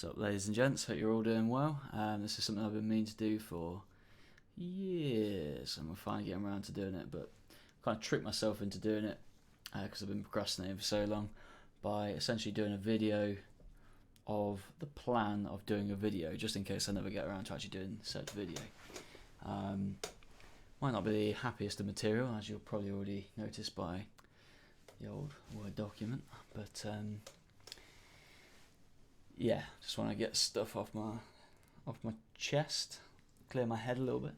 What's up, ladies and gents? Hope you're all doing well. This is something I've been meaning to do for years, and we're finally getting around to doing it. But I kind of tricked myself into doing it because I've been procrastinating for so long by essentially doing a video of the plan of doing a video, just in case I never get around to actually doing said video. Might not be the happiest of material, as you'll probably already notice by the old Word document, but yeah, just want to get stuff off my chest, clear my head a little bit,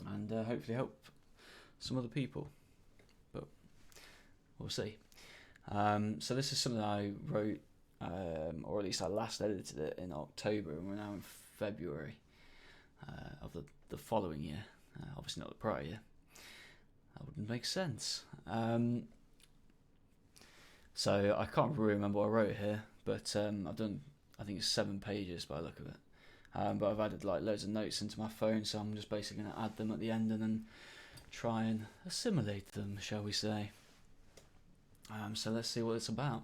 and hopefully help some other people. But we'll see. So this is something I wrote, or at least I last edited it in October, and we're now in February of the following year. Obviously not the prior year. That wouldn't make sense. So I can't really remember what I wrote here, but I've done, I think it's 7 pages by the look of it. But I've added like loads of notes into my phone, so I'm just basically going to add them at the end and then try and assimilate them, shall we say. So let's see what it's about.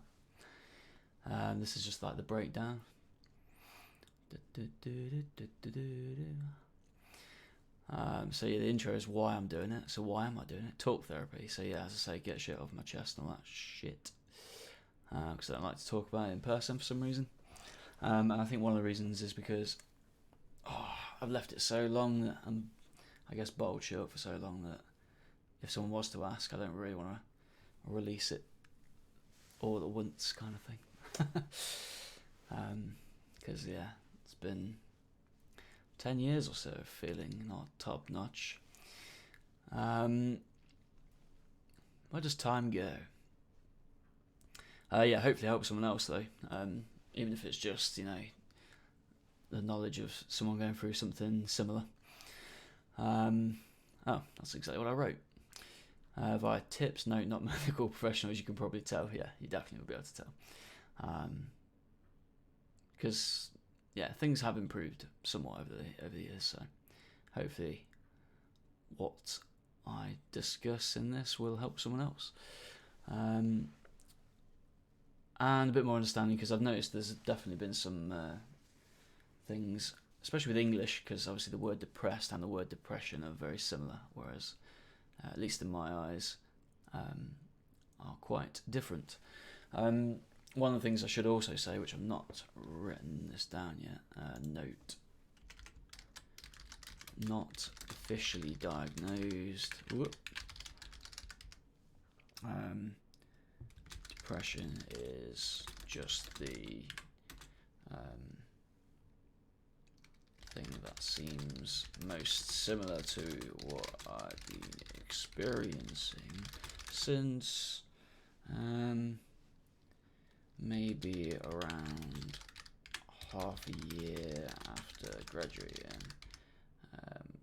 This is just like the breakdown. So yeah, the intro is why I'm doing it. So why am I doing it? Talk therapy. So yeah, as I say, get shit off my chest and all that shit. Because I don't like to talk about it in person for some reason. And I think one of the reasons is because I've left it so long that I'm, I guess, bottled shut for so long that if someone was to ask, I don't really want to release it all at once, kind of thing. Because yeah, it's been 10 years or so of feeling not top notch. Where does time go? Yeah, hopefully help someone else though. Even if it's just, the knowledge of someone going through something similar. That's exactly what I wrote. Via tips, no, not medical professionals, you can probably tell. Yeah, you definitely will be able to tell. Because, yeah, things have improved somewhat over the years, so hopefully what I discuss in this will help someone else. And a bit more understanding, because I've noticed there's definitely been some things, especially with English, because obviously the word depressed and the word depression are very similar, whereas, at least in my eyes, are quite different. One of the things I should also say, which I've not written this down yet, note, not officially diagnosed. Depression is just the thing that seems most similar to what I've been experiencing since maybe around half a year after graduating.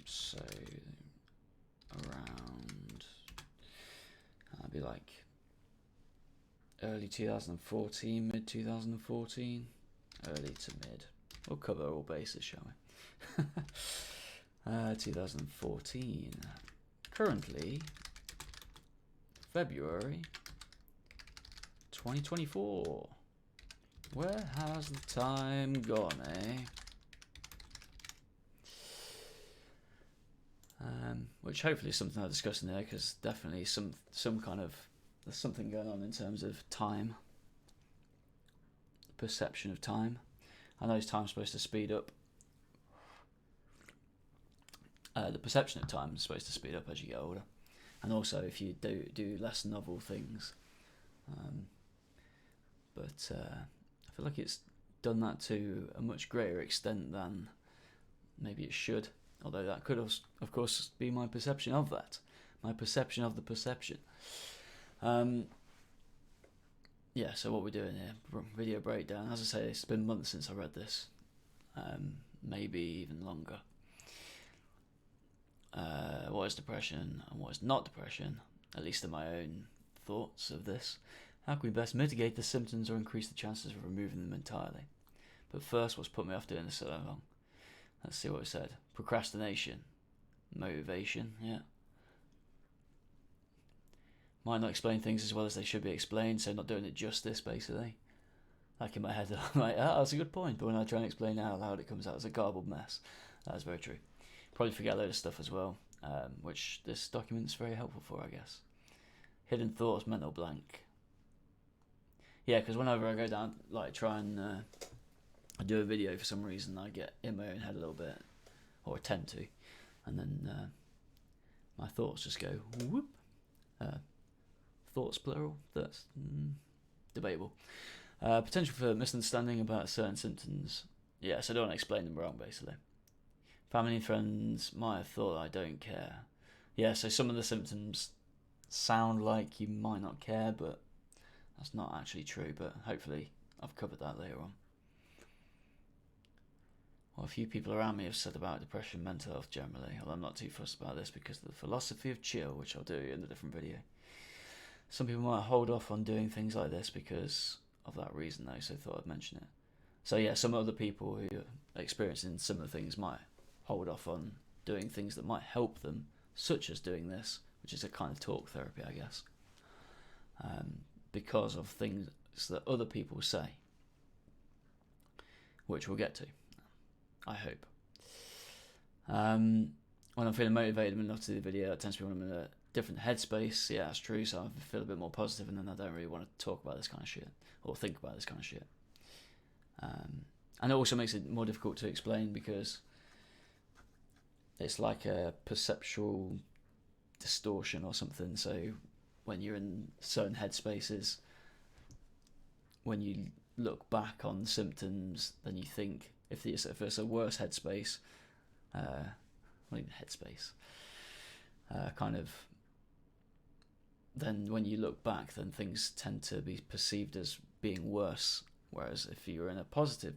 So around, I'd be like early 2014, mid 2014, early to mid. We'll cover all bases, shall we? 2014. Currently, February 2024. Where has the time gone, eh? Which hopefully is something I'll discuss in there, because definitely some kind of, there's something going on in terms of time, perception of time. I know time's supposed to speed up. The perception of time is supposed to speed up as you get older, and also if you do less novel things. But I feel like it's done that to a much greater extent than maybe it should. Although that could, of course, be my perception of that. My perception of the perception. Yeah, so what we're doing here, video breakdown. As I say, it's been months since I read this. Maybe even longer. What is depression and what is not depression? At least in my own thoughts of this. How can we best mitigate the symptoms or increase the chances of removing them entirely? But first, what's put me off doing this so long? Let's see what it said. Procrastination. Motivation, yeah. Might not explain things as well as they should be explained, so not doing it justice, basically. Like in my head, I'm like, oh, that's a good point. But when I try and explain it out loud, it comes out as a garbled mess. That's very true. Probably forget a load of stuff as well, which this document's very helpful for, I guess. Hidden thoughts, mental blank. Yeah, because whenever I go down, like try and do a video, for some reason I get in my own head a little bit, or attempt to, and then my thoughts just go whoop. Thoughts plural. That's debatable. Potential for misunderstanding about certain symptoms. Yeah, so I don't want to explain them wrong, basically. Family and friends might have thought I don't care. Yeah, so some of the symptoms sound like you might not care, but that's not actually true. But hopefully I've covered that later on. What a few people around me have said about depression, mental health generally, although I'm not too fussed about this because of the philosophy of chill, which I'll do in a different video. Some people might hold off on doing things like this because of that reason, though, so I thought I'd mention it. So yeah, some other people who are experiencing similar things might hold off on doing things that might help them, such as doing this, which is a kind of talk therapy, I guess, because of things that other people say, which we'll get to, I hope. When I'm feeling motivated enough to do the video, it tends to be when I'm in a different headspace. Yeah, that's true, so I feel a bit more positive, and then I don't really want to talk about this kind of shit, or think about this kind of shit. And it also makes it more difficult to explain because it's like a perceptual distortion or something. So when you're in certain headspaces, when you look back on symptoms, then you think if it's a worse headspace, not even headspace, kind of. Then when you look back, then things tend to be perceived as being worse. Whereas if you're in a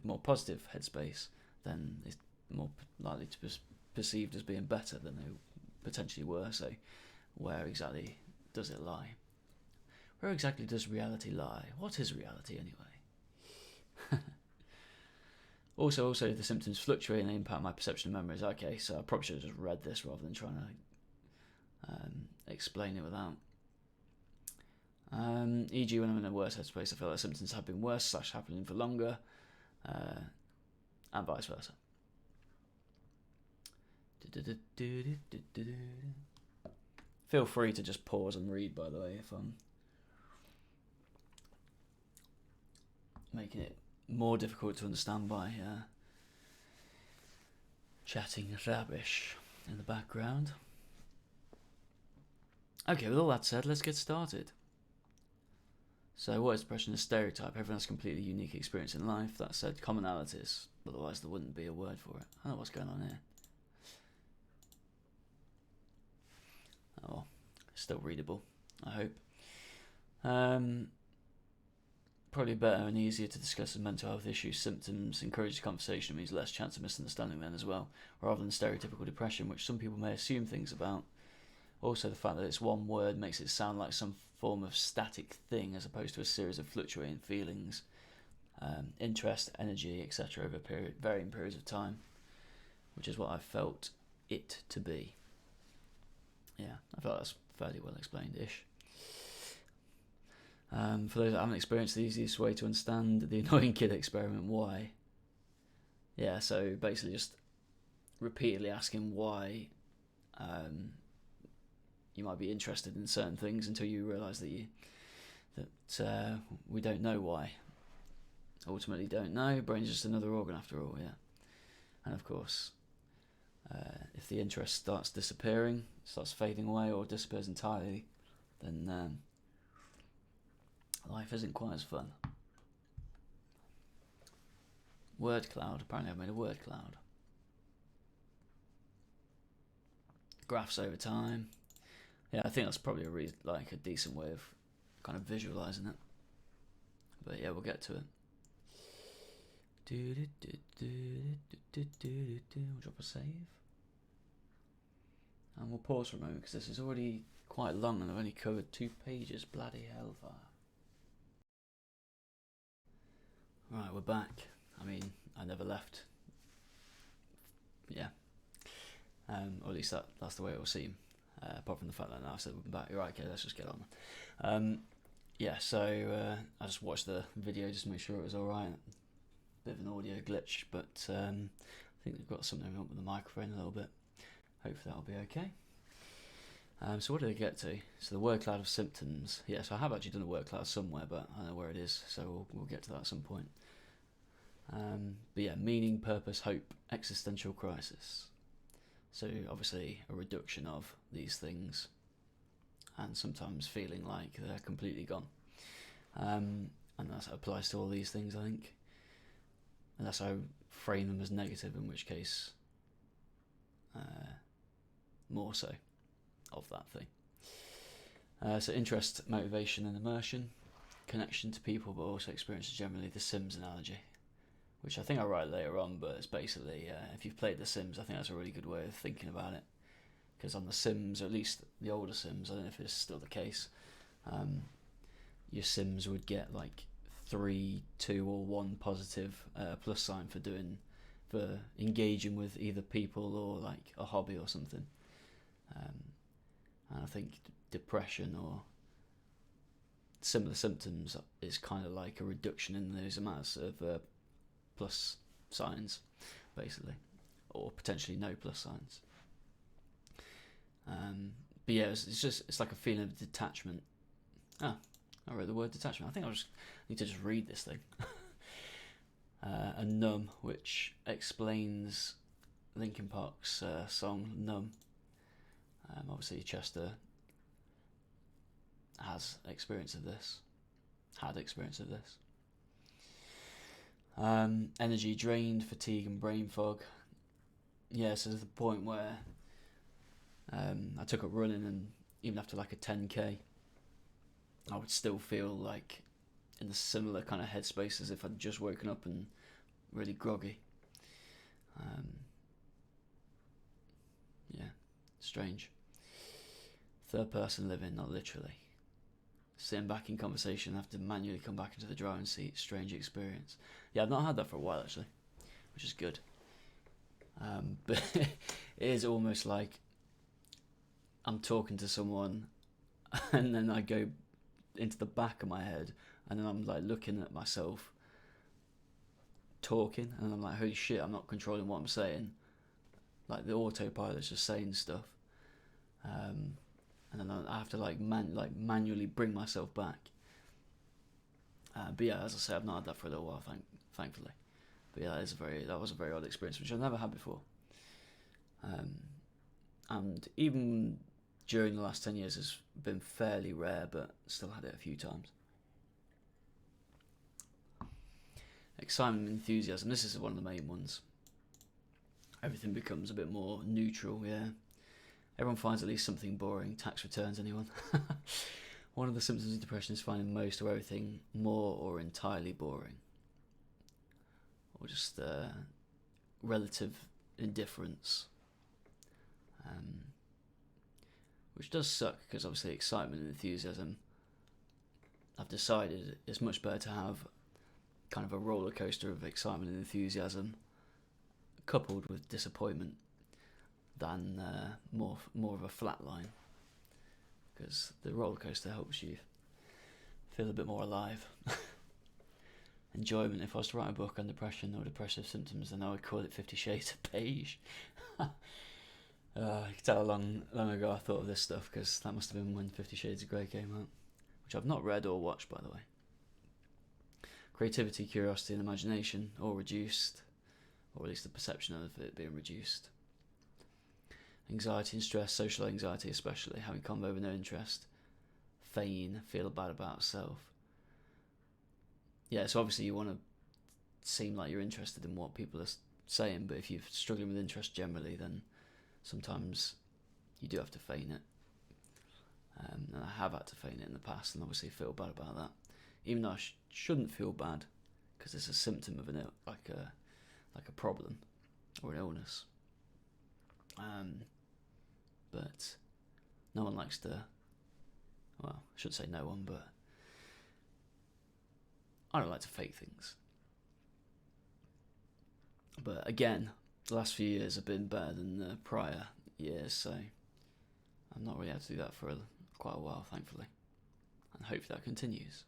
more positive headspace, then it's more likely to be perceived as being better than they potentially were. So where exactly does it lie? Where exactly does reality lie? What is reality anyway? Also, the symptoms fluctuate and they impact my perception of memories. Okay, so I probably should have just read this rather than trying to explain it without. E.g. when I'm in a worse headspace, I feel like symptoms have been worse / happening for longer, and vice versa. Feel free to just pause and read, by the way, if I'm making it more difficult to understand by chatting rubbish in the background. Okay, with all that said, let's get started. So what is depression? A stereotype. Everyone has a completely unique experience in life. That said, commonalities. Otherwise there wouldn't be a word for it. I don't know what's going on here. Oh well, still readable, I hope. Probably better and easier to discuss the mental health issues, symptoms, encourage conversation, means less chance of misunderstanding then as well, rather than stereotypical depression, which some people may assume things about. Also, the fact that it's one word makes it sound like some form of static thing as opposed to a series of fluctuating feelings, interest, energy, etc. over varying periods of time, which is what I felt it to be. Yeah, I felt that's fairly well explained-ish. For those that haven't experienced, the easiest way to understand the annoying kid experiment, why? Yeah, so basically just repeatedly asking why you might be interested in certain things until you realise that we don't know why. Ultimately don't know. Brain's just another organ after all, yeah. And of course, if the interest starts disappearing, starts fading away or disappears entirely, then life isn't quite as fun. Word cloud. Apparently I've made a word cloud. Graphs over time. Yeah, I think that's probably a decent way of kind of visualising it. But yeah, we'll get to it. We'll drop a save. And we'll pause for a moment because this is already quite long and I've only covered 2 pages. Bloody hellfire. Right, we're back. I mean, I never left. Yeah. Or at least that's the way it will seem. Apart from the fact that now I said we're back. You're right, okay, let's just get on. yeah, so I just watched the video just to make sure it was alright. Bit of an audio glitch, but I think they've got something up with the microphone a little bit. Hopefully that'll be okay. So what did I get to? So the word cloud of symptoms. Yeah, so I have actually done a word cloud somewhere, but I don't know where it is, so we'll get to that at some point. But yeah, meaning, purpose, hope, existential crisis. So obviously a reduction of these things, and sometimes feeling like they're completely gone. And that applies to all these things, I think. Unless I frame them as negative, in which case more so of that thing. So interest, motivation and immersion, connection to people but also experiences generally, the Sims analogy, which I think I write later on, but it's basically, if you've played The Sims, I think that's a really good way of thinking about it. Because on The Sims, or at least the older Sims, I don't know if it's still the case, your Sims would get like 3, 2 or 1 positive plus sign for engaging with either people or like a hobby or something. And I think depression or similar symptoms is kind of like a reduction in those amounts of plus signs, basically, or potentially no plus signs. But yeah, it's like a feeling of detachment. I wrote the word detachment. I think I need to just read this thing. And numb, which explains Linkin Park's song Numb. Obviously Chester had experience of this. Energy drained, fatigue and brain fog. Yeah, so there's the point where I took up running, and even after like a 10k, I would still feel like in a similar kind of headspace as if I'd just woken up and really groggy. Yeah, strange. Third person living, not literally. Sitting back in conversation, have to manually come back into the driving seat. Strange experience. Yeah, I've not had that for a while actually, which is good. But it is almost like I'm talking to someone, and then I go into the back of my head, and then I'm like looking at myself talking, and I'm like, holy shit, I'm not controlling what I'm saying. Like the autopilot's just saying stuff. And then I have to manually bring myself back. But yeah, as I say, I've not had that for a little while, thankfully. But yeah, that was a very odd experience, which I've never had before. And even during the last 10 years, it's been fairly rare, but still had it a few times. Excitement and enthusiasm. This is one of the main ones. Everything becomes a bit more neutral, yeah. Everyone finds at least something boring. Tax returns, anyone? One of the symptoms of depression is finding most or everything more or entirely boring. Or just relative indifference. Which does suck, because obviously excitement and enthusiasm, I've decided it's much better to have kind of a roller coaster of excitement and enthusiasm coupled with disappointment than more of a flat line, because the roller coaster helps you feel a bit more alive. Enjoyment. If I was to write a book on depression or depressive symptoms, then I would call it 50 Shades of Beige. You can tell how long ago I thought of this stuff, because that must have been when 50 Shades of Grey came out, which I've not read or watched, by the way. Creativity, curiosity and imagination, all reduced, or at least the perception of it being reduced. Anxiety and stress, social anxiety especially, having convo with no interest. Feign, feel bad about self. Yeah, so obviously you want to seem like you're interested in what people are saying, but if you're struggling with interest generally, then sometimes you do have to feign it. And I have had to feign it in the past, and obviously feel bad about that. Even though I shouldn't feel bad, because it's a symptom of like a problem or an illness. But no one likes to, well, I shouldn't say no one, but I don't like to fake things. But again, the last few years have been better than the prior years, so I've not really had to do that for quite a while, thankfully. and hopefully that continues.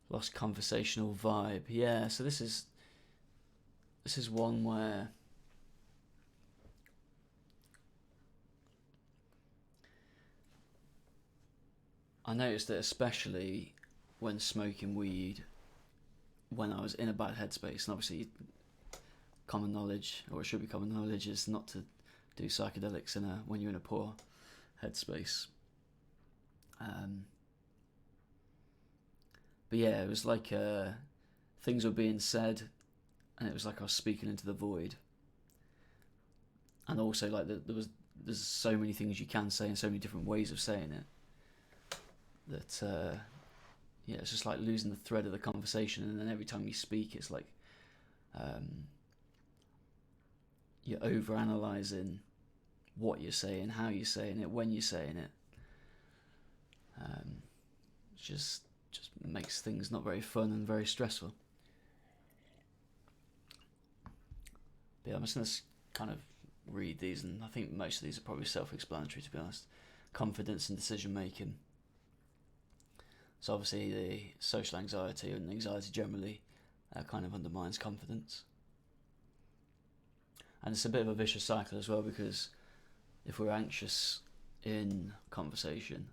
Lost conversational vibe. Yeah, so this is one where I noticed that, especially when smoking weed, when I was in a bad headspace, and obviously common knowledge, or it should be common knowledge, is not to do psychedelics when you're in a poor headspace. But yeah, it was like things were being said, and it was like I was speaking into the void. And also, like, there's so many things you can say and so many different ways of saying it that yeah, it's just like losing the thread of the conversation. And then every time you speak, it's like you're over-analysing what you're saying, how you're saying it, when you're saying it. Just makes things not very fun and very stressful. But yeah, I'm just going to kind of read these, and I think most of these are probably self-explanatory, to be honest. Confidence and decision making. So obviously the social anxiety and anxiety generally kind of undermines confidence. And it's a bit of a vicious cycle as well, because if we're anxious in conversation,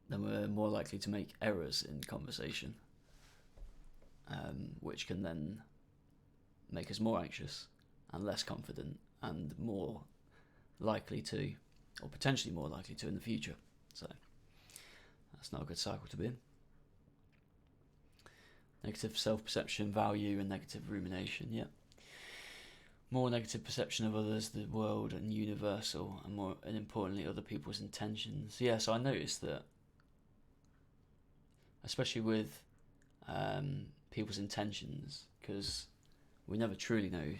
then we're more likely to make errors in conversation, which can then make us more anxious and less confident and more likely to, or potentially more likely to, in the future. So that's not a good cycle to be in. Negative self-perception, value, and negative rumination. Yeah. More negative perception of others, the world, and universal, and importantly, other people's intentions. Yeah, so I noticed that, especially with people's intentions, because we never truly know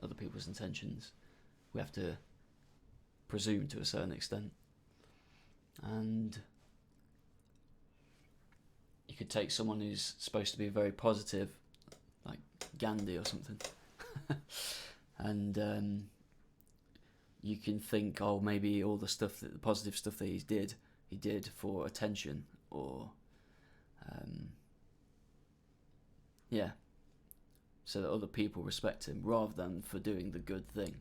other people's intentions. We have to presume to a certain extent. And you could take someone who's supposed to be very positive, like Gandhi or something, and you can think, oh, maybe all the positive stuff that he did for attention, or yeah, so that other people respect him, rather than for doing the good thing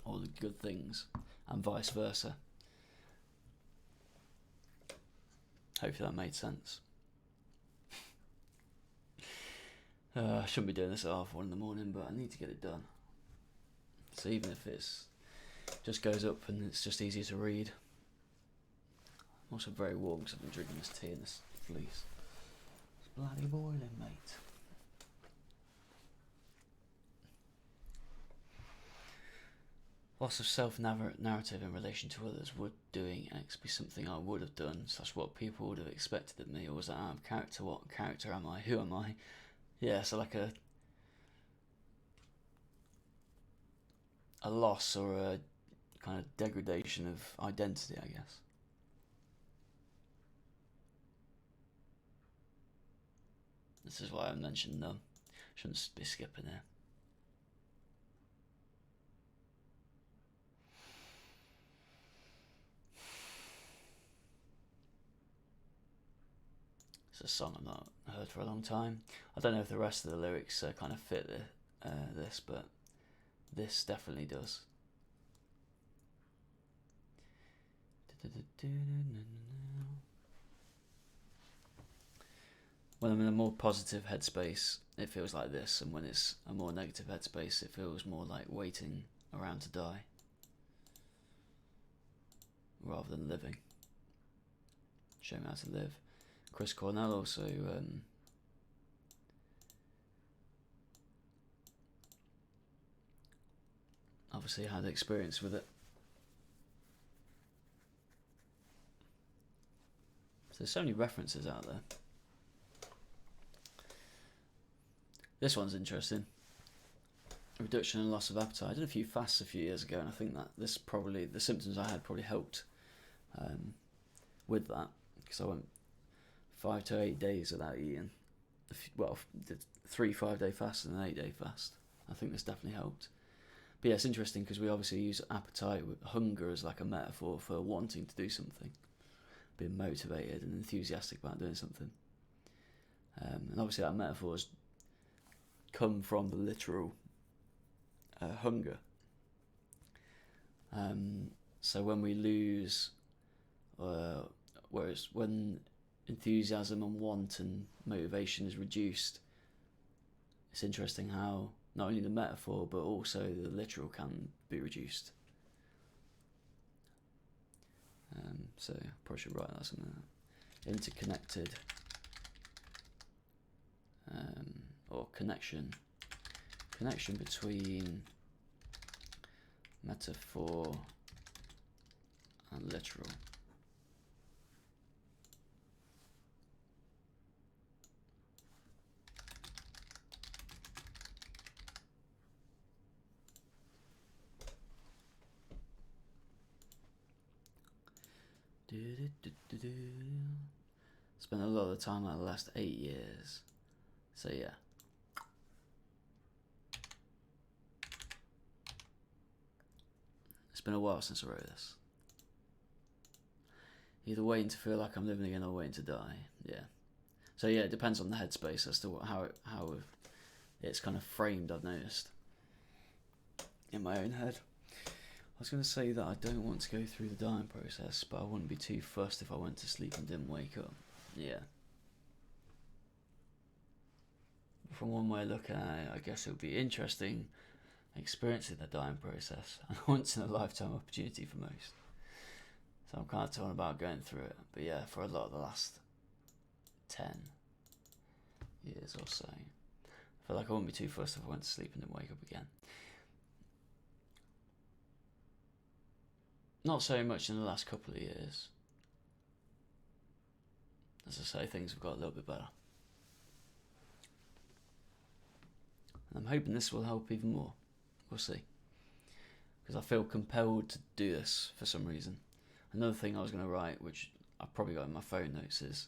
or the good things, and vice versa. Hopefully that made sense. I shouldn't be doing this at 1:30 in the morning, but I need to get it done. So even if it's just goes up and it's just easier to read. I'm also very warm because I've been drinking this tea in this fleece. It's bloody boiling, mate. Loss of self-narrative in relation to others. Would doing X be something I would have done, / what people would have expected of me, or was that out of character? What character am I? Who am I? Yeah, so like a loss, or a kind of degradation of identity, I guess. This is why I mentioned them. Shouldn't be skipping here. It's a song I've not heard for a long time. I don't know if the rest of the lyrics kind of fit this, but this definitely does. When I'm in a more positive headspace, it feels like this, and when it's a more negative headspace, it feels more like waiting around to die rather than living. Show me how to live. Chris Cornell also obviously had experience with it. So there's so many references out there. This one's interesting. Reduction and loss of appetite. I did a few fasts a few years ago, and I think that the symptoms I had probably helped with that, because I went 5 to 8 days without eating. Well, did 3 5-day fasts and an 8-day fast. I think this definitely helped. But yeah, it's interesting because we obviously use appetite, with hunger, as like a metaphor for wanting to do something. being motivated and enthusiastic about doing something. And obviously that metaphor's come from the literal hunger. So when we lose, whereas when enthusiasm and want and motivation is reduced, it's interesting how not only the metaphor but also the literal can be reduced. So I probably should write that something. Interconnected, or connection between metaphor and literal. Spent a lot of the time like the last 8 years. So yeah. It's been a while since I wrote this. Either waiting to feel like I'm living again or waiting to die. Yeah. So yeah, it depends on the headspace as to how it's kind of framed, I've noticed. In my own head. I was going to say that I don't want to go through the dying process, but I wouldn't be too fussed if I went to sleep and didn't wake up. Yeah. From one way of looking at it, I guess it would be interesting experiencing the dying process, and once in a lifetime opportunity for most. So I'm kind of torn about going through it. But yeah, for a lot of the last 10 years or so, I feel like I wouldn't be too fussed if I went to sleep and didn't wake up again. Not so much in the last couple of years. As I say, things have got a little bit better. And I'm hoping this will help even more. We'll see. Because I feel compelled to do this for some reason. Another thing I was going to write, which I've probably got in my phone notes, is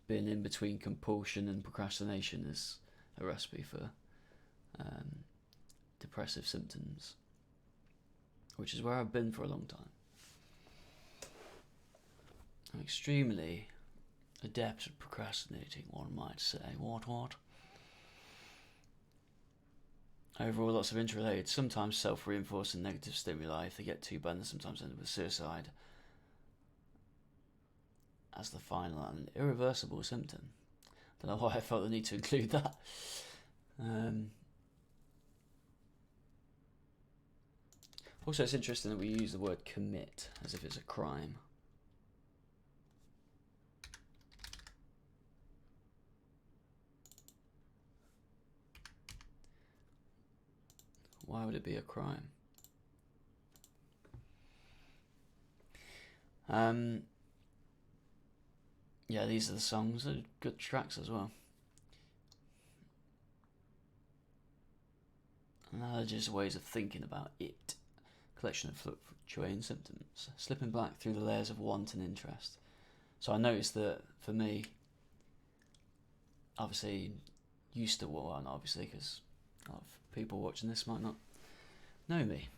being in between compulsion and procrastination is a recipe for depressive symptoms, which is where I've been for a long time. I'm extremely adept at procrastinating, one might say. What? Overall, lots of interrelated, sometimes self-reinforcing negative stimuli. If they get too bad, they sometimes end up with suicide as the final and irreversible symptom. Don't know why I felt the need to include that. Also, it's interesting that we use the word commit as if it's a crime. Why would it be a crime? Yeah, these are the songs. They're good tracks as well. Analogous ways of thinking about it. Collection of fluctuating symptoms. Slipping back through the layers of want and interest. So I noticed that for me, obviously, well, not obviously, because a lot of people watching this might not know me,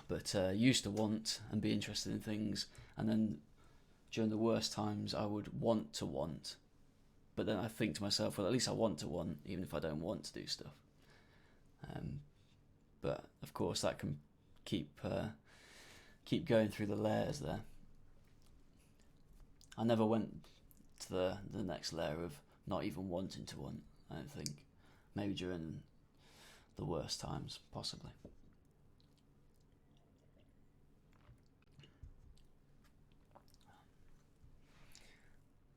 but used to want and be interested in things, and then during the worst times I would want, but then I think to myself, well, at least I want, even if I don't want to do stuff. But of course that can keep going through the layers there. I never went to the next layer of not even wanting to want, I don't think. Maybe during the worst times, possibly.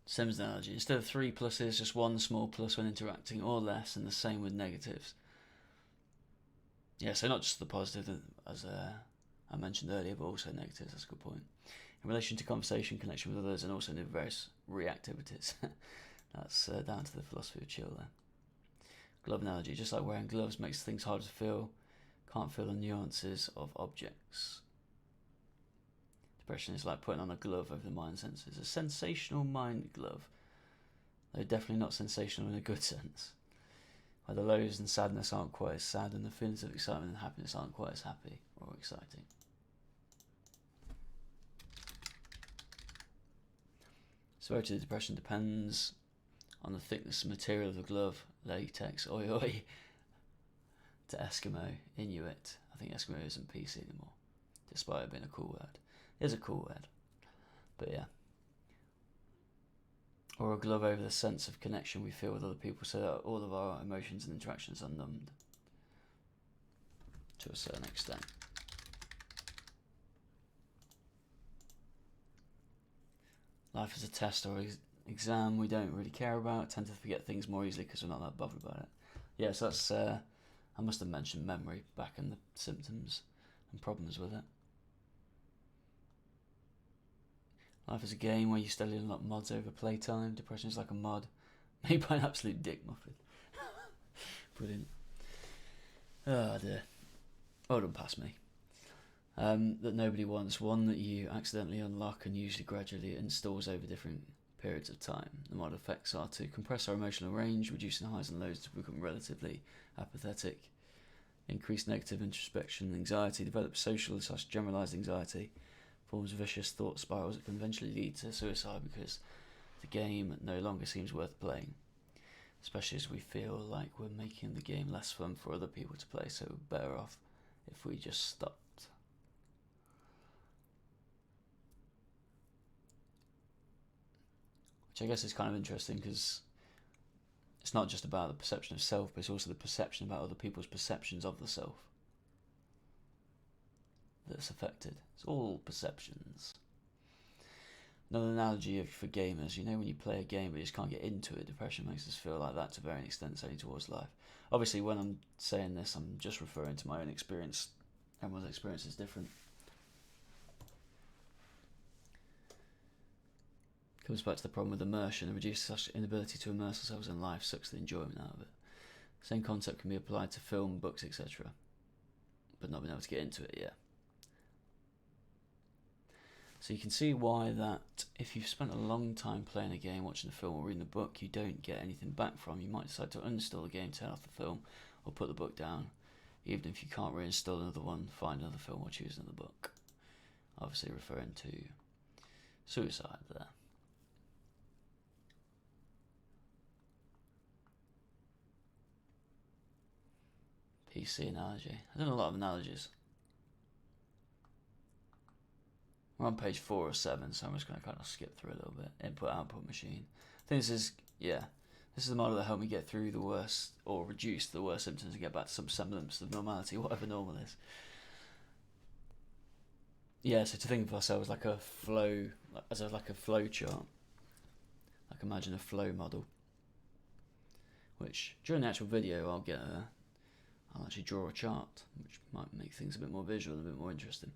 Sims analogy. Instead of 3 pluses, just 1 small plus when interacting, or less, and the same with negatives. Yeah, so not just the positive, as I mentioned earlier, but also negatives. That's a good point. In relation to conversation, connection with others, and also in various reactivities. That's down to the philosophy of chill there. Glove analogy. Just like wearing gloves makes things harder to feel, can't feel the nuances of objects. Depression is like putting on a glove over the mind senses. A sensational mind glove, though definitely not sensational in a good sense. Where the lows and sadness aren't quite as sad, and the feelings of excitement and happiness aren't quite as happy or exciting. Severity of depression depends on the thickness and material of the glove, latex, oi oi, to Eskimo, Inuit. I think Eskimo isn't PC anymore, despite it being a cool word. It is a cool word, but yeah. Or a glove over the sense of connection we feel with other people, so that all of our emotions and interactions are numbed to a certain extent. Life is a test or exam we don't really care about, tend to forget things more easily because we're not that bothered about it. Yeah, so that's, I must have mentioned memory back in the symptoms and problems with it. Life is a game where you steadily unlock mods over playtime. Depression is like a mod made by an absolute dick muffin. Brilliant. Oh dear. Oh, don't pass me. That nobody wants. One that you accidentally unlock and usually gradually installs over different periods of time. The mod effects are to compress our emotional range, reducing highs and lows to become relatively apathetic, increase negative introspection and anxiety, develop social/generalized anxiety, forms vicious thought spirals that can eventually lead to suicide because the game no longer seems worth playing, especially as we feel like we're making the game less fun for other people to play, so we're better off if we just stopped. Which I guess is kind of interesting because it's not just about the perception of self, but it's also the perception about other people's perceptions of the self that's affected. It's all perceptions. Another analogy for gamers, you know, when you play a game but you just can't get into it, depression makes us feel like that to varying extents only towards life. Obviously, when I'm saying this, I'm just referring to my own experience. Everyone's experience is different. Comes back to the problem with immersion. A reduced inability to immerse ourselves in life sucks the enjoyment out of it. The same concept can be applied to film, books, etc. But not being able to get into it, yeah. So you can see why that if you've spent a long time playing a game, watching a film or reading a book you don't get anything back from, you might decide to uninstall the game, turn off the film or put the book down. Even if you can't reinstall another one, find another film or choose another book. Obviously referring to suicide there. PC analogy. I've done a lot of analogies. We're on page 4 or 7, so I'm just going to kind of skip through a little bit. Input, output machine. I think this is the model that helped me get through the worst, or reduce the worst symptoms and get back to some semblance of normality, whatever normal is. Yeah, so to think of ourselves like a flow, like a flow chart. Like imagine a flow model. Which, during the actual video, I'll actually draw a chart, which might make things a bit more visual and a bit more interesting.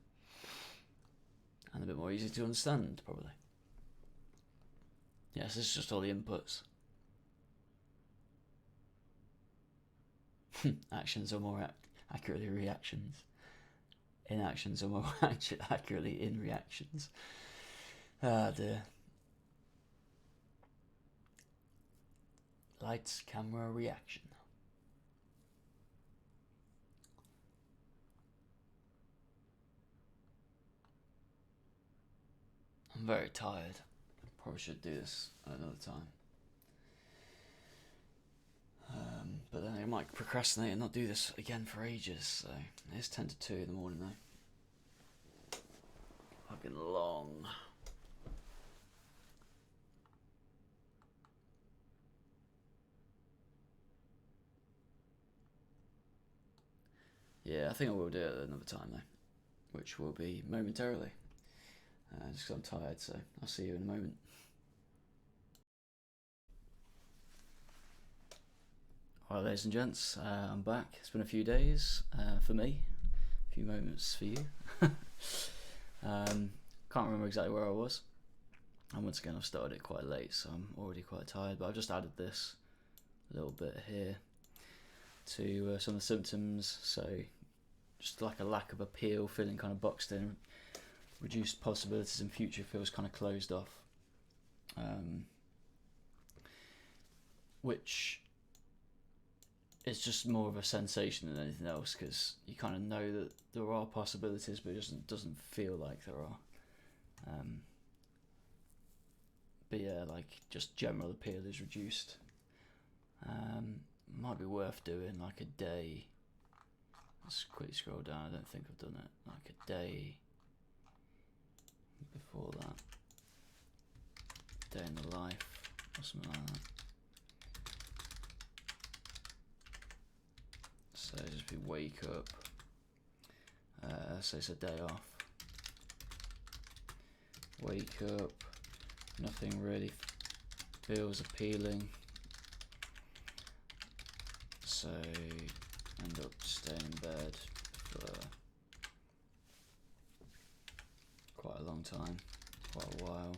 And a bit more easy to understand, probably. Yes, this is just all the inputs. Actions are more accurately reactions. Inactions are more accurately in reactions. Ah dear. Lights, camera, reaction. I'm very tired. Probably should do this another time. But then I might procrastinate and not do this again for ages. So it's 10 to 2 in the morning though. Fucking long. Yeah, I think I will do it another time though, which will be momentarily. Just because I'm tired, so I'll see you in a moment. Alright, ladies and gents, I'm back. It's been a few days for me, a few moments for you. Can't remember exactly where I was. And once again, I've started it quite late, so I'm already quite tired. But I've just added this little bit here to some of the symptoms. So just like a lack of appeal, feeling kind of boxed in, reduced possibilities in future, feels kind of closed off. Which is just more of a sensation than anything else, because you kind of know that there are possibilities, but it just doesn't feel like there are. But yeah, like just general appeal is reduced. Might be worth doing like a day. Let's quickly scroll down. I don't think I've done it. Like a day before that. Day in the life or something like that. So just be wake up. So it's a day off. Wake up. Nothing really feels appealing. So end up staying in bed for quite a long time, quite a while.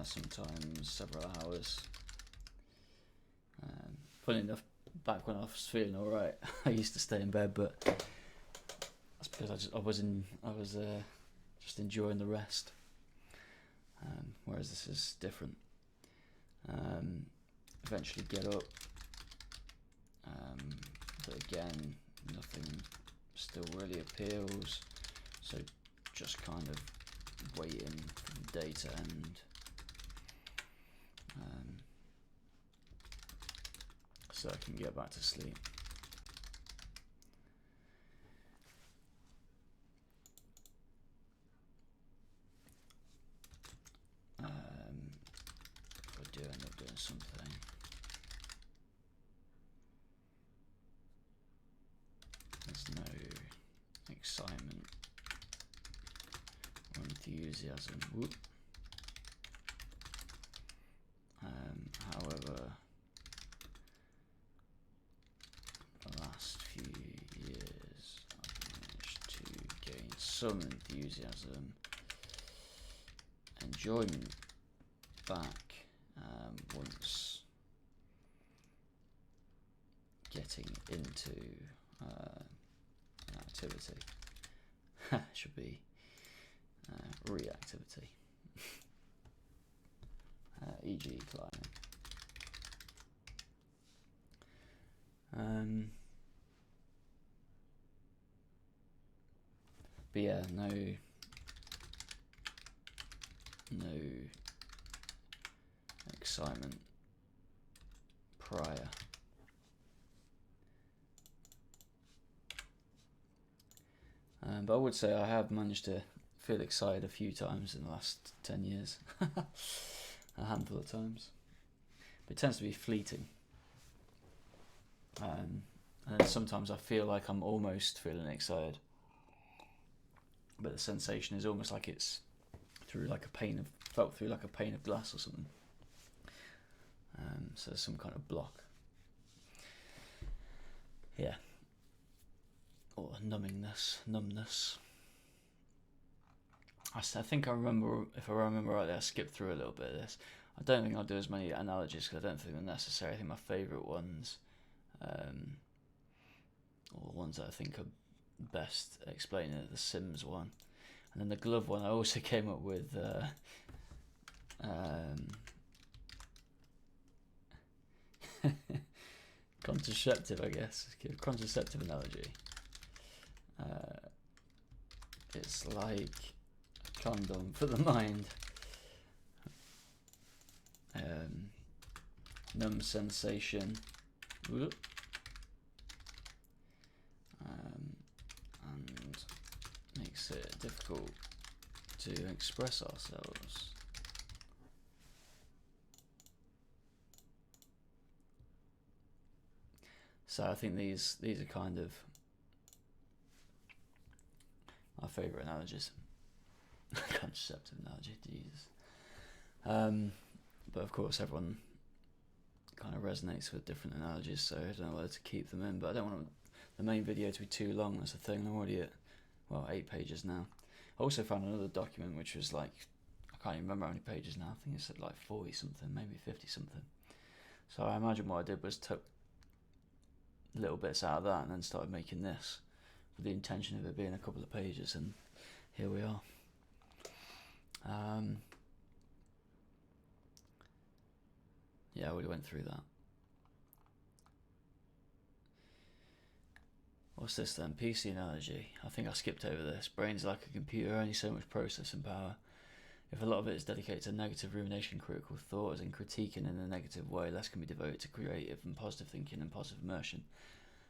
Sometimes several hours. Funny enough, back when I was feeling alright, I used to stay in bed, but that's because I was just enjoying the rest. Whereas this is different. Eventually get up, but again, nothing still really appeals. So just kind of waiting for the day to end. So I can get back to sleep. If I do end up doing something, there's no excitement or enthusiasm. Whoop. However, the last few years I've managed to gain some enthusiasm, enjoyment back once getting into an activity. Should be reactivity. E.g. climbing. But yeah, no excitement prior. But I would say I have managed to feel excited a few times in the last 10 years. A handful of times. But it tends to be fleeting. And then sometimes I feel like I'm almost feeling excited. But the sensation is almost like it's felt through like a pane of glass or something. So there's some kind of block. Yeah. Or numbness. I think I remember, if I remember rightly, I skipped through a little bit of this. I don't think I'll do as many analogies because I don't think they're necessary. I think my favourite ones, or the ones that I think are best explaining it, the Sims one. And then the glove one I also came up with contraceptive, I guess. Contraceptive analogy. It's like a condom for the mind. Numb sensation. And makes it difficult to express ourselves. So I think these are kind of my favourite analogies. Contraceptive analogy, Jesus. But of course everyone kind of resonates with different analogies, so I don't know whether to keep them in, but I don't want the main video to be too long. That's the thing. I'm already at 8 pages now. I also found another document which was like, I can't even remember how many pages now. I think it's at like 40 something, maybe 50 something. So I imagine what I did was took little bits out of that and then started making this with the intention of it being a couple of pages, and here we are. Yeah, I already went through that. What's this then? PC analogy. I think I skipped over this. Brain's like a computer, only so much processing power. If a lot of it is dedicated to negative rumination, critical thought, as in critiquing in a negative way, less can be devoted to creative and positive thinking and positive immersion.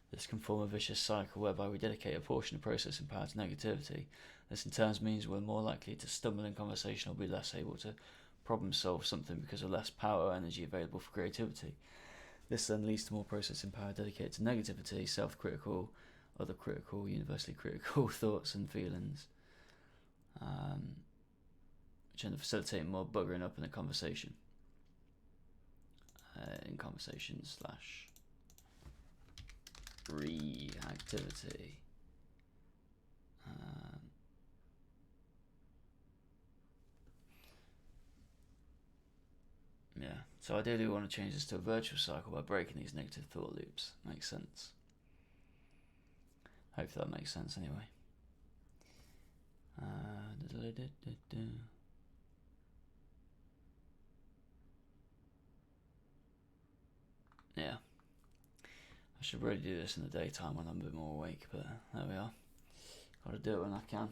This can form a vicious cycle whereby we dedicate a portion of processing power to negativity. This in turn means we're more likely to stumble in conversation or be less able to problem solve something because of less power or energy available for creativity. This then leads to more processing power dedicated to negativity, self-critical, other critical, universally critical thoughts and feelings, which end up facilitating more buggering up in a conversation. In conversation / reactivity. Yeah, so ideally we want to change this to a virtuous cycle by breaking these negative thought loops. Makes sense. Hopefully that makes sense anyway. Yeah. I should really do this in the daytime when I'm a bit more awake, but there we are. Gotta do it when I can.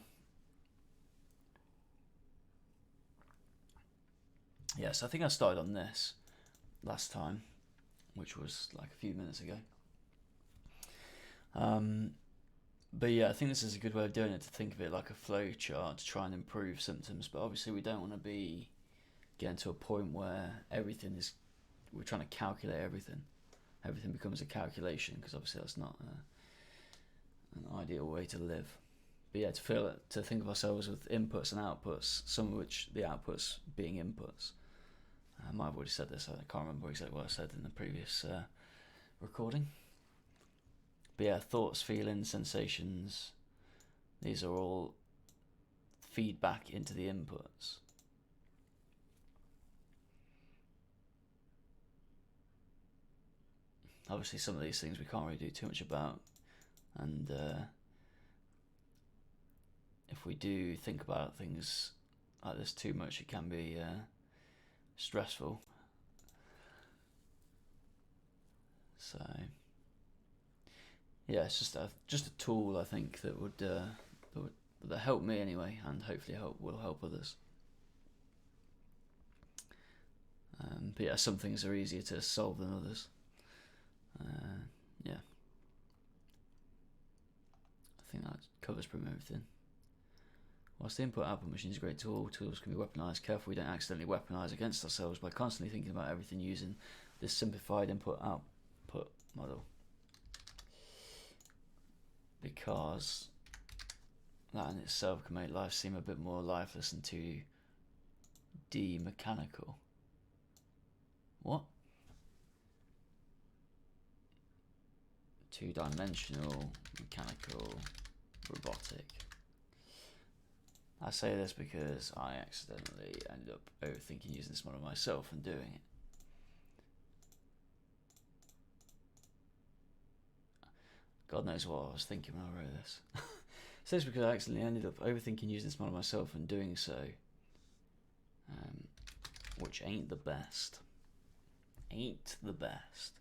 Yes, I think I started on this last time, which was like a few minutes ago. But yeah, I think this is a good way of doing it, to think of it like a flow chart to try and improve symptoms. But obviously we don't want to be getting to a point where we're trying to calculate everything. Everything becomes a calculation, because obviously that's not an ideal way to live. But yeah, to think of ourselves with inputs and outputs, some of which the outputs being inputs. I might have already said this, I can't remember exactly what I said in the previous recording. But yeah, thoughts, feelings, sensations, these are all feedback into the inputs. Obviously some of these things we can't really do too much about, and if we do think about things like this too much, it can be stressful. So yeah, it's just a tool, I think, that would help me anyway, and hopefully will help others. But yeah, some things are easier to solve than others. Yeah, I think that covers pretty much everything. Whilst the input-output machine is a great tool, tools can be weaponised. Careful we don't accidentally weaponise against ourselves by constantly thinking about everything using this simplified input-output model, because that in itself can make life seem a bit more lifeless and too mechanical. What? Two-dimensional, mechanical, robotic. I say this because I accidentally ended up overthinking using this model myself and doing it. God knows what I was thinking when I wrote this. So it's because I accidentally ended up overthinking using this model myself and doing so, which ain't the best. Ain't the best.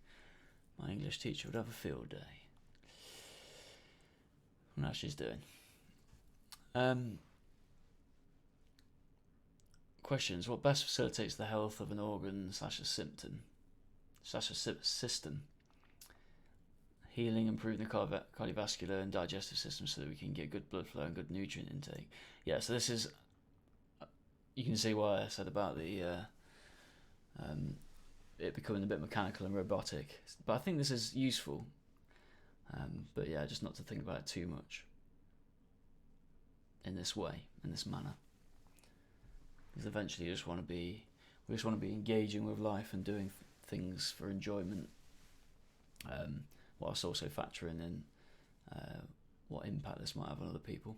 My English teacher would have a field day. What she's doing. Questions. What best facilitates the health of an organ / a symptom / a system? Healing, improving the cardiovascular and digestive system so that we can get good blood flow and good nutrient intake. Yeah, so this is, you can see why I said about the it becoming a bit mechanical and robotic. But I think this is useful. But yeah, just not to think about it too much in this way, in this manner. Because eventually we just want to be engaging with life and doing things for enjoyment, whilst also factoring in what impact this might have on other people.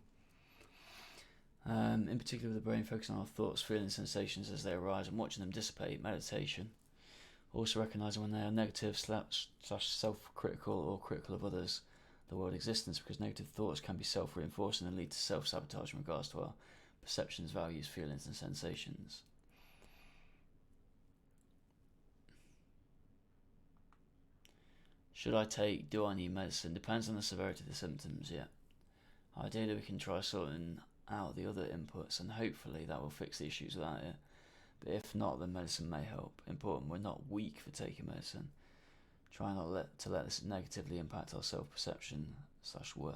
In particular with the brain, focusing on our thoughts, feelings, sensations as they arise and watching them dissipate, meditation. Also recognising when they are negative / self-critical or critical of others, the world existence, because negative thoughts can be self-reinforcing and lead to self-sabotage in regards to our perceptions, values, feelings and sensations. Do I need medicine? Depends on the severity of the symptoms, yeah. Ideally we can try sorting out the other inputs, and hopefully that will fix the issues without it. But if not, then medicine may help. Important, we're not weak for taking medicine. Try not to let this negatively impact our self-perception/worth.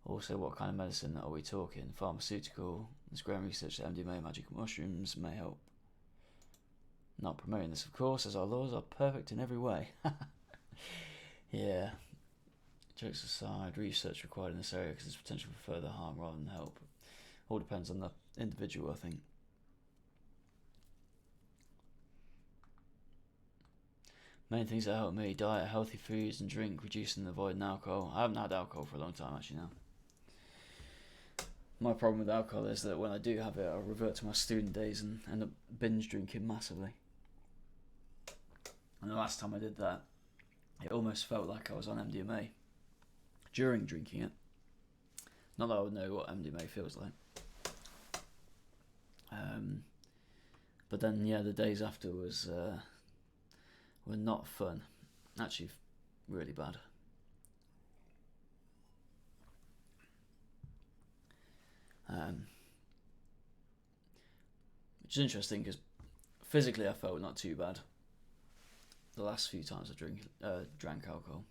Also, what kind of medicine are we talking? Pharmaceutical. There's growing research that MDMA magic mushrooms may help. Not promoting this, of course, as our laws are perfect in every way. Yeah. Jokes aside, research required in this area because there's potential for further harm rather than help. All depends on the individual, I think. Main things that help me: diet, healthy foods and drink, reducing and avoiding alcohol. I haven't had alcohol for a long time actually now. My problem with alcohol is that when I do have it, I'll revert to my student days and end up binge drinking massively. And the last time I did that, it almost felt like I was on MDMA during drinking it. Not that I would know what MDMA feels like. But then, yeah, the days after were not fun. Actually, really bad. Which is interesting because physically I felt not too bad the last few times I drank alcohol,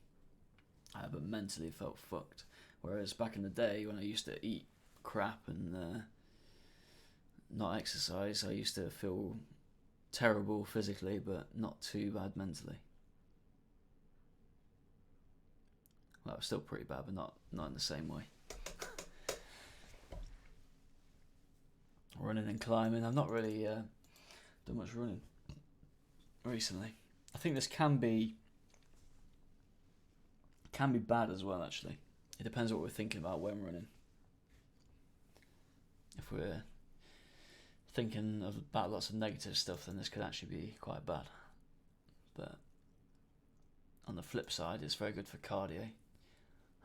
but mentally felt fucked. Whereas back in the day when I used to eat crap and not exercise, I used to feel terrible physically, but not too bad mentally. Well, it was still pretty bad, but not in the same way. Running and climbing. I've not really done much running recently. I think this can be bad as well, actually. It depends what we're thinking about when running. If we're thinking about lots of negative stuff, then this could actually be quite bad. But on the flip side, it's very good for cardio,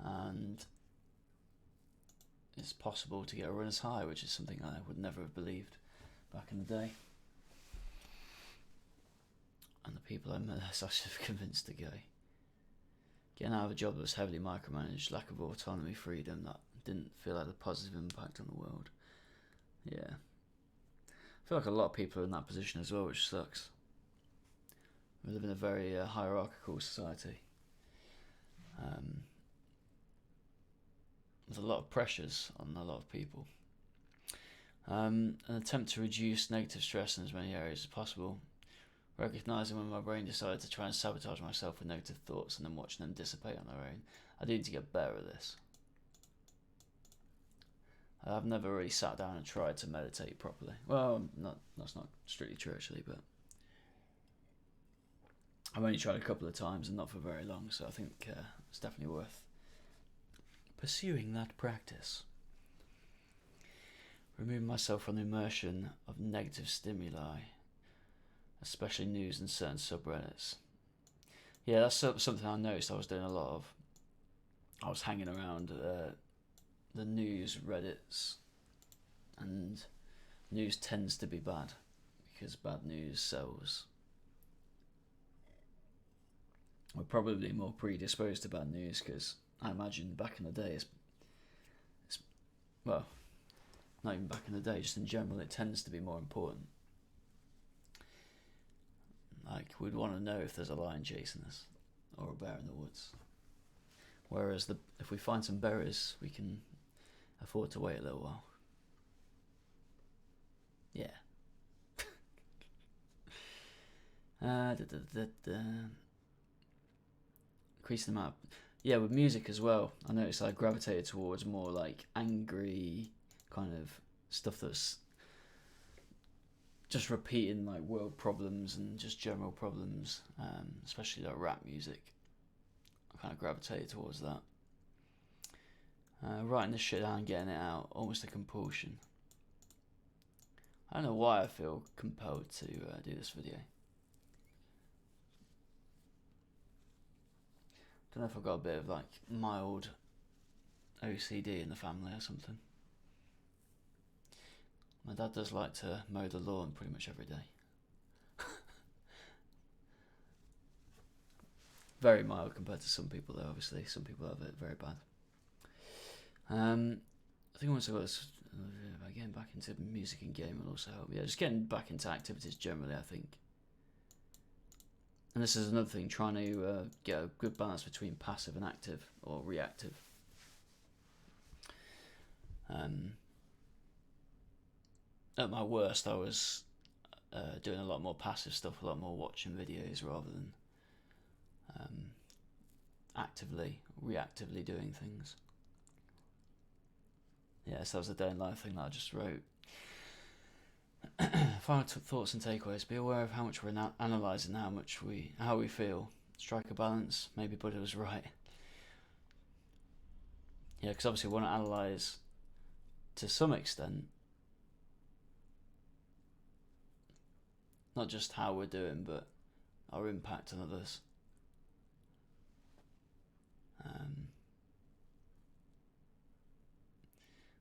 and it's possible to get a runner's high, which is something I would never have believed back in the day. And the people I'm sort of convinced to go. Getting out of a job that was heavily micromanaged, lack of autonomy, freedom, that didn't feel like a positive impact on the world. Yeah. I feel like a lot of people are in that position as well, which sucks. We live in a very hierarchical society. There's a lot of pressures on a lot of people. An attempt to reduce negative stress in as many areas as possible. Recognising when my brain decided to try and sabotage myself with negative thoughts and then watching them dissipate on their own. I do need to get better at this. I've never really sat down and tried to meditate properly. Well, that's not strictly true actually, but I've only tried a couple of times and not for very long, so I think it's definitely worth pursuing that practice. Removing myself from the immersion of negative stimuli, especially news and certain subreddits. Yeah, that's something I noticed I was doing a lot of. I was hanging around the news Reddits, and news tends to be bad because bad news sells. We're probably more predisposed to bad news because I imagine back in the day, well, not even back in the day, just in general, it tends to be more important. Like, we'd want to know if there's a lion chasing us or a bear in the woods. Whereas if we find some berries, we can afford to wait a little while. Yeah. Increasing the amount. Yeah, with music as well. I noticed I gravitated towards more like angry kind of stuff that's just repeating like world problems and just general problems, especially like rap music. I kind of gravitated towards that. Writing this shit down and getting it out, almost a compulsion. I don't know why I feel compelled to do this video. Don't know if I've got a bit of like mild OCD in the family or something. My dad does like to mow the lawn pretty much every day. Very mild compared to some people though, obviously. Some people have it very bad. I think once I got this, getting back into music and game will also help. Yeah, just getting back into activities generally, I think. And this is another thing, trying to get a good balance between passive and active, or reactive. At my worst, I was doing a lot more passive stuff, a lot more watching videos rather than reactively doing things. Yeah, so that was the day in life thing that I just wrote. Final thoughts and takeaways. Be aware of how much we're analysing, how we feel. Strike a balance. Maybe Buddha was right. Yeah, because obviously we want to analyse to some extent, not just how we're doing, but our impact on others.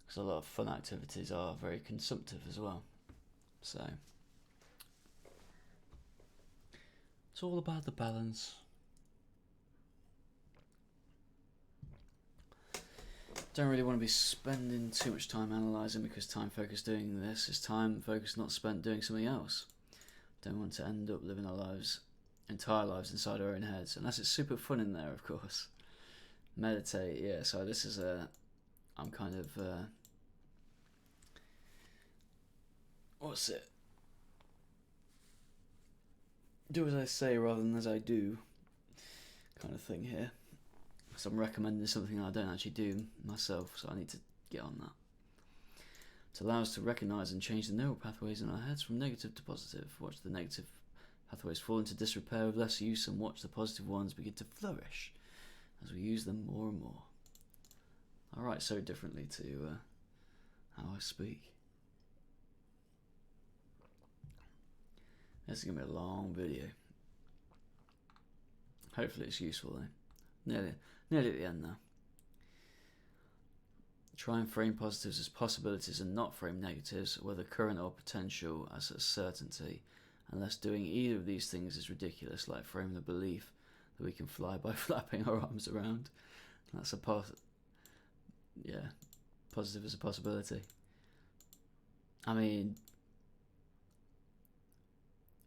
Because a lot of fun activities are very consumptive as well. So it's all about the balance. Don't really want to be spending too much time analysing, because time focused doing this is time focused not spent doing something else. Don't want to end up living our entire lives inside our own heads, unless it's super fun in there, of course. Meditate, yeah, so this is I'm kind of what's it? Do as I say rather than as I do kind of thing here. So I'm recommending something I don't actually do myself, so I need to get on that. To allow us to recognise and change the neural pathways in our heads from negative to positive. Watch the negative pathways fall into disrepair with less use, and watch the positive ones begin to flourish as we use them more and more. I write so differently to how I speak. This is going to be a long video. Hopefully it's useful though. Nearly at the end now. Try and frame positives as possibilities and not frame negatives, whether current or potential, as a certainty, unless doing either of these things is ridiculous, like framing the belief that we can fly by flapping our arms around. That's a positive is a possibility. I mean,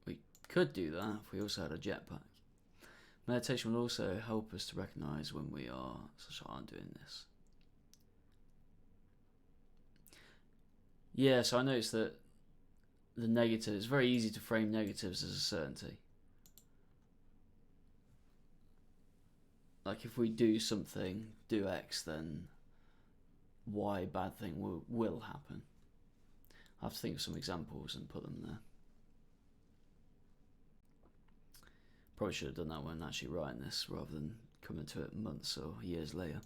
we could do that if we also had a jetpack. Meditation will also help us to recognise when we aren't doing this. Yeah, so I noticed that the negative, it's very easy to frame negatives as a certainty. Like if we do something, do X, then Y bad thing will happen. I have to think of some examples and put them there. Probably should have done that when actually writing this, rather than coming to it months or years later.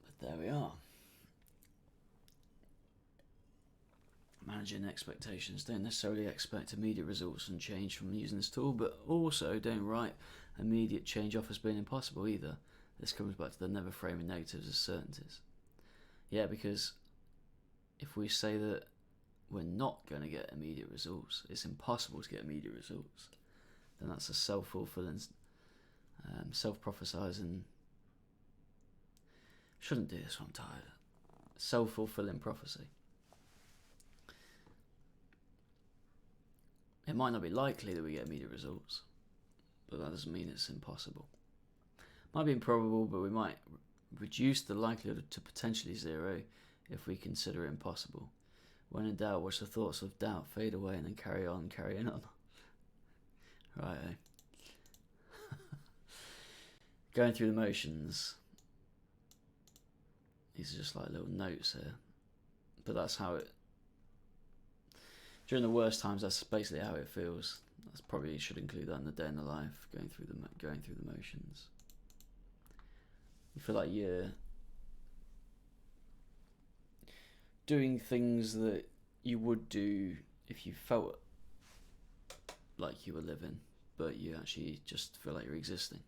But there we are. Managing expectations. Don't necessarily expect immediate results and change from using this tool, but also don't write immediate change off as being impossible either. This comes back to the never framing negatives as certainties. Yeah, because if we say that we're not going to get immediate results, it's impossible to get immediate results, then that's a self-fulfilling, self-prophesizing, shouldn't do this when I'm tired, self-fulfilling prophecy. It might not be likely that we get immediate results, but that doesn't mean it's impossible. Might be improbable, but we might reduce the likelihood to potentially zero if we consider it impossible. When in doubt, watch the thoughts of doubt fade away and then carrying on. Right, Going through the motions. These are just like little notes here. But that's how it... During the worst times, that's basically how it feels. That's probably should include that in the day in the life, going through the motions. You feel like you're doing things that you would do if you felt like you were living, but you actually just feel like you're existing.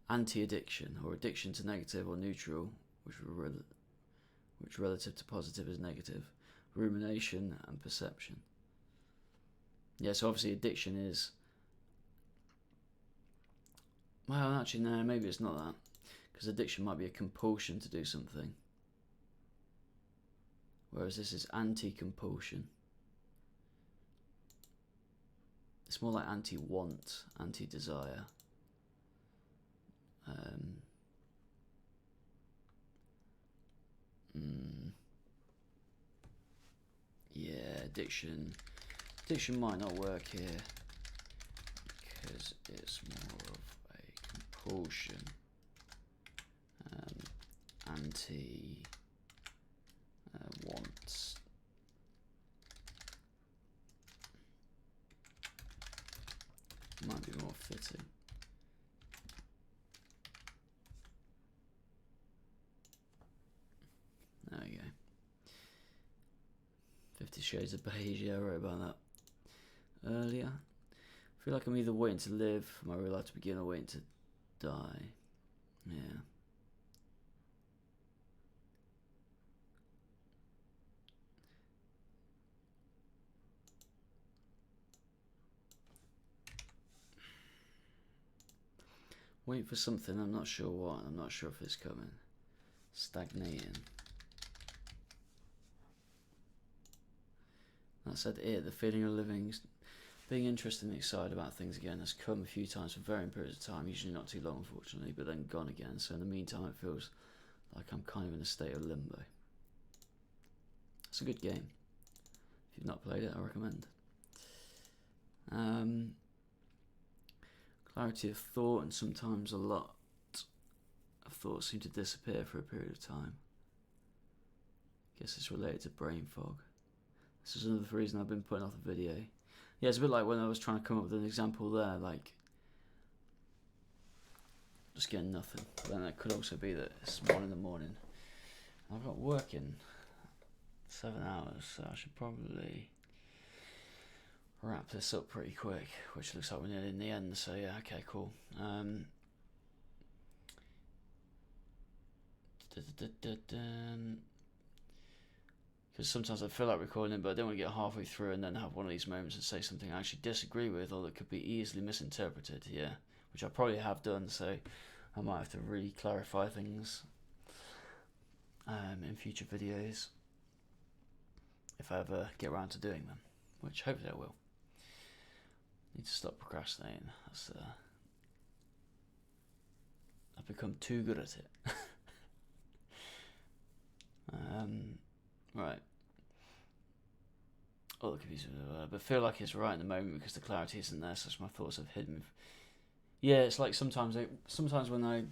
Anti-addiction, or addiction to negative or neutral, which relative to positive is negative. Rumination and perception. Yeah, so obviously addiction is Well, actually, no, maybe it's not that. Because addiction might be a compulsion to do something. Whereas this is anti-compulsion. It's more like anti-want, anti-desire. Yeah, addiction. Addiction might not work here because it's more of a compulsion. Anti-wants. Might be more fitting. There we go. 50 Shades of Beige, yeah, I wrote about that earlier. I feel like I'm either waiting to live, my real life to begin, or waiting to die. Yeah. Waiting for something, I'm not sure what, I'm not sure if it's coming. Stagnating. That said, the feeling of living, being interested and excited about things again has come a few times for varying periods of time, usually not too long unfortunately, but then gone again. So in the meantime it feels like I'm kind of in a state of limbo. It's a good game. If you've not played it, I recommend. Clarity of thought, and sometimes a lot of thoughts seem to disappear for a period of time. Guess it's related to brain fog. This is another reason I've been putting off the video. Yeah, it's a bit like when I was trying to come up with an example there, like just getting nothing. But then it could also be that it's 1 in the morning. I've got work in 7 hours, so I should probably wrap this up pretty quick, which looks like we're nearly in the end. So yeah, okay, cool. Because sometimes I feel like recording it, but I don't want to get halfway through and then have one of these moments and say something I actually disagree with, or that could be easily misinterpreted. Yeah, which I probably have done, so I might have to really clarify things in future videos if I ever get around to doing them, which hopefully I will. Need to stop procrastinating. I've become too good at it. Right. Oh, the confusing, but feel like it's right in the moment because the clarity isn't there, such my thoughts have hidden. Yeah, it's like sometimes when I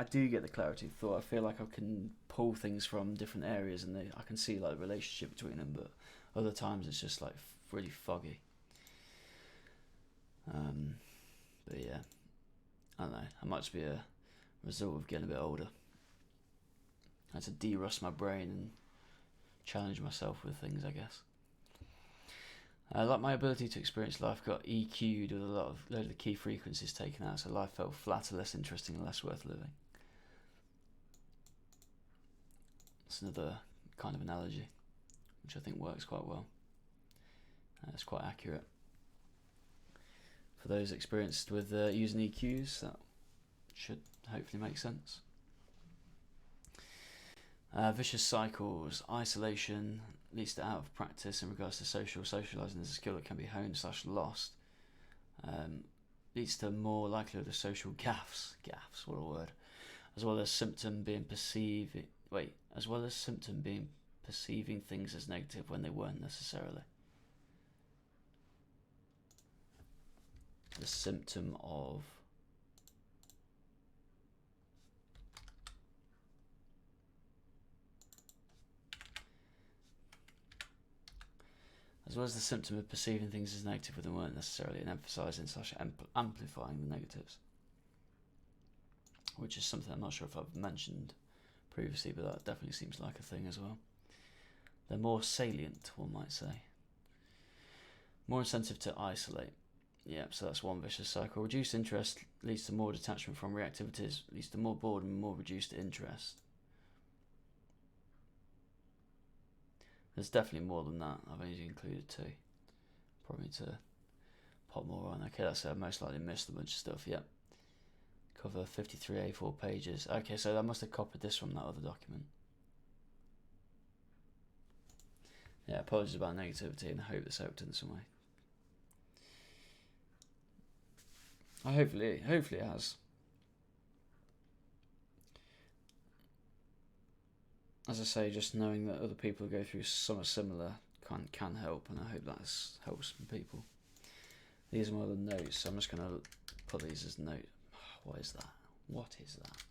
do get the clarity of thought, I feel like I can pull things from different areas and I can see like the relationship between them, but other times it's just like really foggy. But yeah, I don't know, it might just be a result of getting a bit older. I had to de-rust my brain and challenge myself with things, I guess. Like my ability to experience life got EQ'd with a load of the key frequencies taken out, so life felt flatter, less interesting, and less worth living. It's another kind of analogy, which I think works quite well. It's quite accurate. For those experienced with using EQs, that should hopefully make sense. Vicious cycles. Isolation leads to out of practice in regards to socialising is a skill that can be honed / lost. Leads to more likelihood of social gaffes, what a word, as well as symptom being perceiving things as negative when they weren't necessarily. The symptom of as well as the symptom of perceiving things as negative when they weren't necessarily, and emphasising / amplifying the negatives, which is something I'm not sure if I've mentioned previously, but that definitely seems like a thing as well. They're more salient, one might say. More incentive to isolate. Yeah, so that's one vicious cycle. Reduced interest leads to more detachment from reactivities, leads to more boredom and more reduced interest. There's definitely more than that. I've only included 2. Probably to pop more on. Okay, that's most likely missed a bunch of stuff. Yep. Cover 53 A4 pages. Okay, so I must have copied this from that other document. Yeah, apologies about negativity, and I hope this helped in some way. Hopefully it has. As I say, just knowing that other people go through something similar can help, and I hope that helps some people. These are my other notes, so I'm just going to put these as notes. What is that? What is that?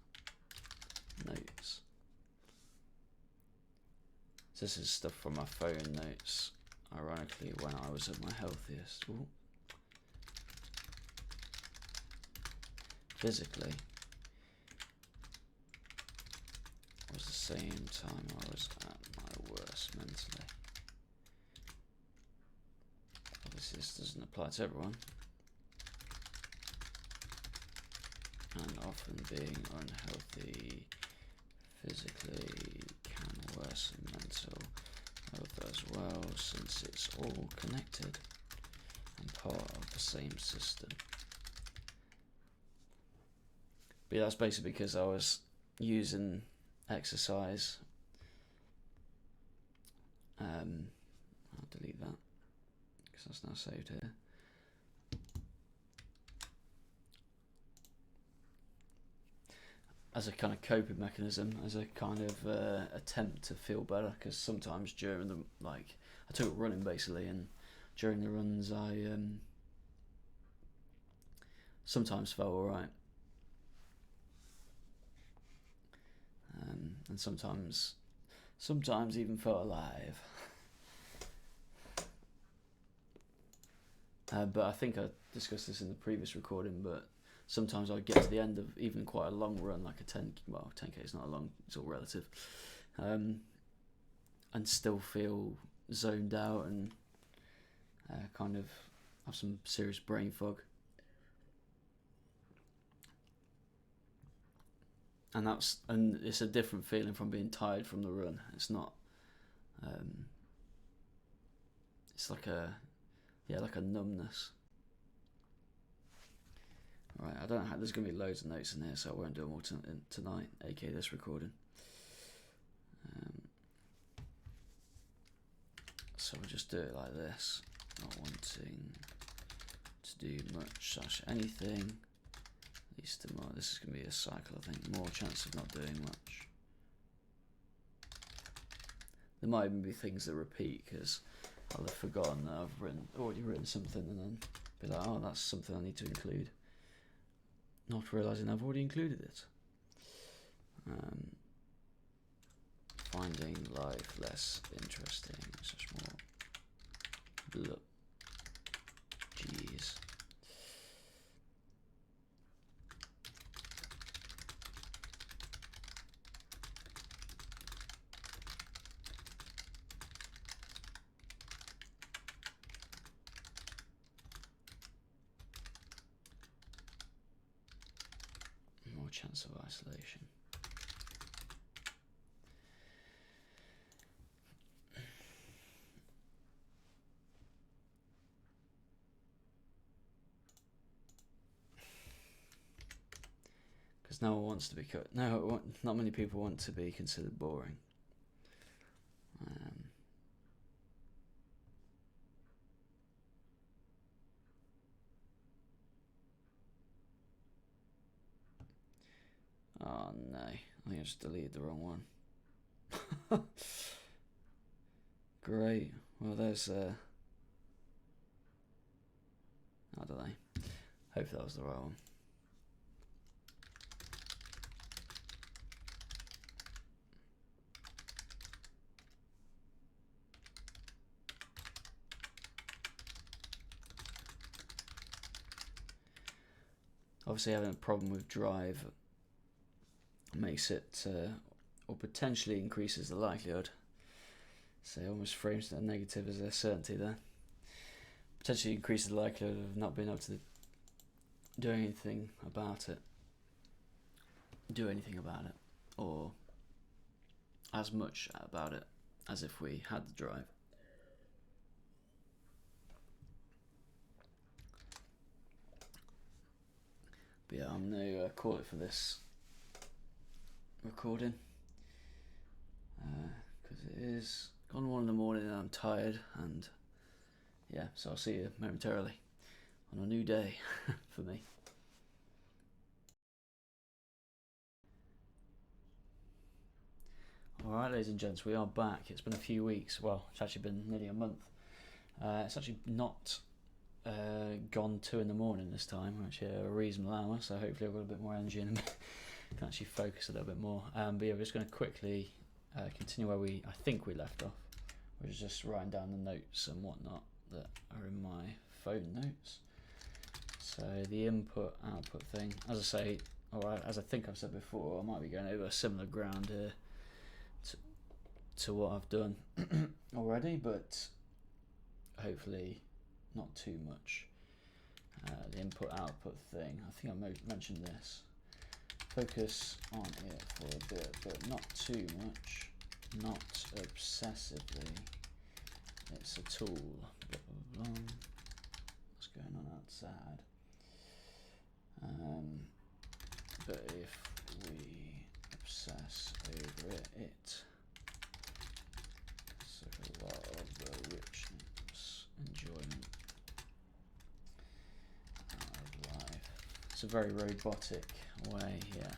Notes. So this is stuff from my phone notes, ironically, when I was at my healthiest. Ooh. Physically, was the same time I was at my worst mentally. Obviously this doesn't apply to everyone. And often being unhealthy physically can worsen mental health as well, since it's all connected and part of the same system. But yeah, that's basically because I was using exercise. I'll delete that because that's now saved here. As a kind of coping mechanism, as a kind of attempt to feel better, because sometimes during the, I took running basically, and during the runs I sometimes felt alright. And sometimes even felt alive. But I think I discussed this in the previous recording, but sometimes I'd get to the end of even quite a long run, like a 10k is not a long, it's all relative, and still feel zoned out and kind of have some serious brain fog. And it's a different feeling from being tired from the run. It's not. It's like a numbness. Right, I don't have. There's gonna be loads of notes in here, so I won't do them all tonight. aka this recording. So we'll just do it like this. Not wanting to do much / anything. Least more. This is going to be a cycle, I think. More chance of not doing much. There might even be things that repeat because I'll have forgotten that I've already written something, and then be like, oh, that's something I need to include. Not realising I've already included it. Finding life less interesting. Such more. Look. Jeez. More chance of isolation. Because no one wants to be not many people want to be considered boring. Oh no, I think I just deleted the wrong one. Great. Well, there's I don't know. Hope that was the right one. Obviously, having a problem with drive makes it, or potentially increases the likelihood. So it almost frames that negative as a certainty there. Potentially increases the likelihood of not being able to do anything about it. Or as much about it as if we had the drive. But yeah, I'm gonna call it for this recording because it is gone 1 in the morning and I'm tired, and yeah, so I'll see you momentarily on a new day for me. Alright, ladies and gents, we are back. It's been a few weeks. Well, it's actually been nearly a month. It's actually not gone 2 in the morning this time, which is a reasonable hour, so hopefully I've got a bit more energy and can actually focus a little bit more. But yeah, we're just going to quickly continue where I think we left off, which is just writing down the notes and whatnot that are in my phone notes. So the input-output thing, as I say, or as I think I've said before, I might be going over similar ground here to what I've done already, but hopefully not too much. The input-output thing, I think I mentioned this. Focus on it for a bit, but not too much, not obsessively. It's a tool. Blah, blah, blah. What's going on outside? But if we obsess over it, it's a lot of the richness, enjoyment of life. It's a very robotic way here.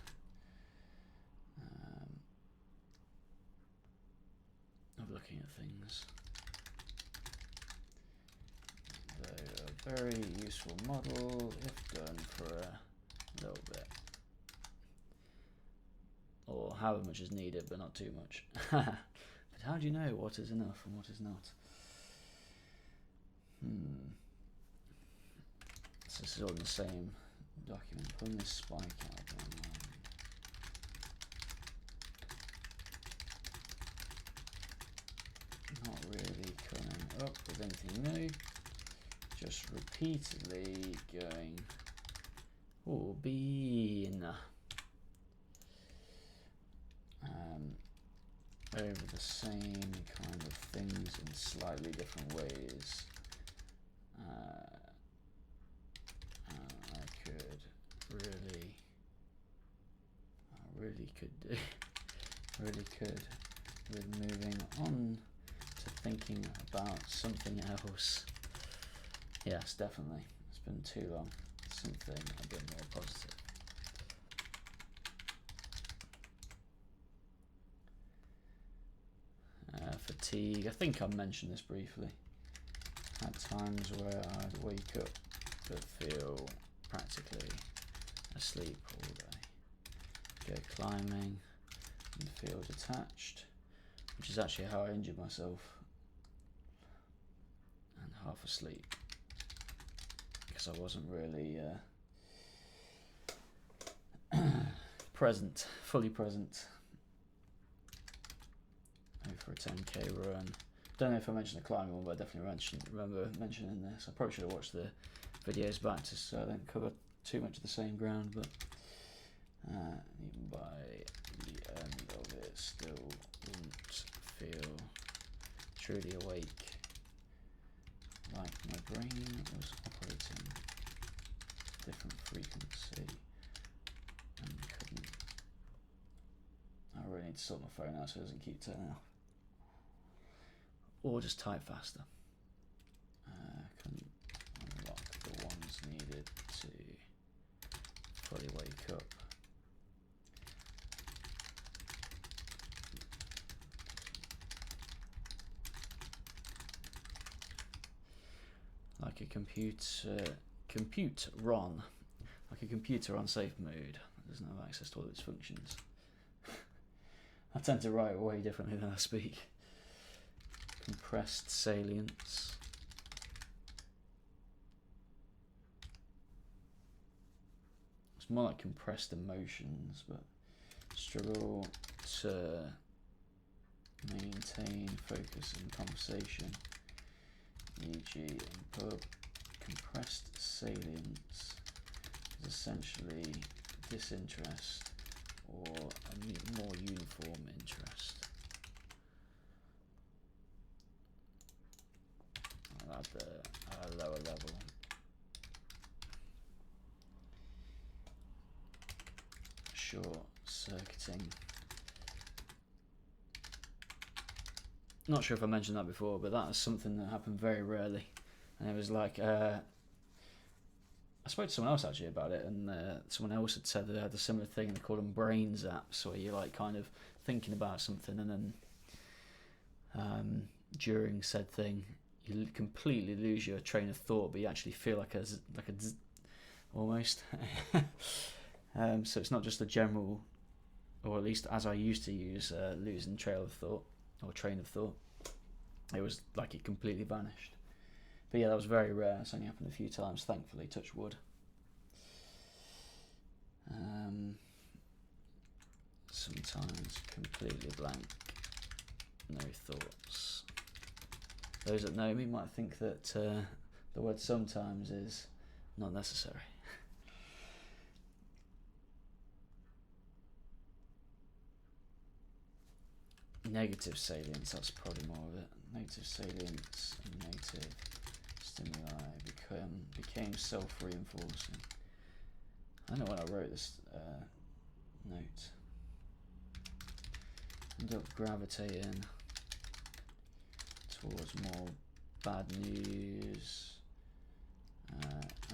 Of looking at things. Though a very useful model if done for a little bit. Or however much is needed, but not too much. But how do you know what is enough and what is not? So this is all in the same document. Pulling this spike out of my mind. Not really coming up with anything new. Just repeatedly going, oh, bean. Over the same kind of things in slightly different ways. I really could, with moving on to thinking about something else. Yes, definitely. It's been too long. Something a bit more positive. Fatigue. I think I mentioned this briefly. Had times where I'd wake up but feel practically asleep all day. Go climbing and feel detached, which is actually how I injured myself. And half asleep because I wasn't really fully present. For a 10k run. Don't know if I mentioned the climbing one, but I definitely remember mentioning this. I probably should have watched the videos back just so I don't cover too much of the same ground, but even by the end of it still wouldn't feel truly awake, like my brain was operating different frequency and couldn't. I really need to sort my phone out so it doesn't keep turning off. Or just type faster. Couldn't unlock the ones needed to fully wake up. Like a like a computer on safe mode. It doesn't have access to all its functions. I tend to write way differently than I speak. Compressed salience. It's more like compressed emotions, but struggle to maintain focus in conversation, e.g. in pub. Compressed salience is essentially disinterest or a more uniform interest. At a lower level. short-circuiting. Not sure if I mentioned that before, but that was something that happened very rarely. And it was like, I spoke to someone else actually about it, and someone else had said that they had a similar thing, and they called them brain zaps, where you're like kind of thinking about something, and then during said thing, you completely lose your train of thought, but you actually feel like a almost. So it's not just a general, or at least as I used to use, losing trail of thought or train of thought. It was like it completely vanished. But yeah, that was very rare. It's only happened a few times, thankfully, touch wood. Sometimes completely blank, no thoughts. Those that know me might think that the word sometimes is not necessary. Negative salience, that's probably more of it. Negative salience and negative stimuli became self-reinforcing. I know when I wrote this note. End up gravitating towards more bad news,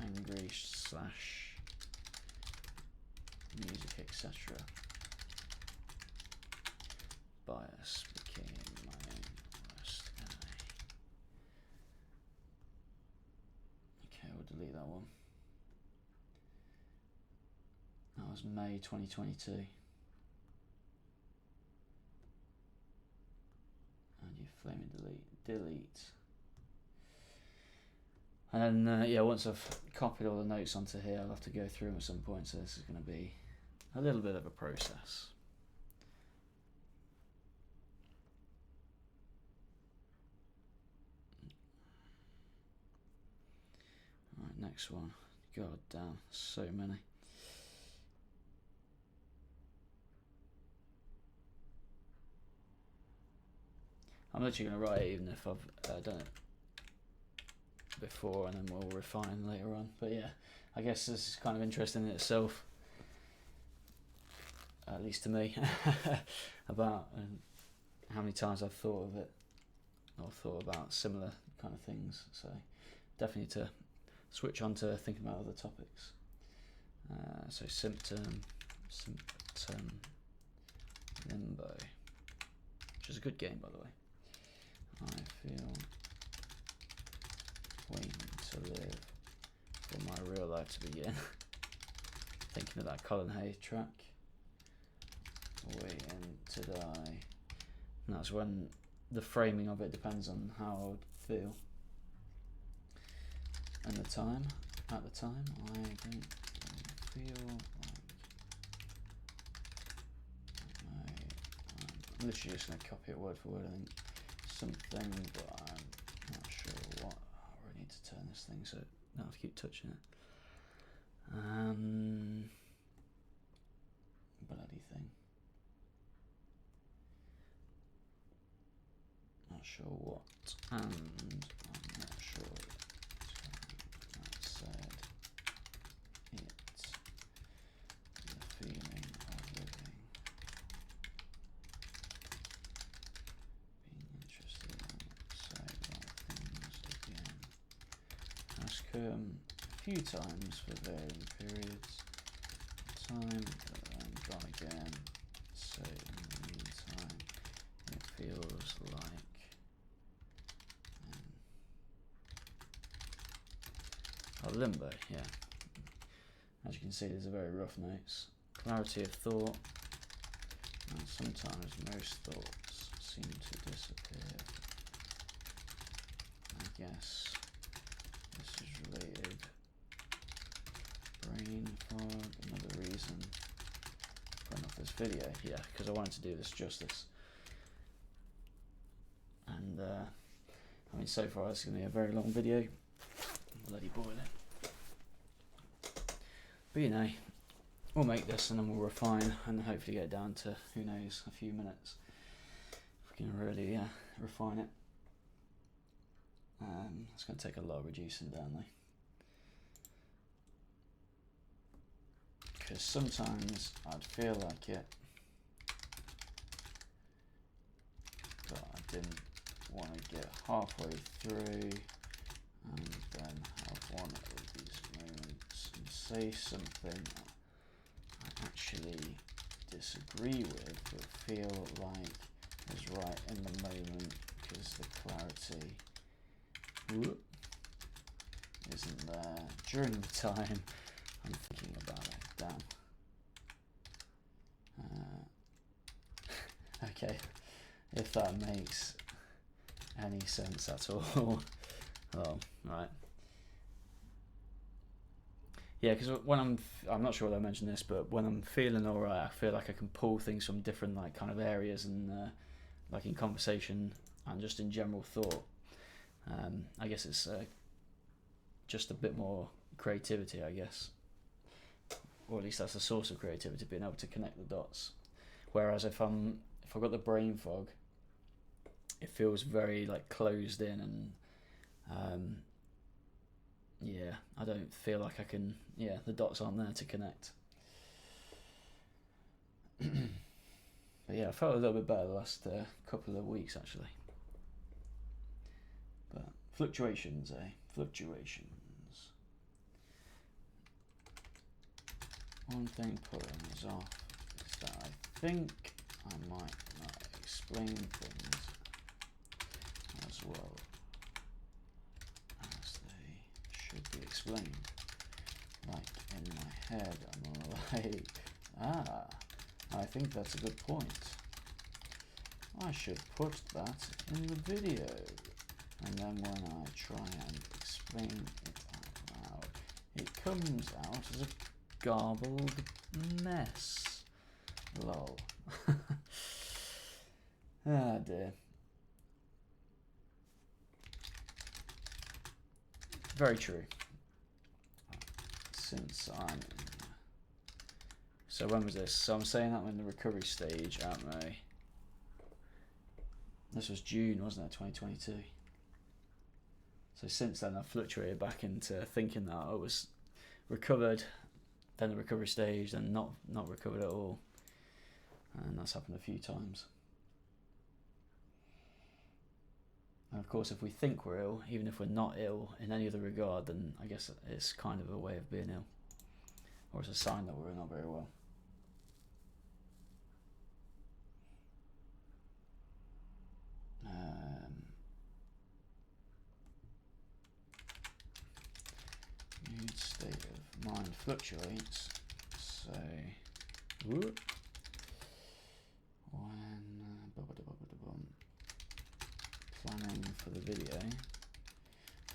angry / music, etc. Bias became my worst enemy. Okay, we'll delete that one. That was May 2022. And you flaming delete. And then, yeah, once I've copied all the notes onto here, I'll have to go through them at some point, so this is going to be a little bit of a process. Alright, next one. God damn, so many. I'm literally going to write it even if I've done it before, and then we'll refine later on. But yeah, I guess this is kind of interesting in itself, at least to me, about how many times I've thought of it, or thought about similar kind of things. So definitely to switch on to thinking about other topics. So symptom, limbo, which is a good game, by the way. I feel waiting to live for my real life to begin. Thinking of that Colin Hay track, waiting to die. And that's when the framing of it depends on how I would feel. And the time, at the time, I don't feel like I'm literally just going to copy it word for word, I think. Something, but I'm not sure what. I really need to turn this thing so I don't have to keep touching it. Bloody thing. Not sure what, and I'm not sure that said it. The feeling of living. Being interested in say right things again. Ask a few times for varying periods of time, but then gone again. So in the meantime, it feels like limbo, yeah. As you can see, these are very rough notes. Clarity of thought. And sometimes most thoughts seem to disappear. I guess this is related. Brain fog, another reason for putting off this video. Yeah, because I wanted to do this justice. And I mean, so far it's going to be a very long video. Bloody boiling. But you know, we'll make this and then we'll refine and hopefully get down to, who knows, a few minutes. If we can really refine it. It's going to take a lot of reducing down though. because sometimes I'd feel like it, but I didn't want to get halfway through and then have one of these moments and say something I actually disagree with, but feel like is right in the moment because the clarity isn't there during the time I'm thinking about it. Damn. Okay, if that makes any sense at all. Oh, right. Yeah, because when I'm not sure whether I mentioned this, but when I'm feeling alright, I feel like I can pull things from different like kind of areas and like in conversation and just in general thought. I guess it's just a bit more creativity, I guess, or at least that's the source of creativity, being able to connect the dots. Whereas if I've got the brain fog, it feels very like closed in and yeah, I don't feel like I can. Yeah, the dots aren't there to connect. But yeah, I felt a little bit better the last couple of weeks actually. But fluctuations, fluctuations. One thing putting us off is that I think I might not explain things as well as they should be explained. Like in my head, I'm like, I think that's a good point. I should put that in the video. And then when I try and explain it out loud, it comes out as a garbled mess. Lol. Ah dear. Very true. Since I'm... So when was this? So I'm saying that I'm in the recovery stage, aren't I? This was June, wasn't it? 2022. So since then I've fluctuated back into thinking that I was recovered, then the recovery stage, then not recovered at all. And that's happened a few times. And of course, if we think we're ill, even if we're not ill in any other regard, then I guess it's kind of a way of being ill. Or it's a sign that we're not very well. Mood state of mind fluctuates. So, when planning for the video,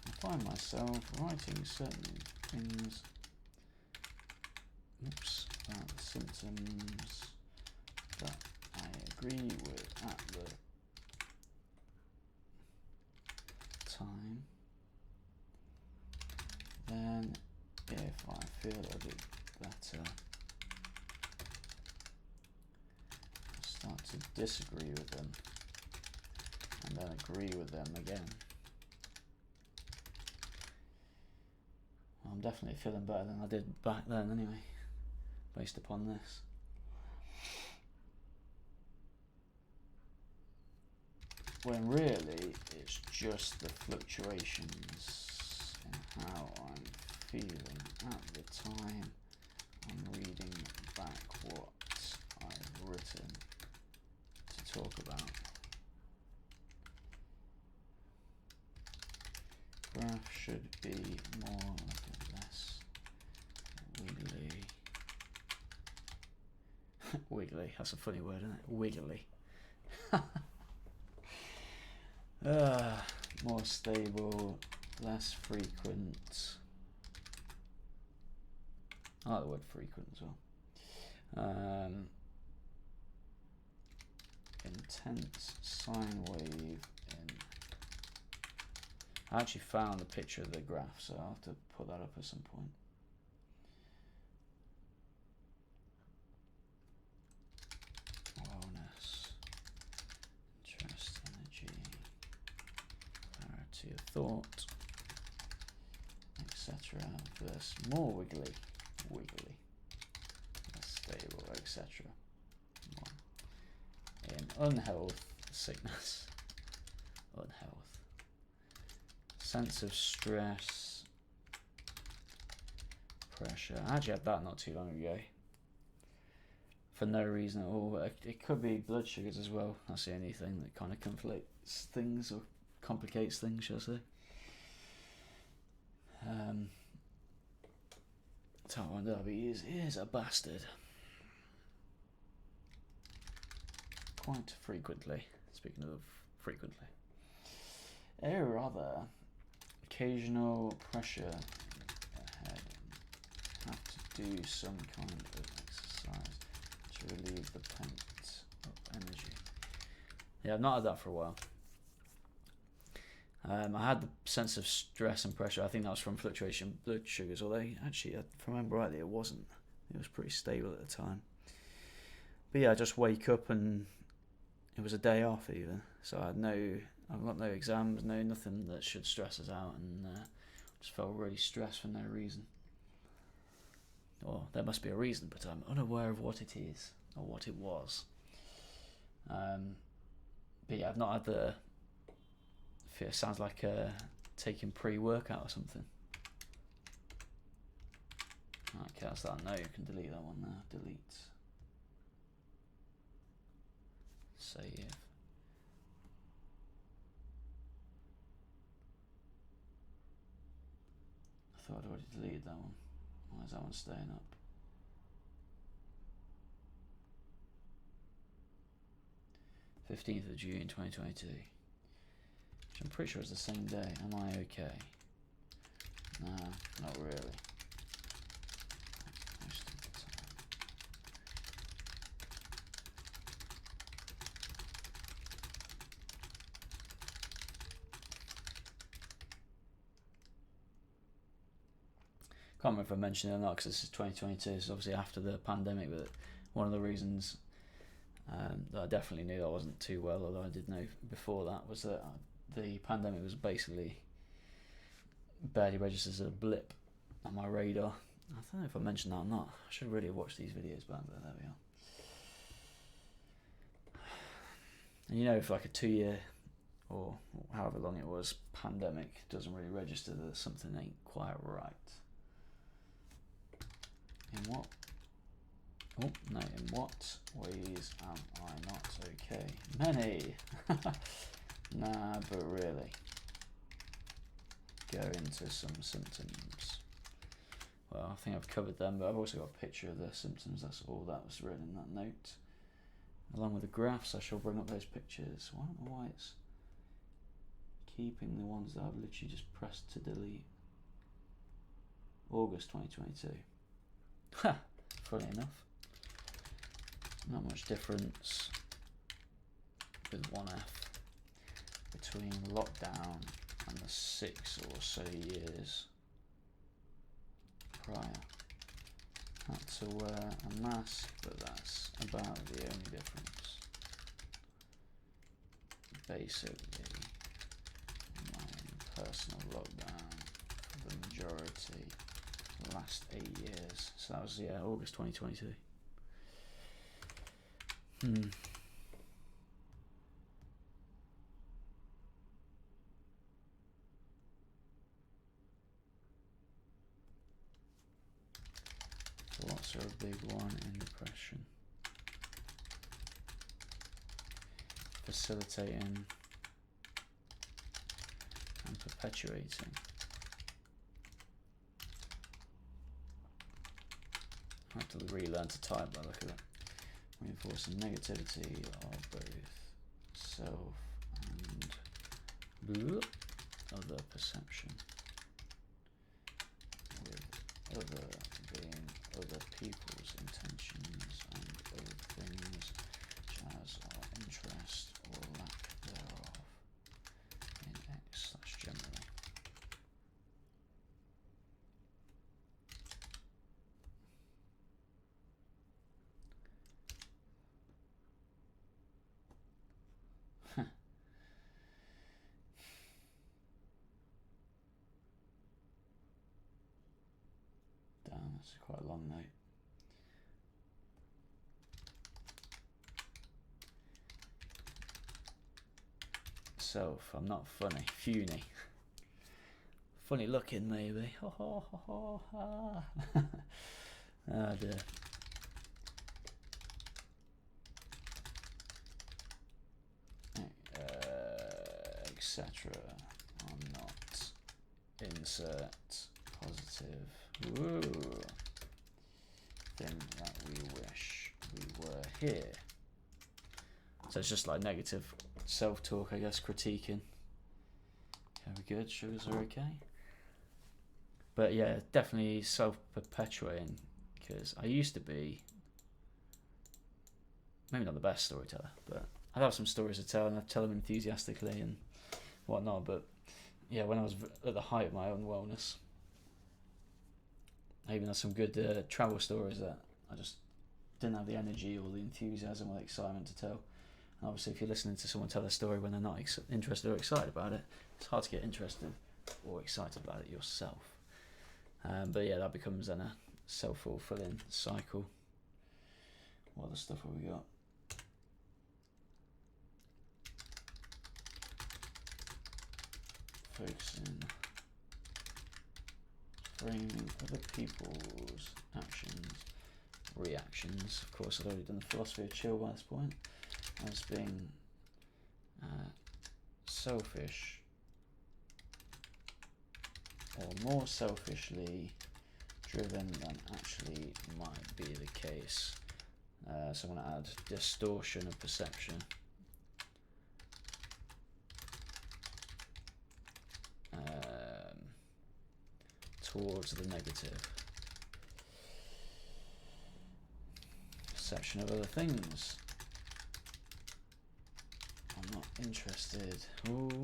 I find myself writing certain things about the symptoms that I agree with at the time. Then, if I feel a bit better, I start to disagree with them and then agree with them again. I'm definitely feeling better than I did back then anyway, based upon this. When really it's just the fluctuations in how I'm feeling at the time I'm reading back what I've written to talk about. Graph should be more like less wiggly. Wiggly, that's a funny word, isn't it? Wiggly. More stable, less frequent. I like the word frequent as well. Intense sine wave in. I actually found a picture of the graph, so I'll have to put that up at some point. Wellness, interest, energy, clarity of thought, etc. Versus more wiggly. etc. In unhealth, sickness, unhealth, sense of stress, pressure. I actually had that not too long ago. For no reason at all. It could be blood sugars as well. That's the only thing that kind of conflates things or complicates things, shall I say. Type 1 diabetes is a bastard. Quite frequently. Speaking of frequently. Rather occasional pressure ahead. Have to do some kind of exercise to relieve the pent up energy. Yeah, I've not had that for a while. I had the sense of stress and pressure. I think that was from fluctuation blood sugars, although actually, if I remember rightly, it wasn't. It was pretty stable at the time. But yeah, I just wake up and it was a day off even, so I've got no exams, nothing that should stress us out, and just felt really stressed for no reason. Or there must be a reason, but I'm unaware of what it is or what it was. But yeah, I've not had the. It sounds like taking pre-workout or something. Okay, that's that. No, you can delete that one now. Delete. Save. I thought I'd already deleted that one. Why is that one staying up? June 15th, 2022. Which I'm pretty sure it's the same day. Am I okay? Nah, not really. Most of the time. Can't remember if I mentioned it or not because this is 2022. It's obviously after the pandemic, but one of the reasons that I definitely knew I wasn't too well, although I did know before that, was that the pandemic was basically barely registered as a blip on my radar. I don't know if I mentioned that or not. I should really have watched these videos back, but there we are. And you know, for like a 2-year or however long it was pandemic, doesn't really register that something ain't quite right. In what? Oh no! In what ways am I not okay? Many. Nah, but really. Go into some symptoms. Well, I think I've covered them, but I've also got a picture of the symptoms. That's all that was written in that note. Along with the graphs, I shall bring up those pictures. I don't know why it's keeping the ones that I've literally just pressed to delete. August 2022. Ha! Funny enough. Not much difference with 1F between lockdown and the 6 or so years prior. Had to wear a mask, but that's about the only difference. Basically, my personal lockdown for the majority the last 8 years. So that was August 2022. Thoughts are a big one in depression. Facilitating and perpetuating. I have to relearn to type by the look of it. Reinforcing negativity of both self and other perception. With other being other people's intentions and other things such as our interest or lack thereof in X/generally. Damn, that's quite a long note. myself. I'm not funny. Funny. Funny looking, maybe. Ho ho ho ho ha. Oh dear. Etc. I'm not. Insert positive. Woo. Thing that we wish we were here. So it's just like negative self-talk, I guess, critiquing. Okay, we good? Sugars are okay? But yeah, definitely self-perpetuating, because I used to be maybe not the best storyteller, but I'd have some stories to tell and I'd tell them enthusiastically and whatnot. But yeah, when I was at the height of my own wellness, I even had some good travel stories that I just didn't have the energy or the enthusiasm or the excitement to tell. And obviously, if you're listening to someone tell a story when they're not interested or excited about it, it's hard to get interested or excited about it yourself. But yeah, that becomes then a self-fulfilling cycle. What other stuff have we got? Focusing, framing other people's actions, reactions. Of course, I'd already done the philosophy of chill by this point. As being selfish or more selfishly driven than actually might be the case. So I'm going to add distortion of perception. Towards the negative. Perception of other things. I'm not interested in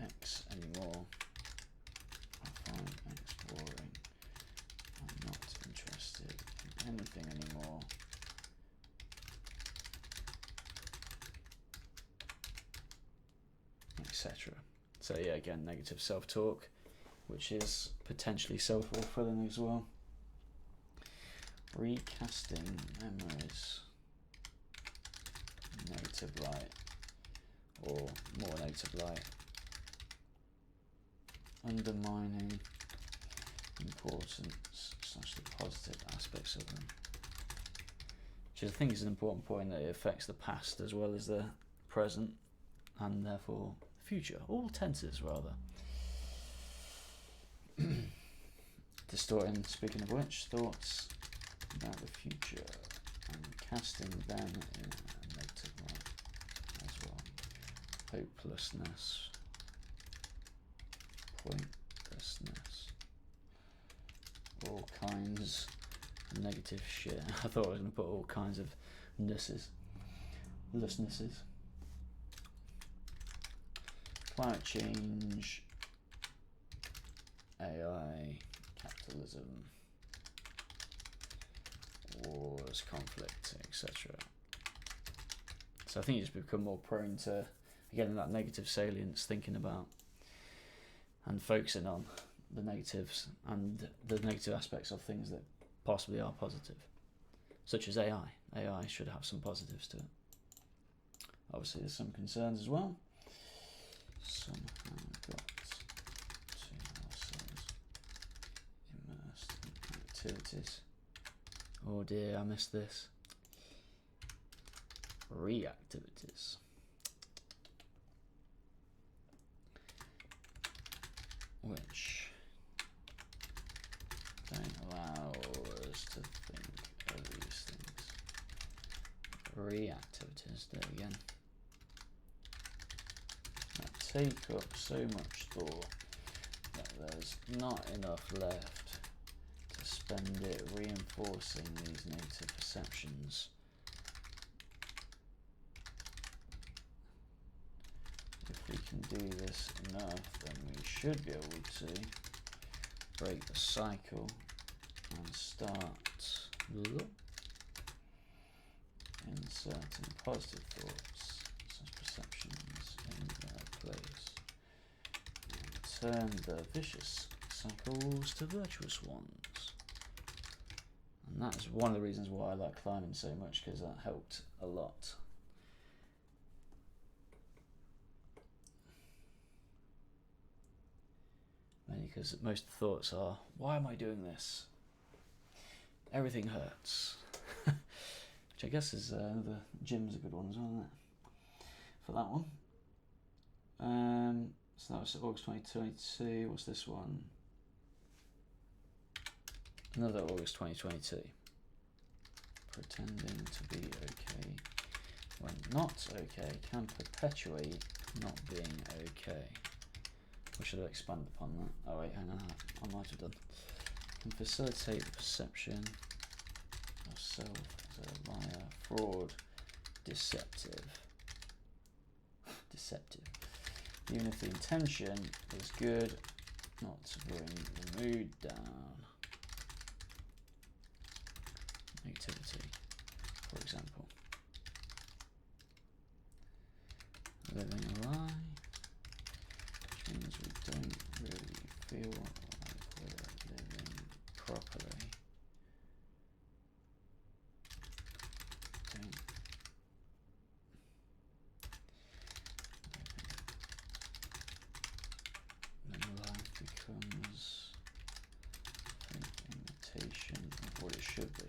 X anymore. I find X boring. I'm not interested in anything anymore. Etc. So yeah, again, negative self-talk, which is potentially self-fulfilling as well. Recasting memories. Negative light. Or more negative light. Undermining importance / the positive aspects of them. Which I think is an important point, that it affects the past as well as the present, and therefore future. All tenses, rather. Distorting, speaking of which, thoughts about the future and casting them in a negative light as well. Hopelessness, pointlessness, all kinds of negative shit. I thought I was going to put all kinds of nesses. Climate change, AI, capitalism, wars, conflict, etc. So I think you just become more prone to, again, that negative salience, thinking about and focusing on the negatives and the negative aspects of things that possibly are positive, such as AI. AI should have some positives to it. Obviously, there's some concerns as well. Somehow got to ourselves immersed in activities. Oh dear, I missed this. Reactivities. Which don't allow us to think of these things. Reactivities, there again. That take up so much thought that there's not enough left to spend it reinforcing these negative perceptions. If we can do this enough, then we should be able to break the cycle and start inserting positive thoughts, such perceptions, in their place, and turn the vicious cycles to virtuous ones. And that is one of the reasons why I like climbing so much, because that helped a lot. because most thoughts are, why am I doing this? Everything hurts. Which I guess is the gym's a good one as well, isn't it? For that one. So that was August 2022. What's this one? Another August 2022. Pretending to be okay when not okay can perpetuate not being okay. We should have expanded upon that. Oh wait, hang on, I might have done. Can facilitate the perception of self as a liar, fraud, deceptive. Even if the intention is good, not to bring the mood down. Activity, for example. Living a lie, which means we don't really feel like we're living properly. Then life becomes an imitation of what it should be.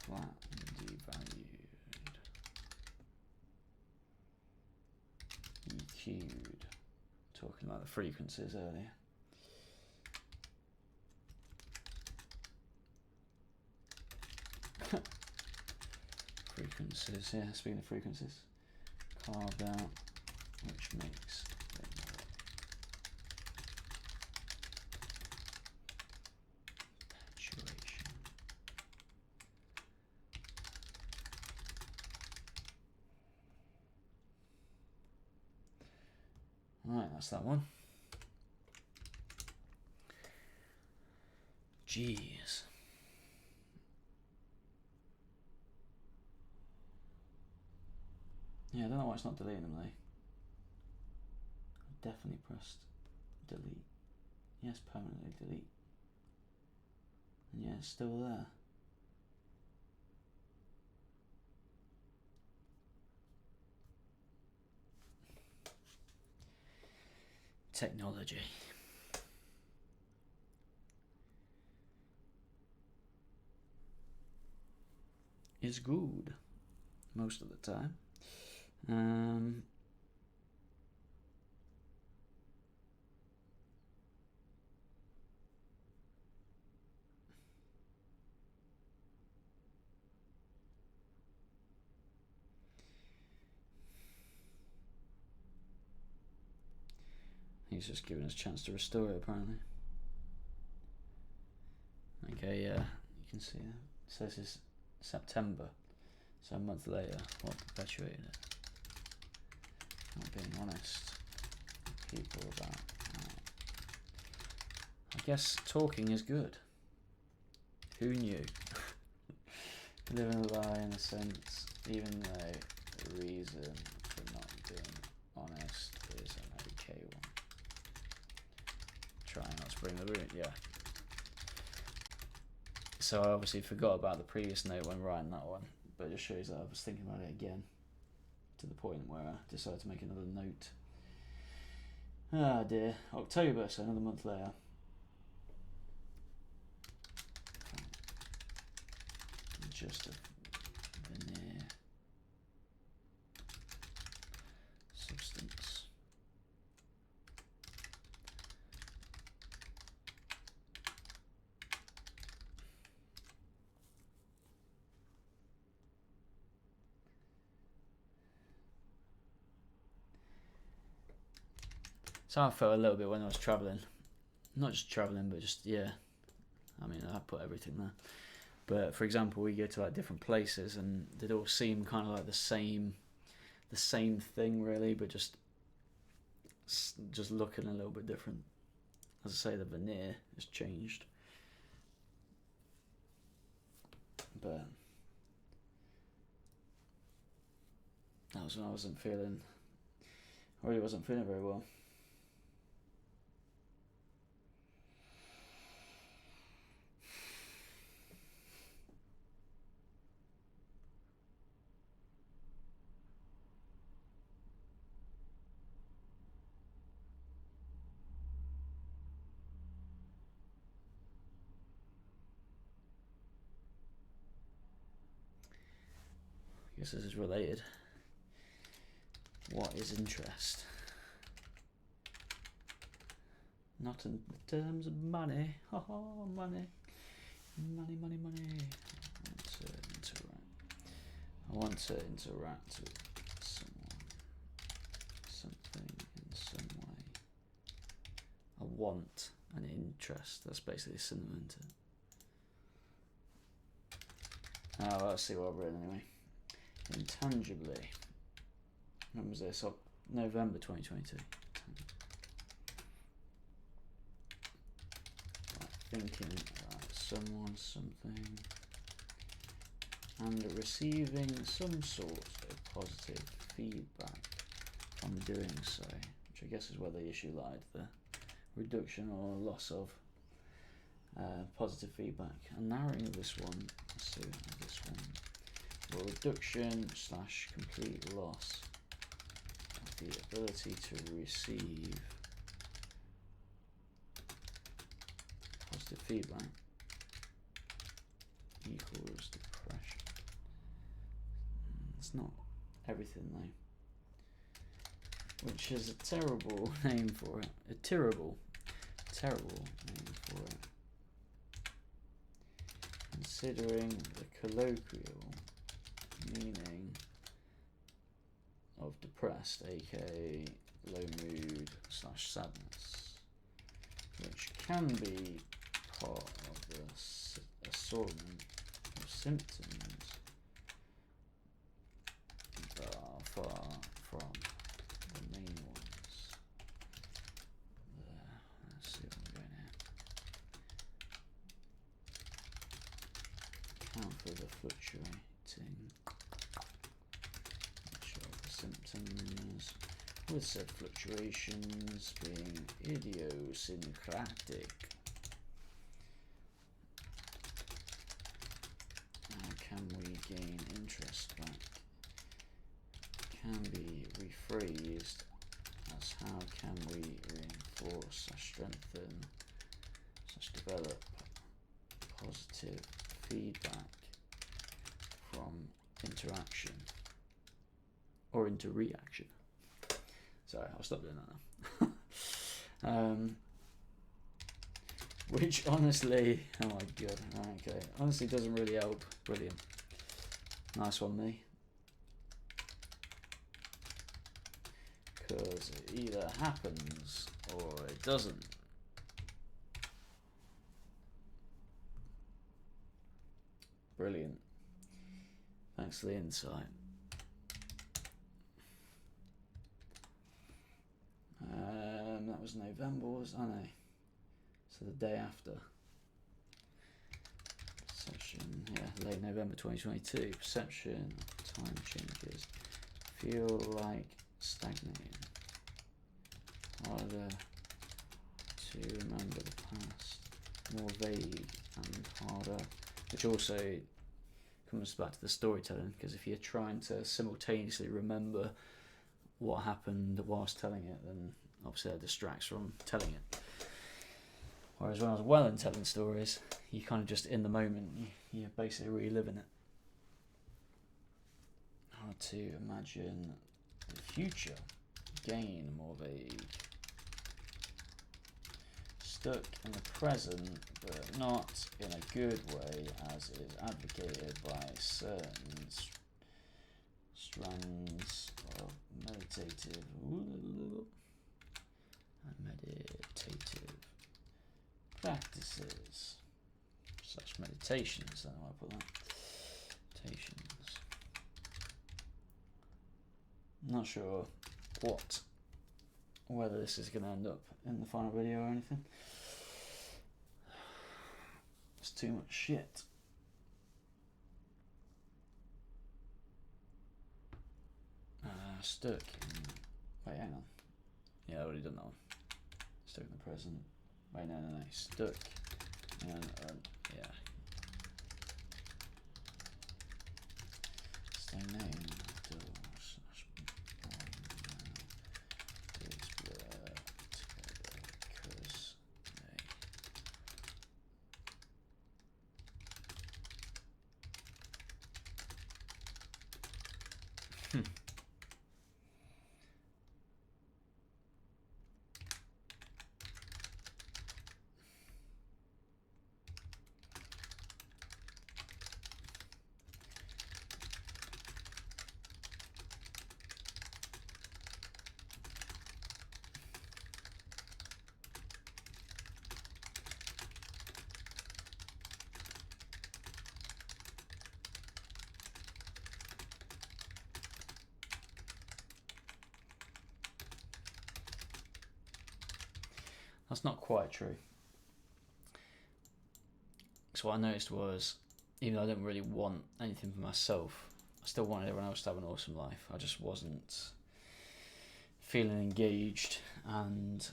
Flat and devalued. EQ'd. Talking about the frequencies earlier. Frequencies, yeah, speaking of frequencies. Carved out, which makes it more perpetuation. Right, that's that one. Jeez. Yeah, I don't know why it's not deleting them though. I definitely pressed delete. Yes, permanently delete. And yeah, it's still there. Technology. Is good most of the time. He's just giving us a chance to restore it, apparently. Okay, yeah, you can see it. It says it's September, so a month later, what perpetuated it? Not being honest with people about that. I guess talking is good. Who knew? Living a lie in a sense, even though the reason for not being honest is an okay one. Trying not to bring the root, yeah. So I obviously forgot about the previous note when writing that one, but it just shows that I was thinking about it again to the point where I decided to make another note. Ah dear, October, so another month later. Just a veneer substance. So I felt a little bit when I was travelling. Not just travelling, but just, yeah. I mean, I put everything there. But for example, we go to like different places and they'd all seem kind of like the same thing really, but just looking a little bit different. As I say, the veneer has changed. But that was when I really wasn't feeling very well. guess this is related. What is interest? Not in terms of money. Ha ha, money. Money, money, money. I want to interact with someone, something in some way. I want an interest. That's basically synonym to it. Oh, well, let's see what I've written anyway. Intangibly. When was this? November 2022. Thinking about someone, something, and receiving some sort of positive feedback from doing so, which I guess is where the issue lied, the reduction or loss of positive feedback. And narrowing this one, let's see this one, well, reduction / complete loss of the ability to receive positive feedback equals depression. It's not everything though, which is a terrible name for it. A terrible name for it. Considering the colloquial meaning of depressed, aka low mood / sadness, which can be part of the assortment of symptoms, but are far from the main ones. Let's see what I'm going here. Account for the fluctuating nature of the symptoms, with said fluctuations being idiosyncratic. How can we gain interest back? Can be rephrased as how can we reinforce / strengthen / develop positive feedback from interaction or into reaction. Sorry, I'll stop doing that now. Which honestly, oh my god, okay, honestly doesn't really help. Brilliant. Nice one, me. Because it either happens or it doesn't. Brilliant. Thanks for the insight. That was November, was I know. So the day after. Perception, yeah, late November 2022. Perception of time changes. Feel like stagnating. Harder to remember the past. More vague and harder. Which also comes back to the storytelling, because if you're trying to simultaneously remember what happened whilst telling it, then obviously that distracts from telling it. Whereas when I was well in telling stories, you kind of just in the moment, you're basically reliving it. Hard to imagine the future, gain more vague. Stuck in the present, but not in a good way, as is advocated by certain strands of meditative practices, such meditations. I don't know how I put that. Meditations. Not sure whether this is going to end up in the final video or anything. It's too much shit. Stuck in... Wait, hang on. Yeah, I already done that one. Stuck in the present. Wait, no. Stuck in... yeah. Stagnating. That's not quite true. So what I noticed was, even though I didn't really want anything for myself, I still wanted everyone else to have an awesome life. I just wasn't feeling engaged and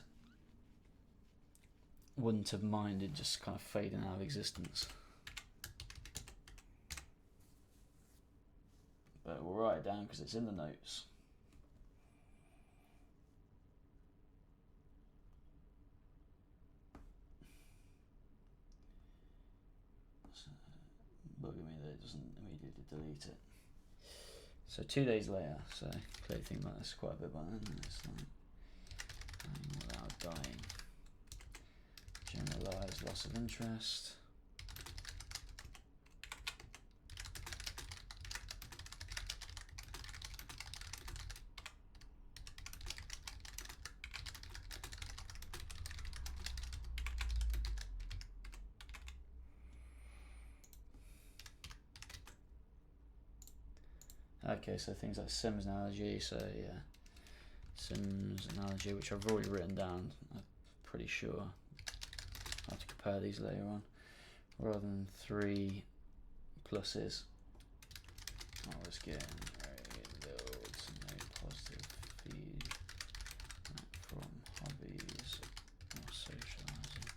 wouldn't have minded just kind of fading out of existence. But we'll write it down because it's in the notes. Bugging me that it doesn't immediately delete it. So 2 days later, so clearly think about this quite a bit by then. It's like dying without dying. Generalised loss of interest. Okay, so things like Sims analogy, so yeah, Sims analogy, which I've already written down, I'm pretty sure. I'll have to compare these later on. Rather than 3 pluses, I was getting loads, no positive feedback from hobbies or socialising.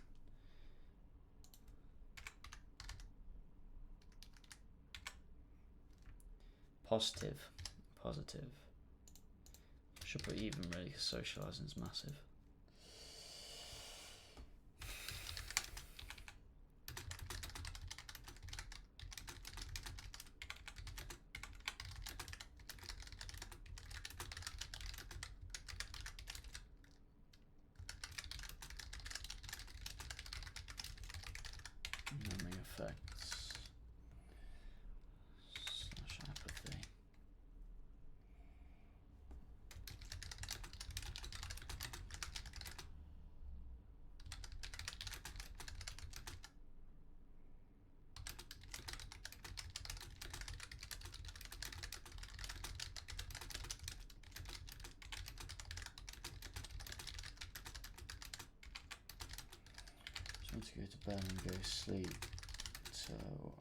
Positive. Should put even really because socialising is massive. Numbing effects / apathy. Just want to go to bed and go sleep. So woke.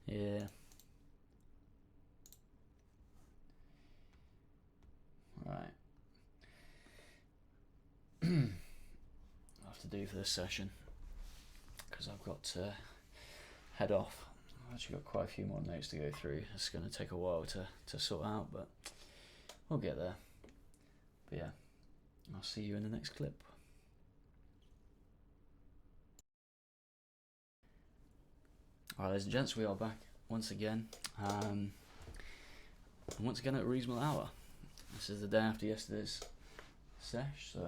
Yeah. Right. I'll have to do for this session because I've got to head off. I've actually got quite a few more notes to go through. It's going to take a while to sort out, but we'll get there. But yeah, I'll see you in the next clip. Alright, ladies and gents, we are back once again. Once again at a reasonable hour. This is the day after yesterday's sesh, so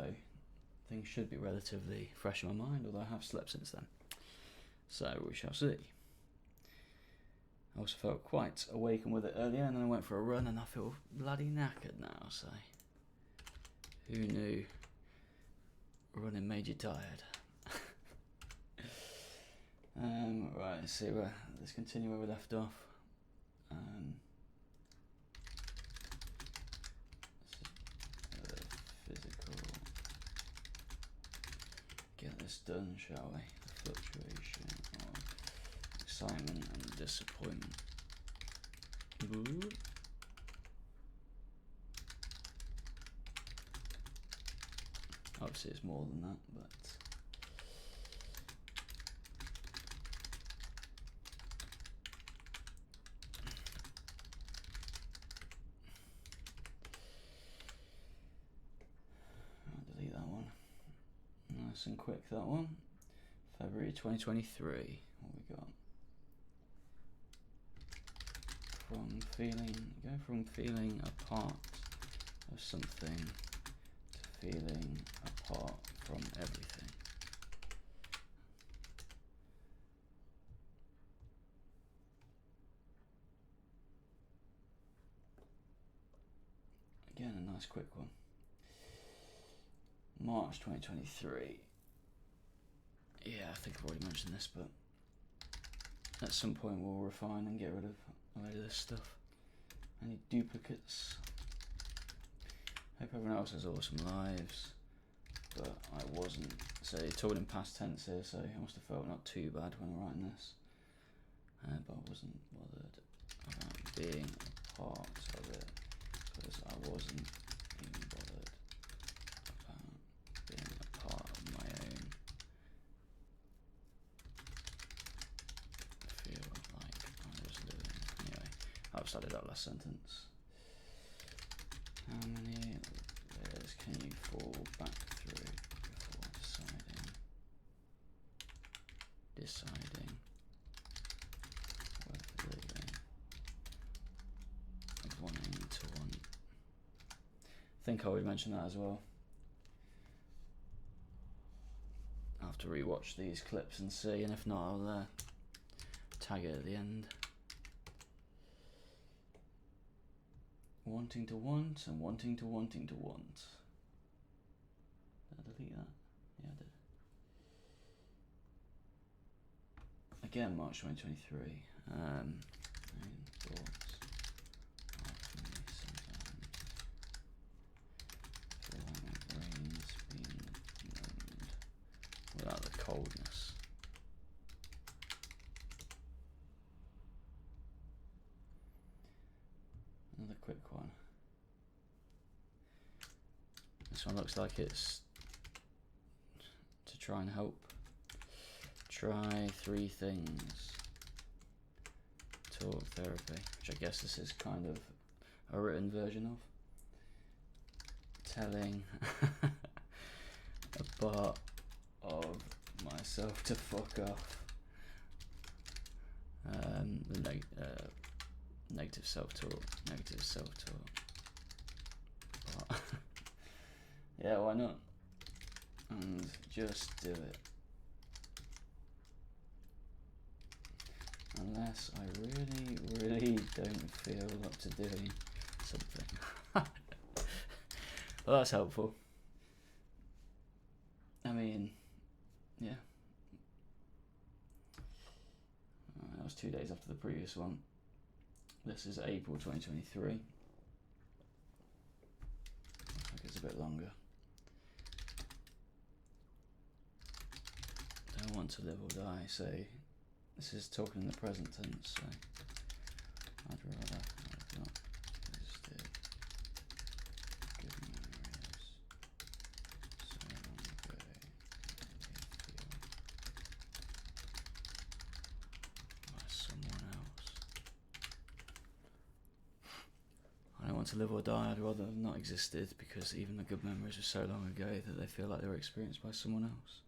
things should be relatively fresh in my mind, although I have slept since then. So we shall see. I also felt quite awakened with it earlier, and then I went for a run and I feel bloody knackered now, so who knew running made you tired? Right, let's see let's continue where we left off. Physical. Get this done, shall we? The fluctuation of excitement and disappointment. Ooh. Obviously it's more than that, but Nice and quick, that one. February 2023. What we got? Go from feeling a part of something to feeling apart from everything. Again, a nice quick one. March 2023. Yeah, I think I've already mentioned this, but at some point we'll refine and get rid of a load of this stuff. Any duplicates? Hope everyone else has awesome lives, but I wasn't. So you're talking in past tense here, so I must have felt not too bad when writing this. But I wasn't bothered about being a part of it, because I wasn't even bothered about being a part of my own. Feel like I was living. Anyway, I've started that last sentence. How many layers can you fall back through before deciding worth living, of wanting to want? I think I would mention that as well. I'll have to rewatch these clips and see, and if not, I'll tag it at the end. Wanting to want and wanting to want. Did I delete that? Yeah, I did. Again, March 2023. Main thoughts after me sometimes. Feel like my brain's been numbed without the coldness. Another quick one. This one looks like it's to try and help. Try 3 things. Talk therapy, which I guess this is kind of a written version of. Telling a part of myself to fuck off. Negative self-talk. But yeah, why not? And just do it. Unless I really don't feel up to doing something. Well, that's helpful. I mean, yeah. That was 2 days after the previous one. This is April 2023. I think it's a bit longer. Don't want to live or die, so this is talking in the present tense, so I'd rather have not existed. Good memories so long ago by someone else. I don't want to live or die, I'd rather have not existed, because even the good memories are so long ago that they feel like they were experienced by someone else.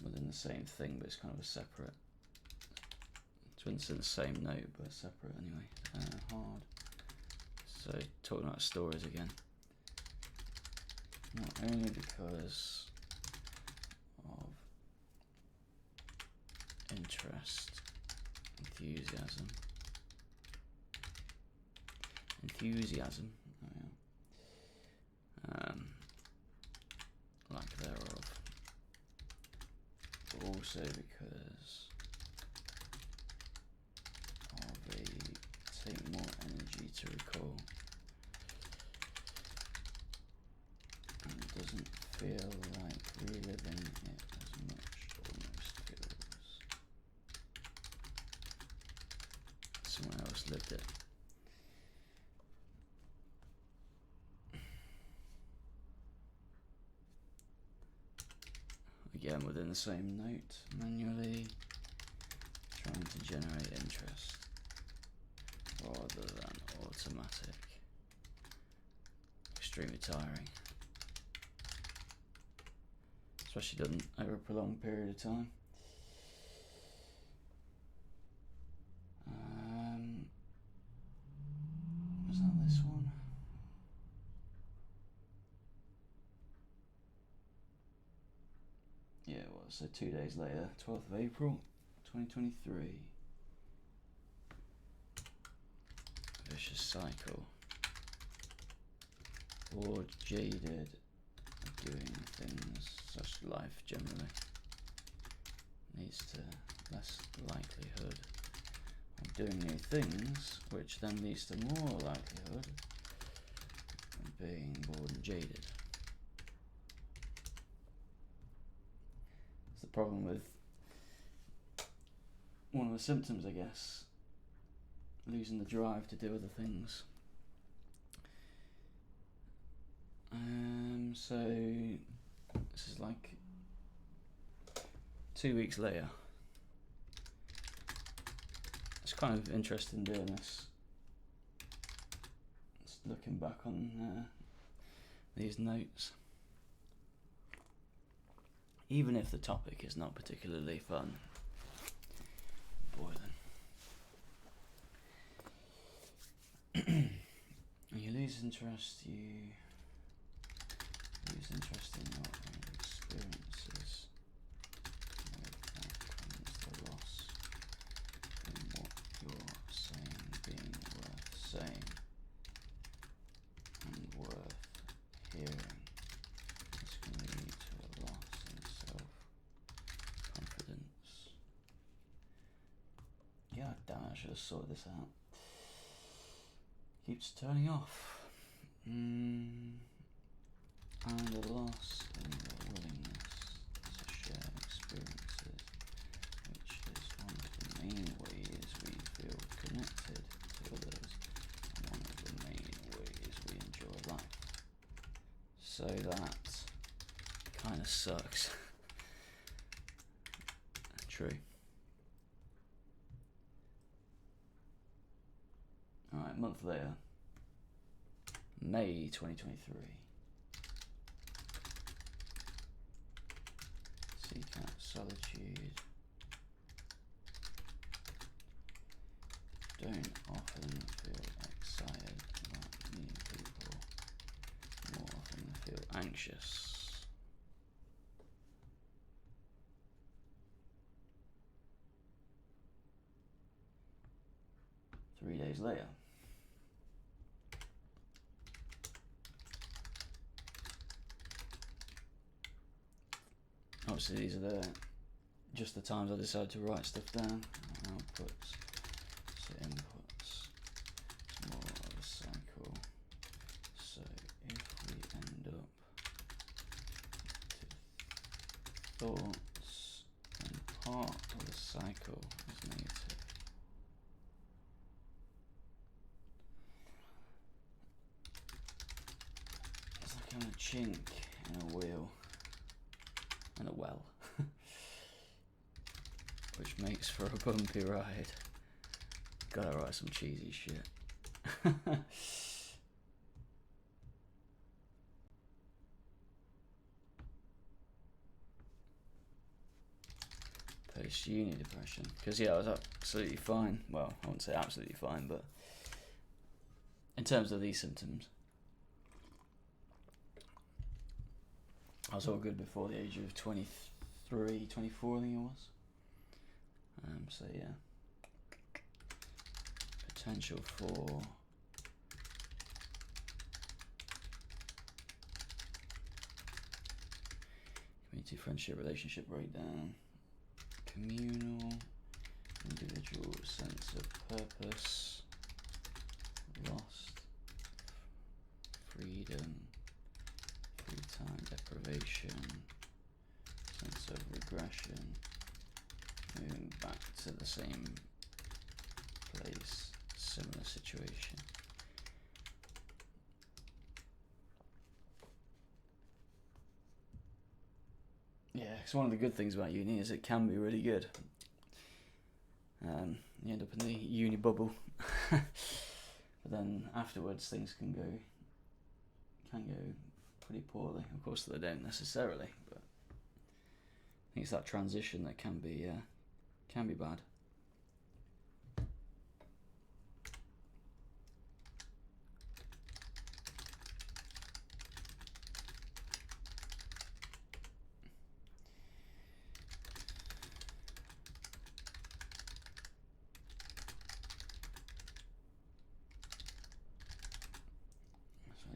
Within the same thing, but it's kind of a separate. It's in the same note, but separate anyway. Hard. So talking about stories again. Not only because of interest, enthusiasm. Oh yeah. Lack thereof. But also because of take more energy to recall, and it doesn't feel like reliving it as much. Almost feels someone else lived it. Again, within the same note, manually trying to generate interest rather than somatic, extremely tiring, especially done over a prolonged period of time. Was that this one? Yeah, it was. So 2 days later, 12th of April, 2023. Vicious cycle. Bored, jaded, doing things, such life generally leads to less likelihood of doing new things, which then leads to more likelihood of being bored and jaded. It's the problem with one of the symptoms, I guess, losing the drive to do other things. So this is like 2 weeks later. It's kind of interesting doing this. Just looking back on these notes. Even if the topic is not particularly fun. Boy then. You lose interest, in your own experiences. With that comes the loss in what you're saying being worth saying and worth hearing. This can lead to a loss in self-confidence. Yeah, damn it, I should have sorted this out. Keeps turning off. And a loss in your willingness to share experiences, which is one of the main ways we feel connected to others, and one of the main ways we enjoy life. So that kind of sucks. True. Alright, a month later, May 2023. Seek out solitude. Don't often feel excited about new people. More often feel anxious. Three days later. Obviously these are just the times I decided to write stuff down. Outputs, so inputs, it's more of a cycle. So if we end up to thoughts, then part of the cycle is negative. It's like I'm a chink in a wheel. And a well, which makes for a bumpy ride. Gotta write some cheesy shit. Post-uni depression, because yeah, I was absolutely fine. Well, I wouldn't say absolutely fine, but in terms of these symptoms, I was all good before the age of 23, 24 I think it was. So yeah. Potential for community, friendship, relationship breakdown. Communal, individual sense of purpose. Lost. Freedom. Free time deprivation, sense of regression, moving back to the same place, similar situation. Yeah, because one of the good things about uni is it can be really good. You end up in the uni bubble. but then afterwards things can go pretty poorly. Of course they don't necessarily, but I think it's that transition that can be bad.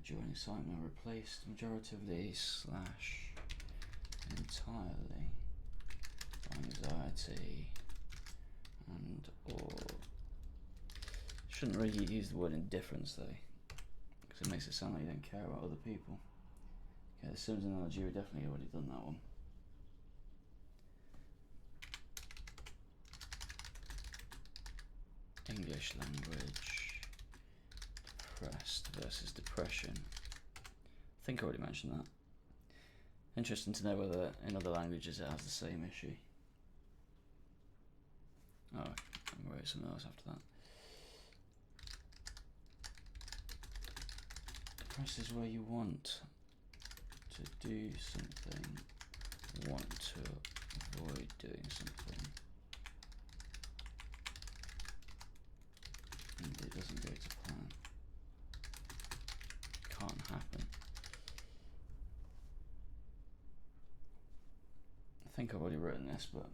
Joining site now replaced majority of these / entirely anxiety and or shouldn't really use the word indifference though, because it makes it sound like you don't care about other people. Okay, the Sims analogy, we've definitely already done that one. English language, depressed versus depression. I think I already mentioned that. Interesting to know whether in other languages it has the same issue. Oh, I'm writing something else after that. Depressed is where you want to do something, want to avoid doing something, and it doesn't go to plan. Can't happen. I think I've already written this, but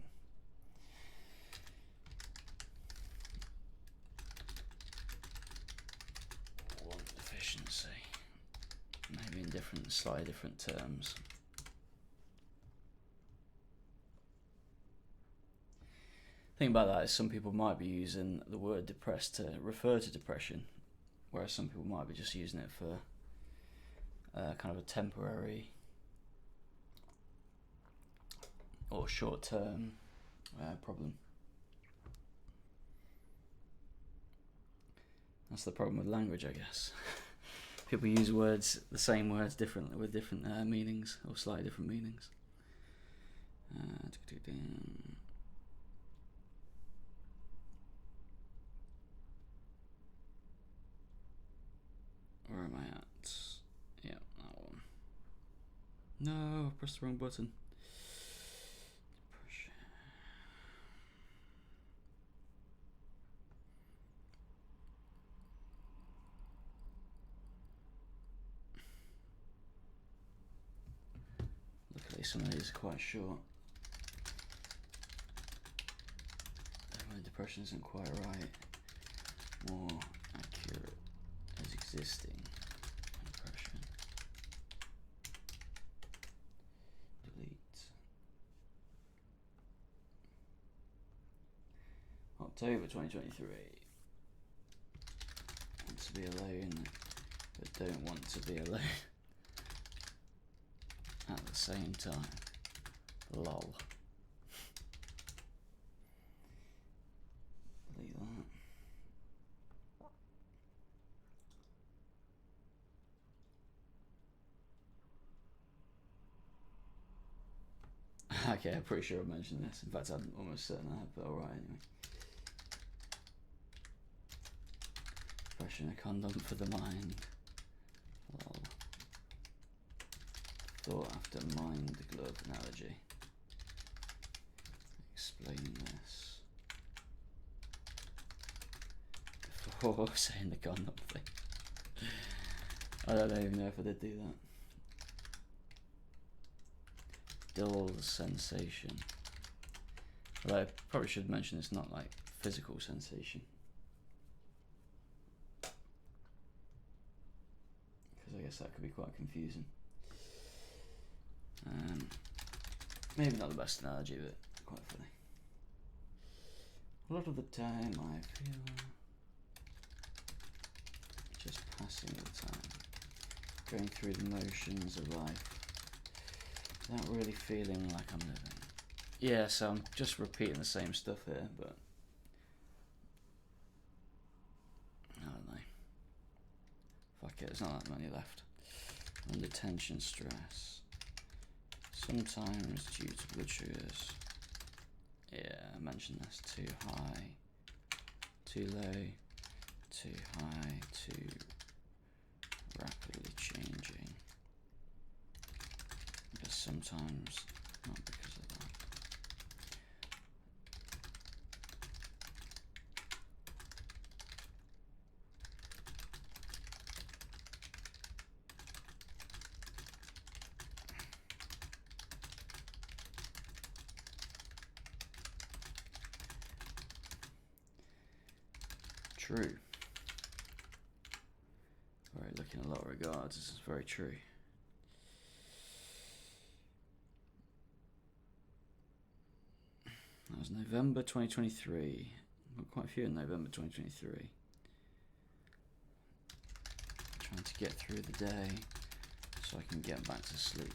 want deficiency, maybe in slightly different terms. The thing about that is some people might be using the word depressed to refer to depression, whereas some people might be just using it for kind of a temporary or short-term problem. That's the problem with language, I guess. People use words, the same words, differently with different meanings or slightly different meanings. Where am I at? Yeah, that one. No, I pressed the wrong button. Depression. Luckily, some of these are quite short. My depression isn't quite right. More accurate as existing depression. Delete. October 2023. Want to be alone, but don't want to be alone at the same time. Lol. Delete that. Okay, I'm pretty sure I mentioned this. In fact, I'm almost certain I have, but alright anyway. Depression, a condom for the mind. Lol. Thought after mind glove analogy. Explain this. Before saying the condom thing. I don't even know if I did do that. Dull sensation. Although I probably should mention it's not like physical sensation. Because I guess that could be quite confusing. Maybe not the best analogy, but quite funny. A lot of the time I feel just passing the time, going through the motions of life, without really feeling like I'm living. Yeah, so I'm just repeating the same stuff here, but I don't know. Fuck it, there's not that many left. Under tension, stress. Sometimes due to blood sugars. Yeah, I mentioned this. Too high, too low, too high, too rapidly changing. But sometimes not because of that. True. Very looking in a lot of regards, this is very true. That was November 2023. Got quite a few in November 2023. Trying to get through the day so I can get back to sleep.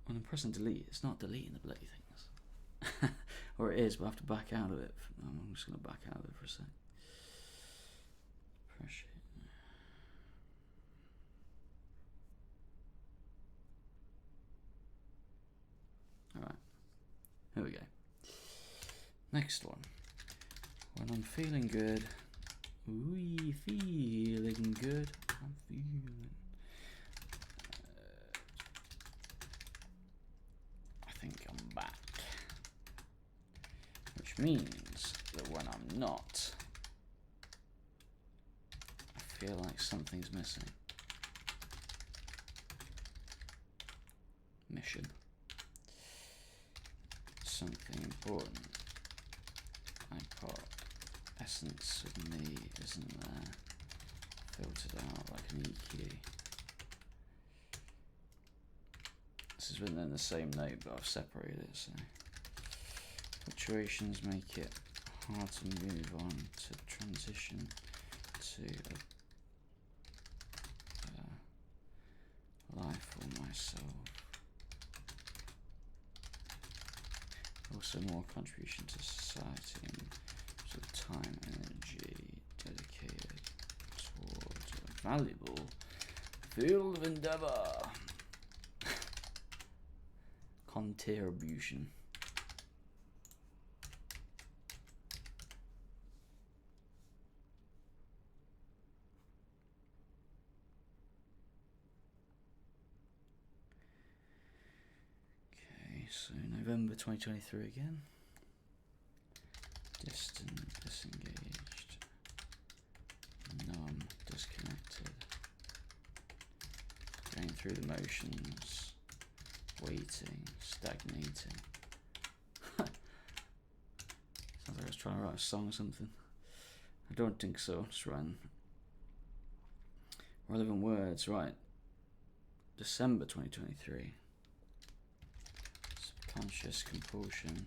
When I'm pressing delete, it's not deleting the bloody things. Or it is, but I have to back out of it. I'm just going to back out of it for a sec. Press it. Alright, here we go. Next one. When I'm feeling good, feeling good, I'm feeling. I think I'm back. Which means that when I'm not, I feel like something's missing. Mission. Something important. I put essence of me isn't there. Filtered out like an EQ. This is written in the same note, but I've separated it, so. Fluctuations make it hard to move on to transition to a life for myself. Also more contribution to society and sort of time and energy dedicated towards a valuable field of endeavour. Contribution. So November 2023 again. Distant, disengaged, numb, disconnected. Going through the motions, waiting, stagnating. Sounds like I was trying to write a song or something. I don't think so. Just writing relevant words. Right. December 2023. Conscious compulsion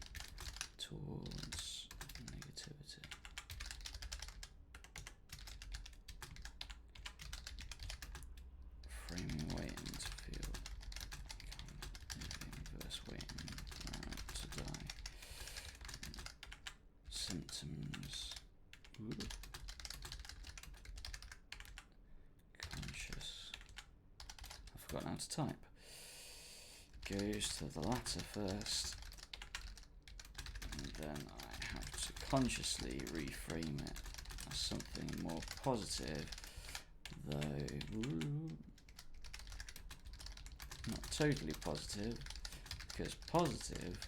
towards negativity. Framing waiting to feel. Living versus waiting to die. Symptoms. Ooh. Conscious. I've forgotten how to type. Goes to the latter first, and then I have to consciously reframe it as something more positive, though not totally positive, because positive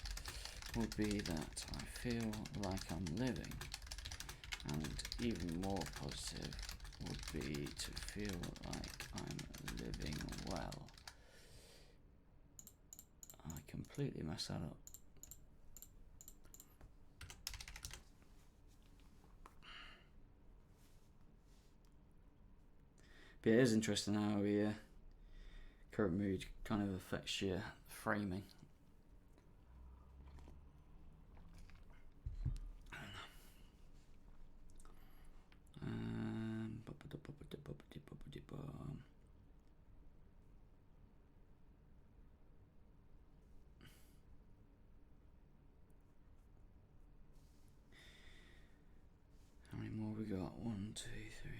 would be that I feel like I'm living, and even more positive would be to feel like I'm living well. I completely messed that up. But it is interesting how your current mood kind of affects your framing. How many more we got? got 1, 2, 3.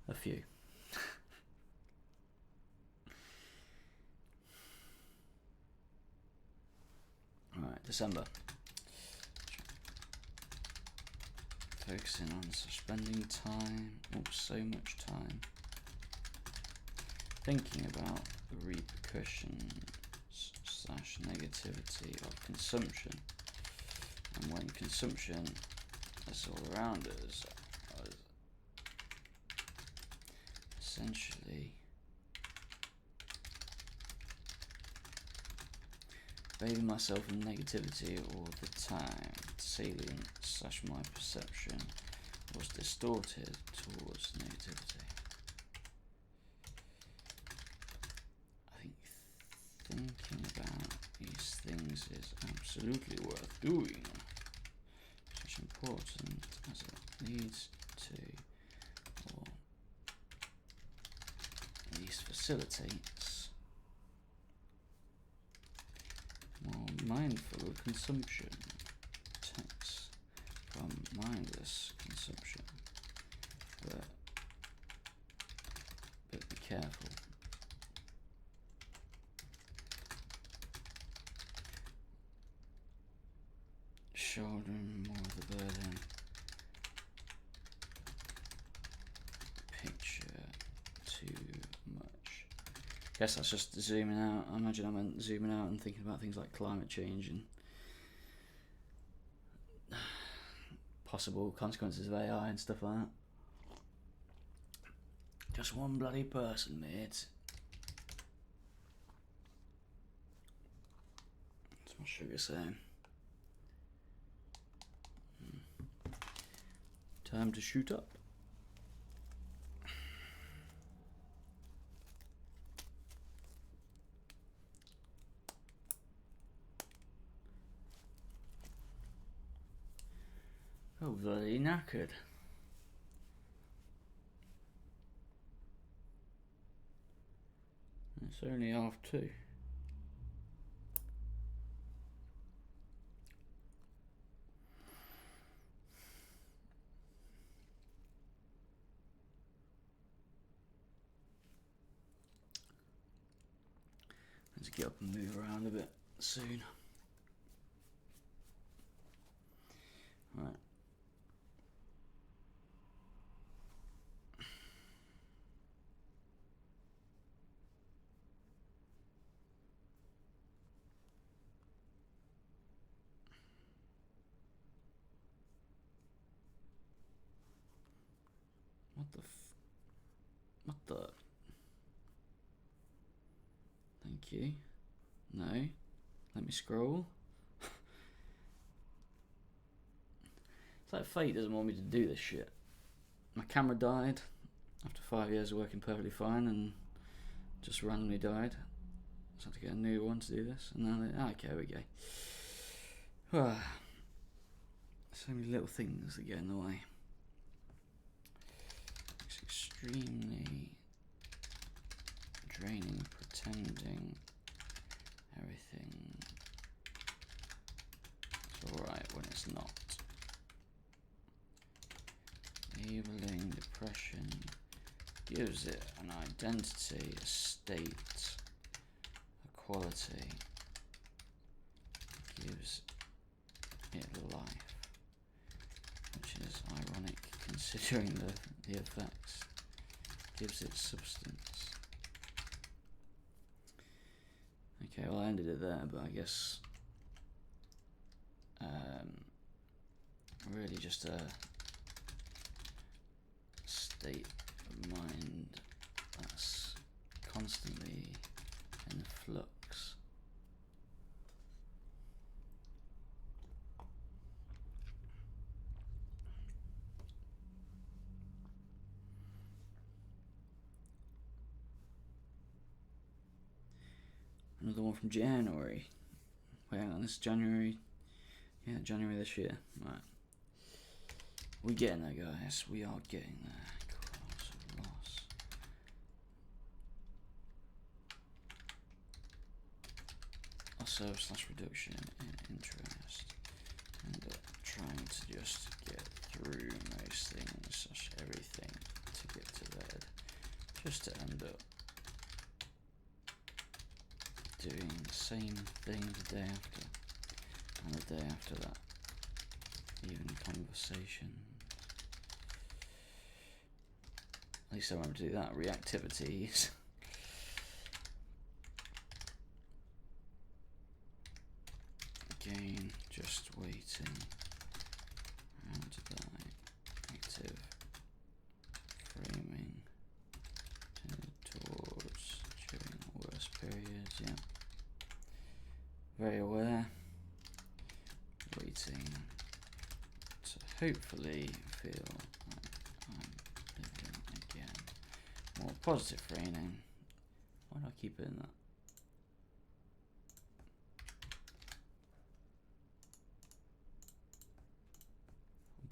A few. Alright, December. Focusing on spending time, so much time, thinking about the repercussions / negativity of consumption, and when consumption is all around us, essentially bathing myself in negativity all the time. Salient / my perception was distorted towards negativity. I think thinking about these things is absolutely worth doing. Such important as it leads to, or at least facilitates, more mindful consumption. Text from mindless consumption, but be careful. Shouldering more of the burden. Picture too much. Guess that's just zooming out. I imagine I meant zooming out and thinking about things like climate change and possible consequences of AI and stuff like that. Just one bloody person, mate. That's my sugar saying. Time to shoot up. Oh, bloody knackered. It's only 2:30. Let's get up and move around a bit soon. Right. What the? Thank you. No. Let me scroll. It's like fate doesn't want me to do this shit. My camera died after 5 years of working perfectly fine and just randomly died. So I had to get a new one to do this. And now, okay, here we go. So many little things that get in the way. It's extremely draining pretending everything is alright when it's not. Labeling depression gives it an identity, a state, a quality, gives it life, which is ironic considering the effects, gives it substance. Okay, well I ended it there, but I guess really just a state of mind that's constantly in flux. Another one from January. Wait, hang on, this is January. Yeah, January this year. Right. We're getting there, guys. We are getting there. Cause of loss. Also / reduction in interest and trying to just get through most things, everything, to get to bed, just to end up doing the same thing the day after, and the day after that, even conversation. At least I remember to do that. Reactivities. Again, just waiting and die. Active framing tended towards during worst periods. Yeah. Very aware. Waiting to hopefully feel like I'm living again. More positive framing. Why do I keep doing that?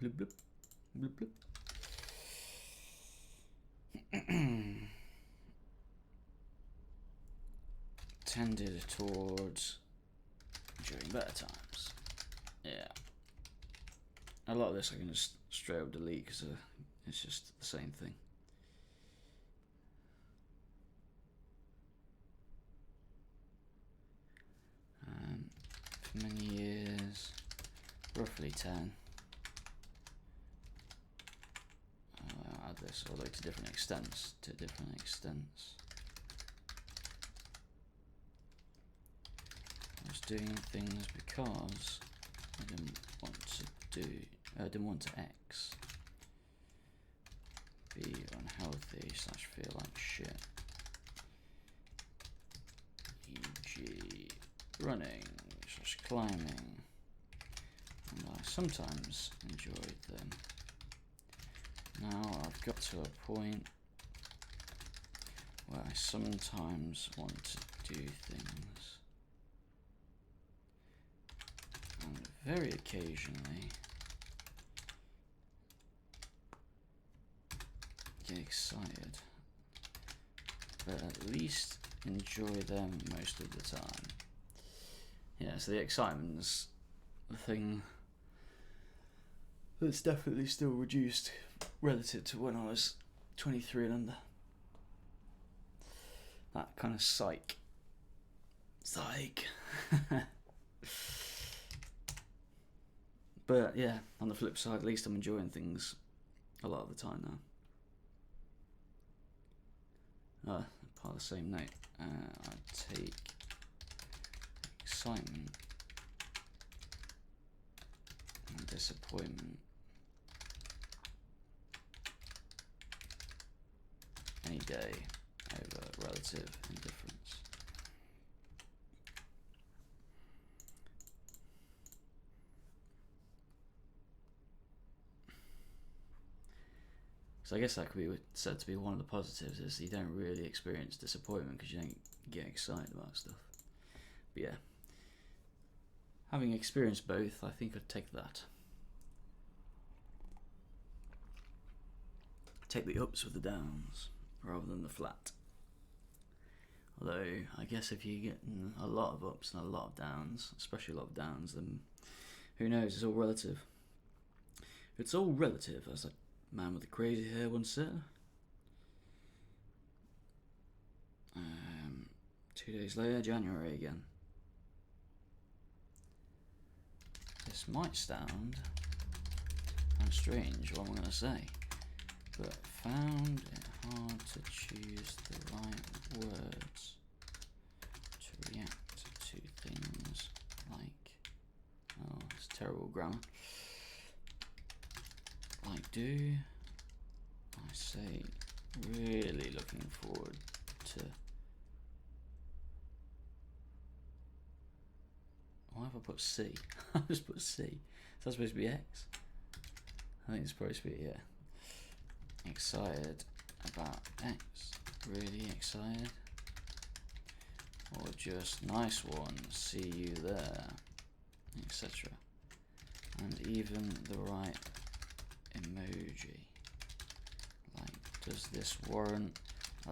Bloop, bloop, bloop, bloop. Tended towards during better times. Yeah. A lot of this I can just straight up delete because it's just the same thing. For many years, roughly 10. I'll add this, although to different extents. I was doing things because I didn't want to X. Be unhealthy / feel like shit. E.g. running / climbing. And I sometimes enjoyed them. Now I've got to a point where I sometimes want to do things. And very occasionally get excited, but at least enjoy them most of the time. Yeah, so the excitement's the thing that's definitely still reduced relative to when I was 23 and under. That kind of psych. But yeah, on the flip side, at least I'm enjoying things a lot of the time now. Part of the same note, I take excitement and disappointment any day over relative indifference. So I guess that could be said to be one of the positives, is you don't really experience disappointment because you don't get excited about stuff. But yeah, having experienced both, I think I'd take that. Take the ups with the downs rather than the flat. Although I guess if you're getting a lot of ups and a lot of downs, especially a lot of downs, then who knows, it's all relative. It's all relative, as a man with the crazy hair once said. 2 days later, January again. This might sound strange, what I'm going to say, but found it hard to choose the right words to react to things like, oh, it's terrible grammar. Like, do I say really looking forward to? Why have I put C? I just put C. Is that supposed to be X? I think it's supposed to be, yeah. Excited about X. Really excited? Or just nice one, see you there, etc. And even the right emoji. Like, does this warrant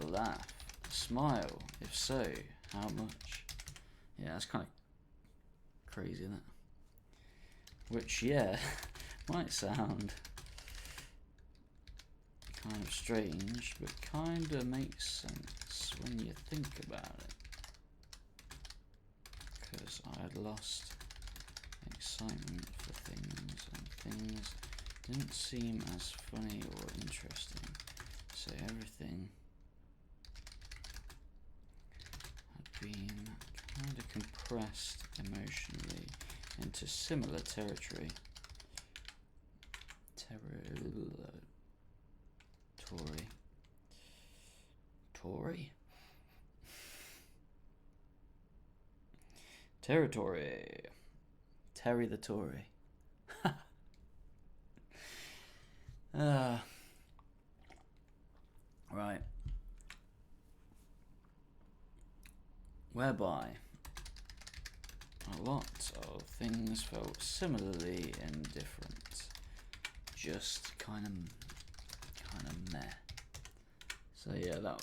a laugh, a smile? If so, how much? Yeah, that's kind of crazy, isn't it? Which, yeah, might sound kind of strange, but kind of makes sense when you think about it. Because I had lost excitement for things, and things didn't seem as funny or interesting. So everything had been kind of compressed emotionally into similar territory. Territory. Terry the Tory. Right. Whereby a lot of things felt similarly indifferent. Just kind of meh. So yeah, that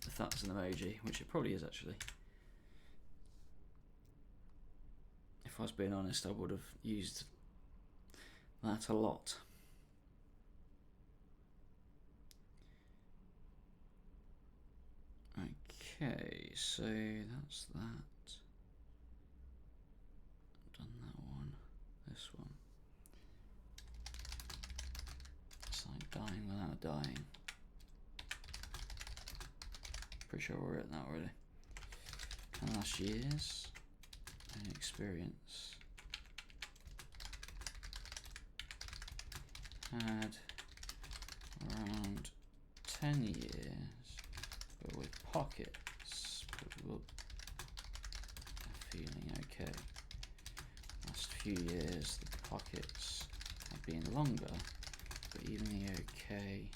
if that's an emoji, which it probably is actually. If I was being honest, I would have used that a lot. Okay, so that's that. Done that one. This one. It's like dying without dying. Pretty sure we're at that already. And last year's experience had around 10 years, but with pockets, but feeling okay. Last few years, the pockets have been longer, but even the okay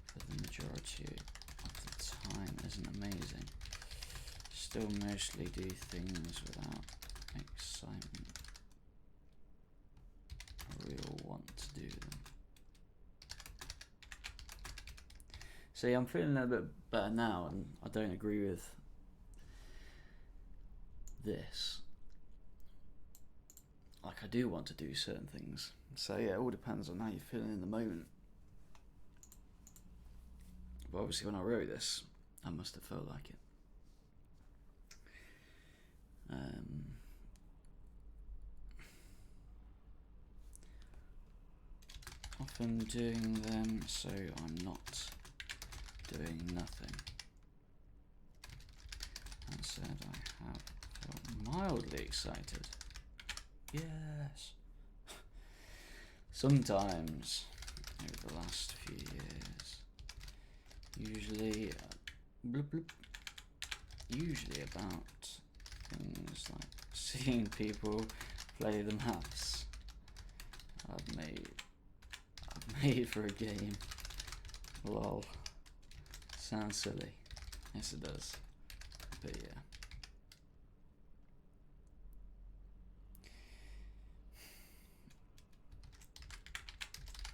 for the majority of the time isn't amazing. Still mostly do things without excitement. I really want to do them. See, I'm feeling a bit better now, and I don't agree with this. Like, I do want to do certain things. So yeah, it all depends on how you're feeling in the moment. But obviously when I wrote this, I must have felt like it. Often doing them so I'm not doing nothing. That said, I have felt mildly excited. Yes. Sometimes over the last few years, usually about things like seeing people play the maps I've made for a game. Lol. Sounds silly. Yes, it does. But yeah.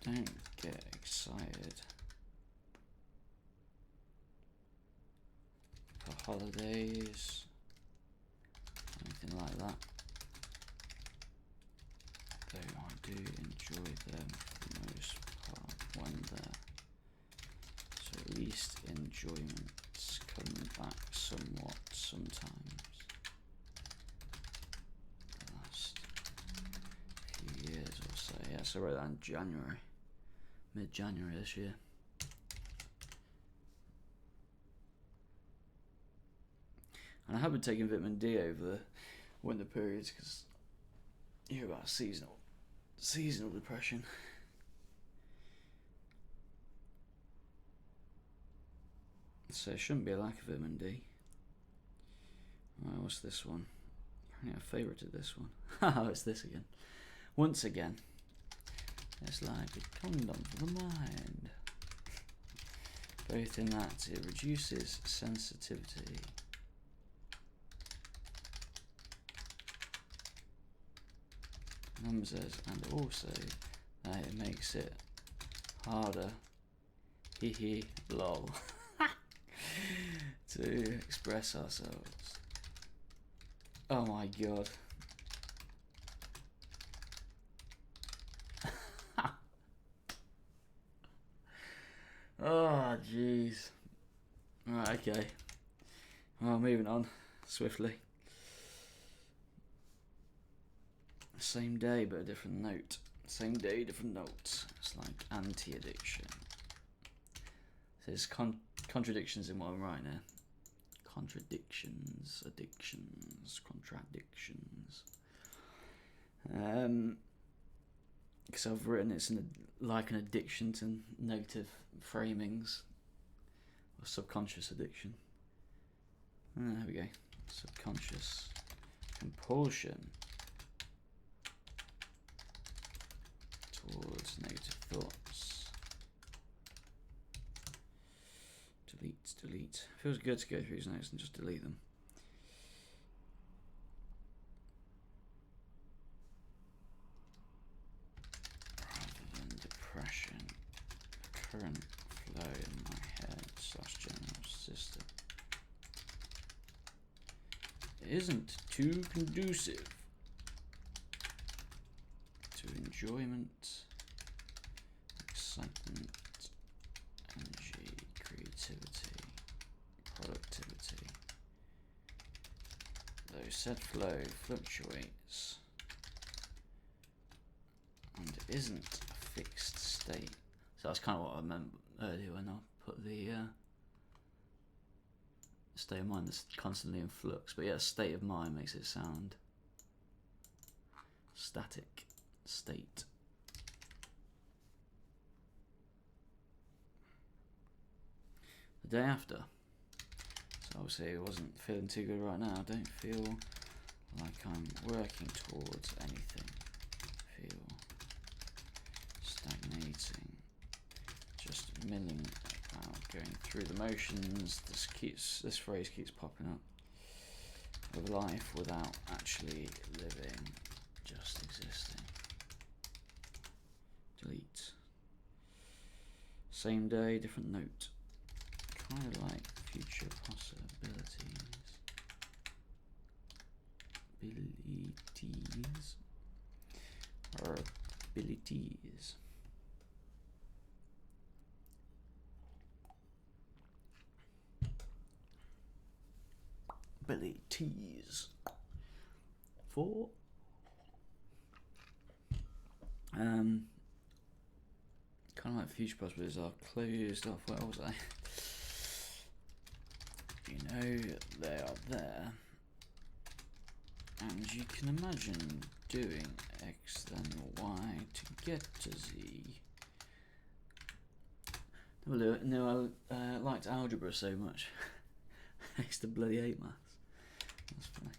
Don't get excited for holidays, anything like that. Though I do enjoy them for the most part when they're, so at least enjoyment's coming back somewhat sometimes. The last few years or so, yeah, so I wrote that in January. Mid-January this year. And I have been taking vitamin D over the winter periods because you hear about seasonal depression. So it shouldn't be a lack of vitamin D. Right, what's this one? Apparently I favorited this one. Oh, it's this again. Once again. It's like a condom for the mind. Both in that it reduces sensitivity. Numbers, and also that it makes it harder, hee lol, to express ourselves. Oh my god. Okay. Well, moving on swiftly. Same day, but a different note. Same day, different notes. It's like anti-addiction. There's contradictions in what I'm writing here. Contradictions, addictions, contradictions. Because I've written it's like an addiction to negative framings, or subconscious addiction. There we go. Subconscious compulsion towards negative thoughts. Delete. Feels good to go through these notes and just delete them. Rather than depression, current flow in my head / general system isn't too conducive to enjoyment, excitement, energy, creativity, productivity. Though said flow fluctuates and isn't a fixed state. So that's kind of what I meant earlier when I put the state of mind that's constantly in flux. But yeah, state of mind makes it sound static state. The day after. So obviously I wasn't feeling too good right now. I don't feel like I'm working towards anything. I feel stagnating. Just milling about, going through the motions. This phrase keeps popping up. Of life without actually living, just existing. Delete. Same day, different note. Kind of like future possibilities. Abilities. For kind of like future possibilities are closed off. Where was I? You know they are there, and you can imagine doing X then Y to get to Z. No, I liked algebra so much. I used to bloody hate maths. That's funny.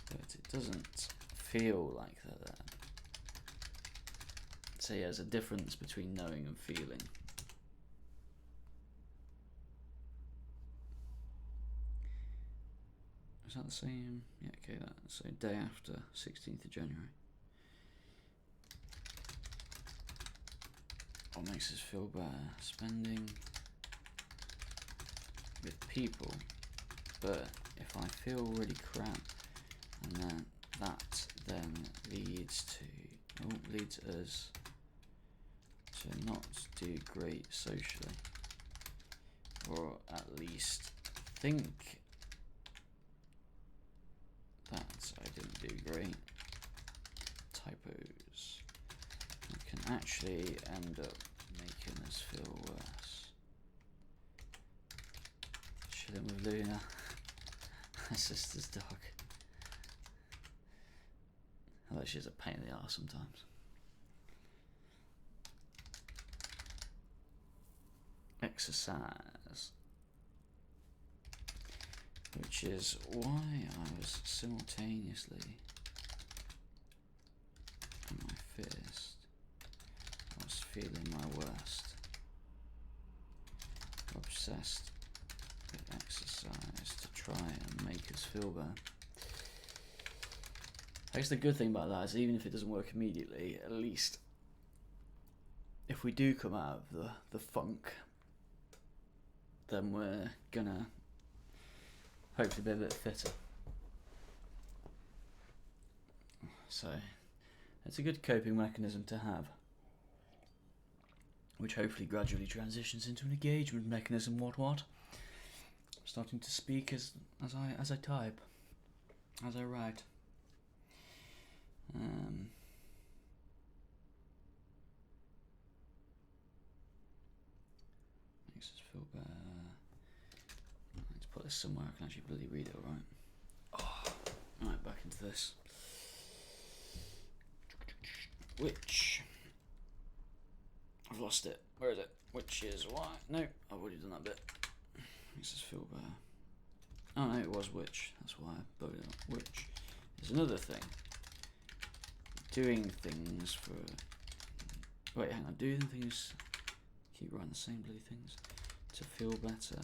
But it doesn't feel like that there. So yeah, there's a difference between knowing and feeling. Is that the same? Yeah, okay, that's so day after, 16th of January. What makes us feel better? Spending with people. But if I feel really crap, and then that then leads us to not do great socially, or at least think that I didn't do great. Typos. It can actually end up making us feel worse. Chilling with Luna, my sister's dog. Although she's a pain in the arse sometimes. Exercise. Which is why I was simultaneously at my fittest. I was feeling my worst. Obsessed with exercise to try and make us feel better. I guess the good thing about that is even if it doesn't work immediately, at least if we do come out of the funk, then we're gonna hopefully be a bit fitter. So it's a good coping mechanism to have, which hopefully gradually transitions into an engagement mechanism. What? starting to speak as I type, as I write. Makes us feel better. Let's put this somewhere I can actually bloody read it, alright? Oh, right, back into this. Which? I've lost it. Where is it? Which is why? No, I've already done that bit. Makes us feel better. Oh no, it was which. That's why I bugged it up. Which is another thing. Doing things for... Wait, hang on. Doing things... Keep writing the same bloody things. To feel better.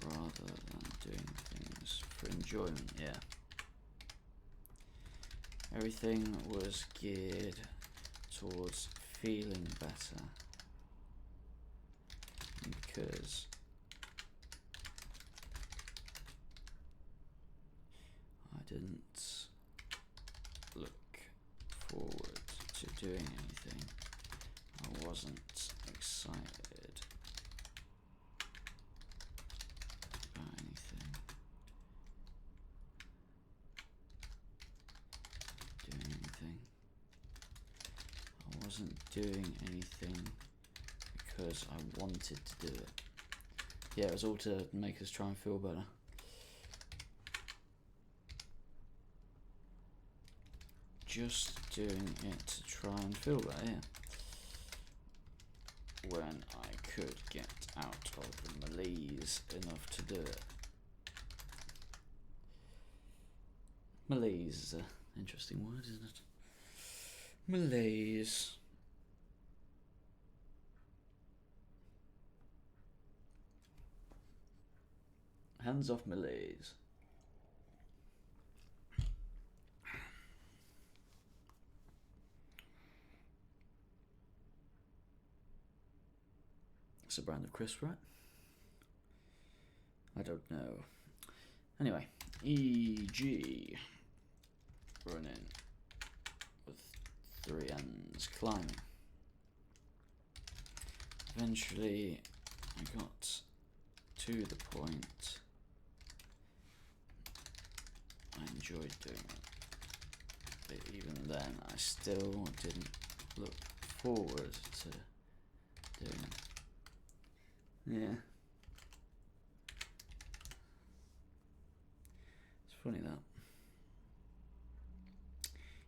Rather than doing things for enjoyment, yeah. Everything was geared towards feeling better. Because I didn't look forward to doing anything. I wasn't excited about anything. Doing anything. I wasn't doing anything because I wanted to do it. Yeah, it was all to make us try and feel better. Just doing it to try and feel better, yeah. When I could get out of the malaise enough to do it. Malaise is an interesting word, isn't it? Malaise. Hands off malaise. It's a brand of crisp, right? I don't know. Anyway, E.g. running with 3 ends, climbing. Eventually, I got to the point I enjoyed doing it. But even then, I still didn't look forward to doing it. Yeah. It's funny that.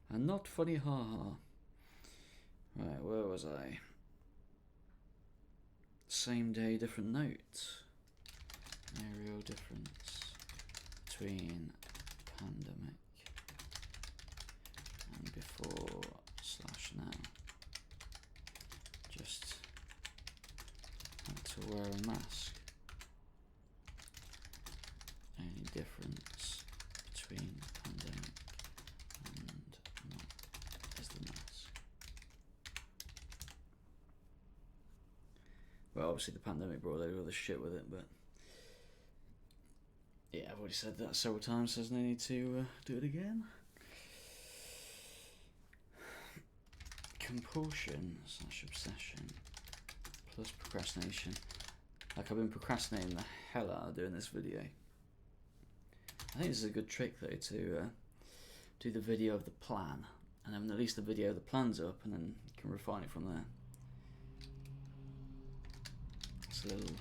And not funny, haha. Right, where was I? Same day, different note. No real difference between pandemic and before/now. Just had to wear a mask. Only difference between pandemic and not is the mask. Well, obviously the pandemic brought a lot of shit with it, but yeah, I've already said that several times, so there's no need to do it again. Compulsion/obsession plus procrastination. Like, I've been procrastinating the hell out of doing this video. I think this is a good trick though, to do the video of the plan, and then at least the video of the plan's up, and then you can refine it from there. It's a little...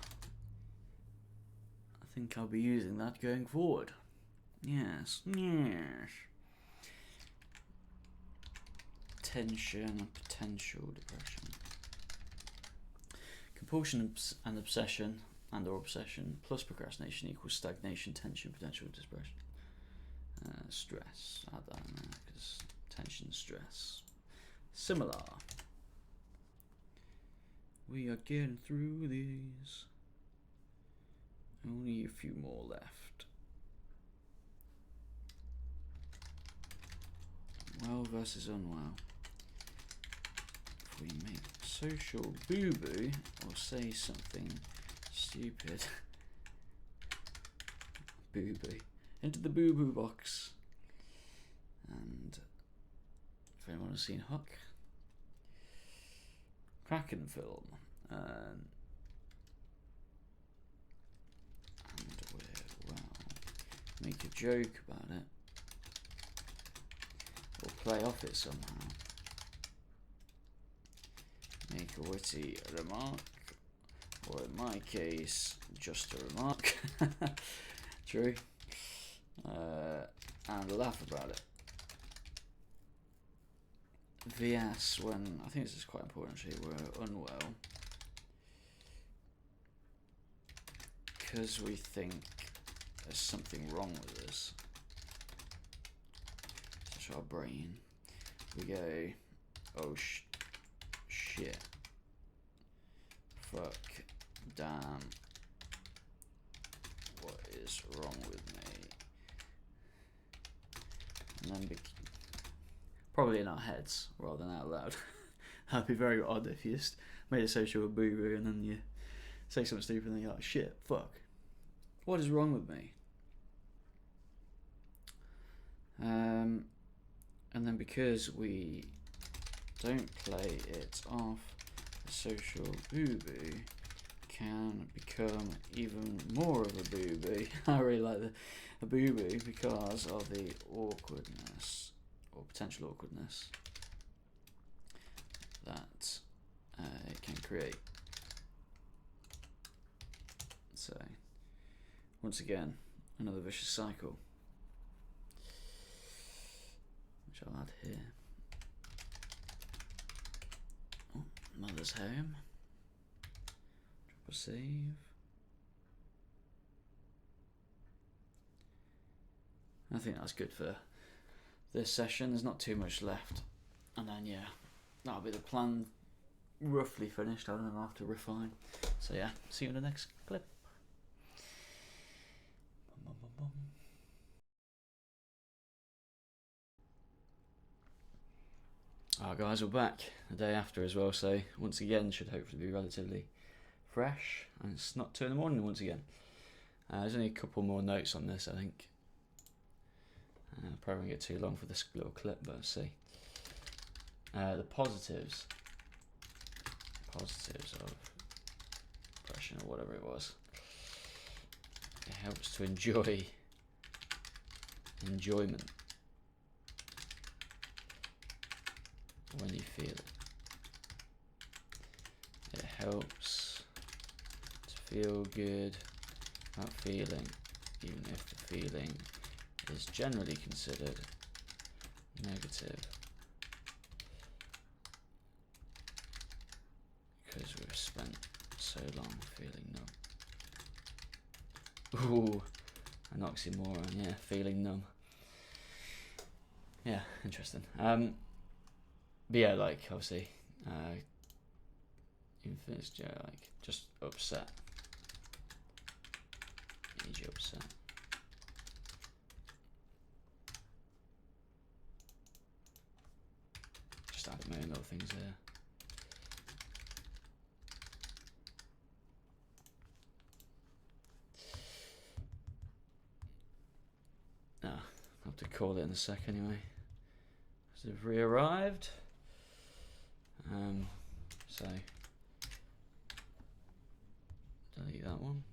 I think I'll be using that going forward. Yes, yes. Tension and potential depression. Compulsion and obsession or obsession plus procrastination equals stagnation, tension, potential depression. Stress. Add that in there because tension, stress. Similar. We are getting through these. Only a few more left. Well versus unwell. If we make social boo-boo or say something stupid, boo-boo, into the boo-boo box. And if anyone has seen Huck, Kraken film. And we're, well, make a joke about it. Or play off it somehow. Make a witty remark. Or in my case, just a remark. True. And laugh about it. VS, when, I think this is quite important actually, we're unwell. Because we think there's something wrong with us. Such our brain. We go, oh shit. Fuck. Damn. What is wrong with me? And then probably in our heads rather than out loud. That'd be very odd if you just made a social boo-boo and then you say something stupid and then you're like, shit, fuck. What is wrong with me? And then because we don't play it off, the social boo-boo can become even more of a boo-boo. I really like the boo-boo because of the awkwardness or potential awkwardness that it can create. So, once again, another vicious cycle, which I'll add here. Oh, mother's home. Drop a save. I think that's good for this session. There's not too much left, and then yeah, that'll be the plan roughly finished. I don't know, I'll have to refine. So yeah, see you in the next clip. Alright guys, we're back the day after as well, so once again should hopefully be relatively fresh, and it's not 2 in the morning once again. There's only a couple more notes on this, I think. Probably won't get too long for this little clip, but let's see. The positives of depression or whatever it was. It helps to enjoyment. When you feel it. It helps to feel good about feeling, even if the feeling is generally considered negative. Because we've spent so long feeling numb. Ooh, an oxymoron, yeah, feeling numb. Yeah, interesting. But yeah, like obviously, even if it's like just upset, easy upset. Just add a million little things here. I'll have to call it in a sec anyway. So they've re-arrived. So delete that one.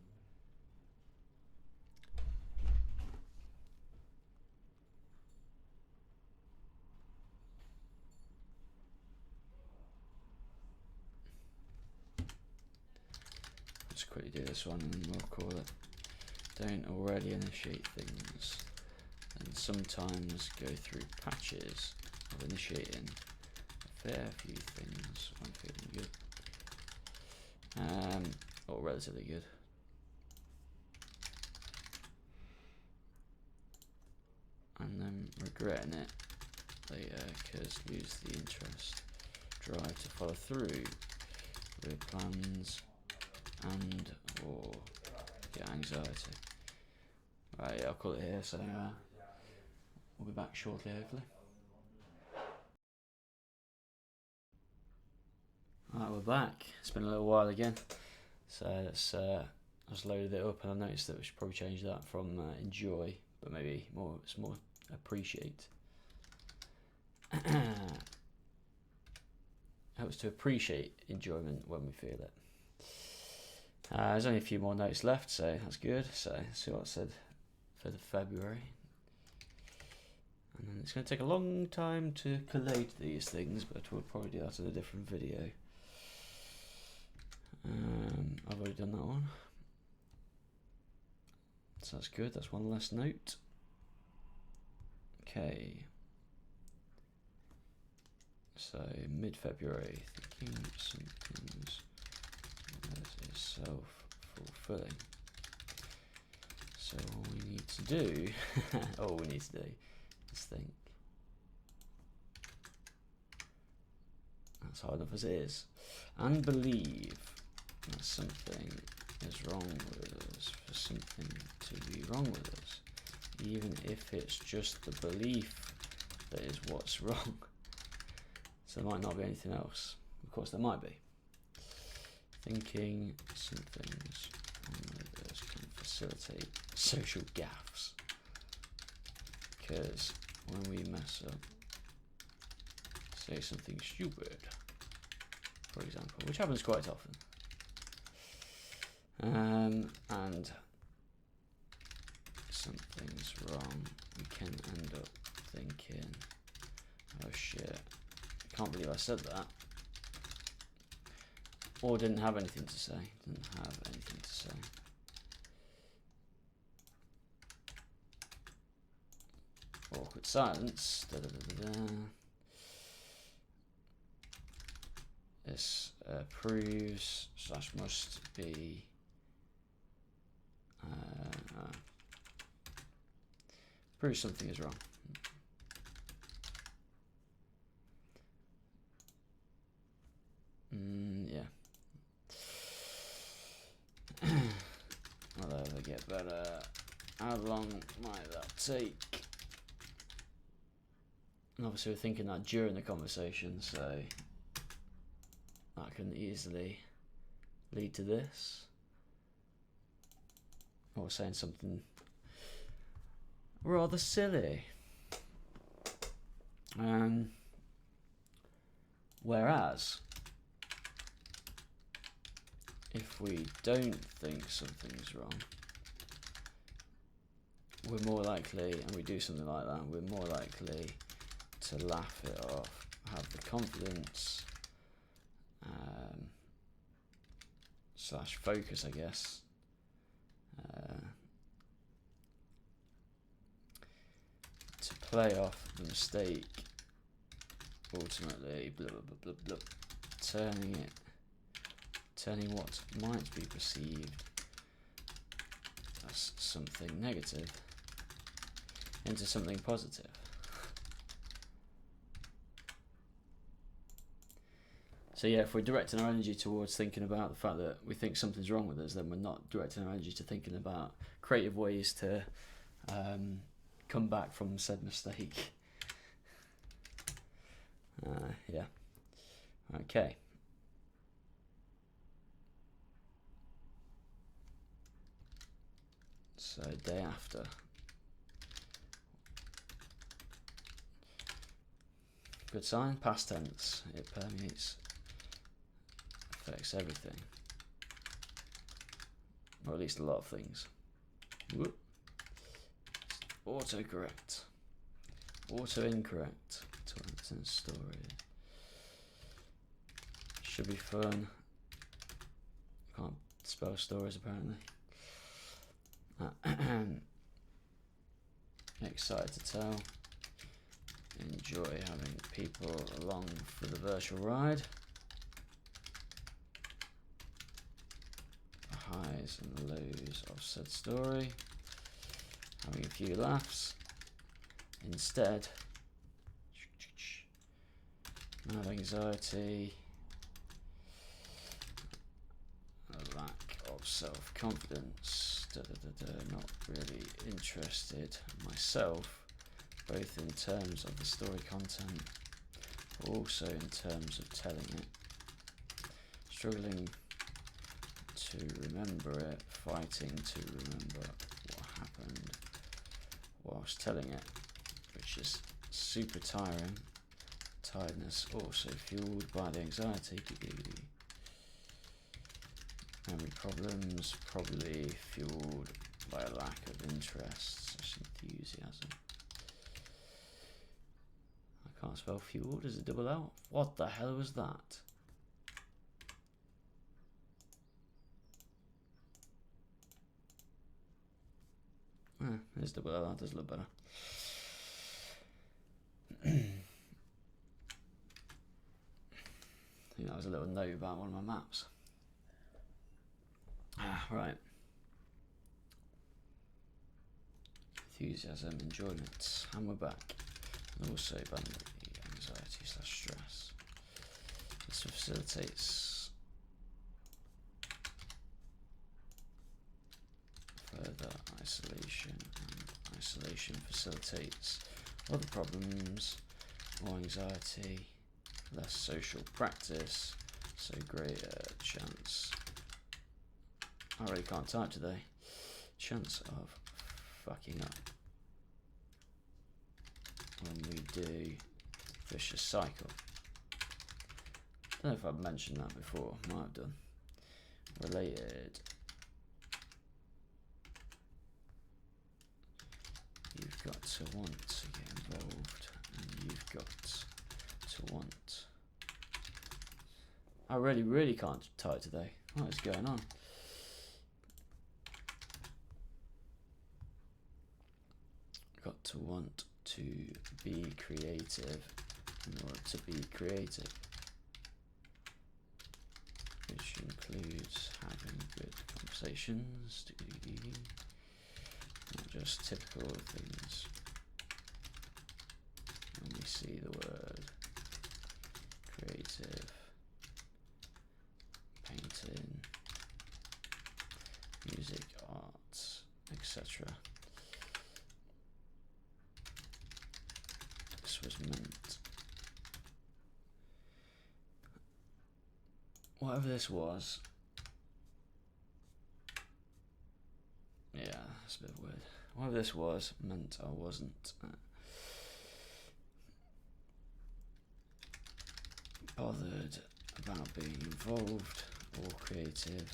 Let's quickly do this one and we'll call it don't already initiate things and sometimes go through patches of initiating a fair few things when feeling good. Or relatively good. And then regretting it later because lose the interest, drive to follow through with plans and or get anxiety. Right, yeah, I'll call it here, so we'll be back shortly hopefully. Alright, we're back. It's been a little while again. So let's I just loaded it up and I noticed that we should probably change that from enjoy, but maybe it's more appreciate. helps to appreciate enjoyment when we feel it. There's only a few more notes left, so that's good. So let's see what I said for the February. And then it's going to take a long time to collate these things, but we'll probably do that in a different video. I've already done that one. So that's good, that's one less note. Okay. So mid-February, thinking something's that is self-fulfilling. So all we need to do, is think. That's hard enough as it is. And believe that something is wrong with us, for something to be wrong with us, even if it's just the belief that is what's wrong. So there might not be anything else. Of course there might be. Thinking something's wrong with us can facilitate social gaffes. Because when we mess up, say something stupid, for example, which happens quite often, and something's wrong, we can end up thinking, oh shit, I can't believe I said that, or didn't have anything to say, Awkward silence, This proves / must be proves something is wrong. Yeah. I'll ever get better. How long might that take? And obviously we're thinking that during the conversation, so that can easily lead to this. Or saying something rather silly. Whereas, if we don't think something's wrong, we're more likely, and we do something like that, we're more likely to laugh it off, have the confidence, / focus, I guess, to play off the mistake, ultimately, blah, blah, blah, blah, blah, turning what might be perceived as something negative into something positive. So yeah, if we're directing our energy towards thinking about the fact that we think something's wrong with us, then we're not directing our energy to thinking about creative ways to come back from said mistake. Yeah. Okay. So day after. Good sign. Past tense. It permeates, affects everything, or at least a lot of things. Whoop. Autocorrect. Auto incorrect. Story. Should be fun. Can't spell stories apparently. Excited to tell. Enjoy having people along for the virtual ride. The highs and the lows of said story. Having a few laughs. Instead, mad anxiety. A lack of self-confidence. Not really interested myself, both in terms of the story content, but also in terms of telling it. Struggling to remember it, fighting to remember what happened whilst telling it, which is super tiring Tiredness also fueled by the anxiety. Memory problems probably fueled by a lack of interest / enthusiasm. I can't spell fueled as a double L. What the hell was that? There's double L, that does look better. I think that was a little note about one of my maps. Right. Enthusiasm, enjoyment, and we're back. And also abandonment, anxiety / stress. This facilitates further isolation, and isolation facilitates other problems or anxiety, less social practice, so greater chance. I really can't type today. Chance of fucking up when we do vicious cycle. Don't know if I've mentioned that before. Might have done. Related. You've got to want to get involved, and you've got to want. I really can't type today. What is going on? Got to want to be creative in order to be creative, which includes having good conversations, not just typical things. When we see the word creative, painting, music, arts, etc. This was meant. Whatever this was. Yeah, that's a bit weird. Whatever this was meant I wasn't bothered about being involved or creative,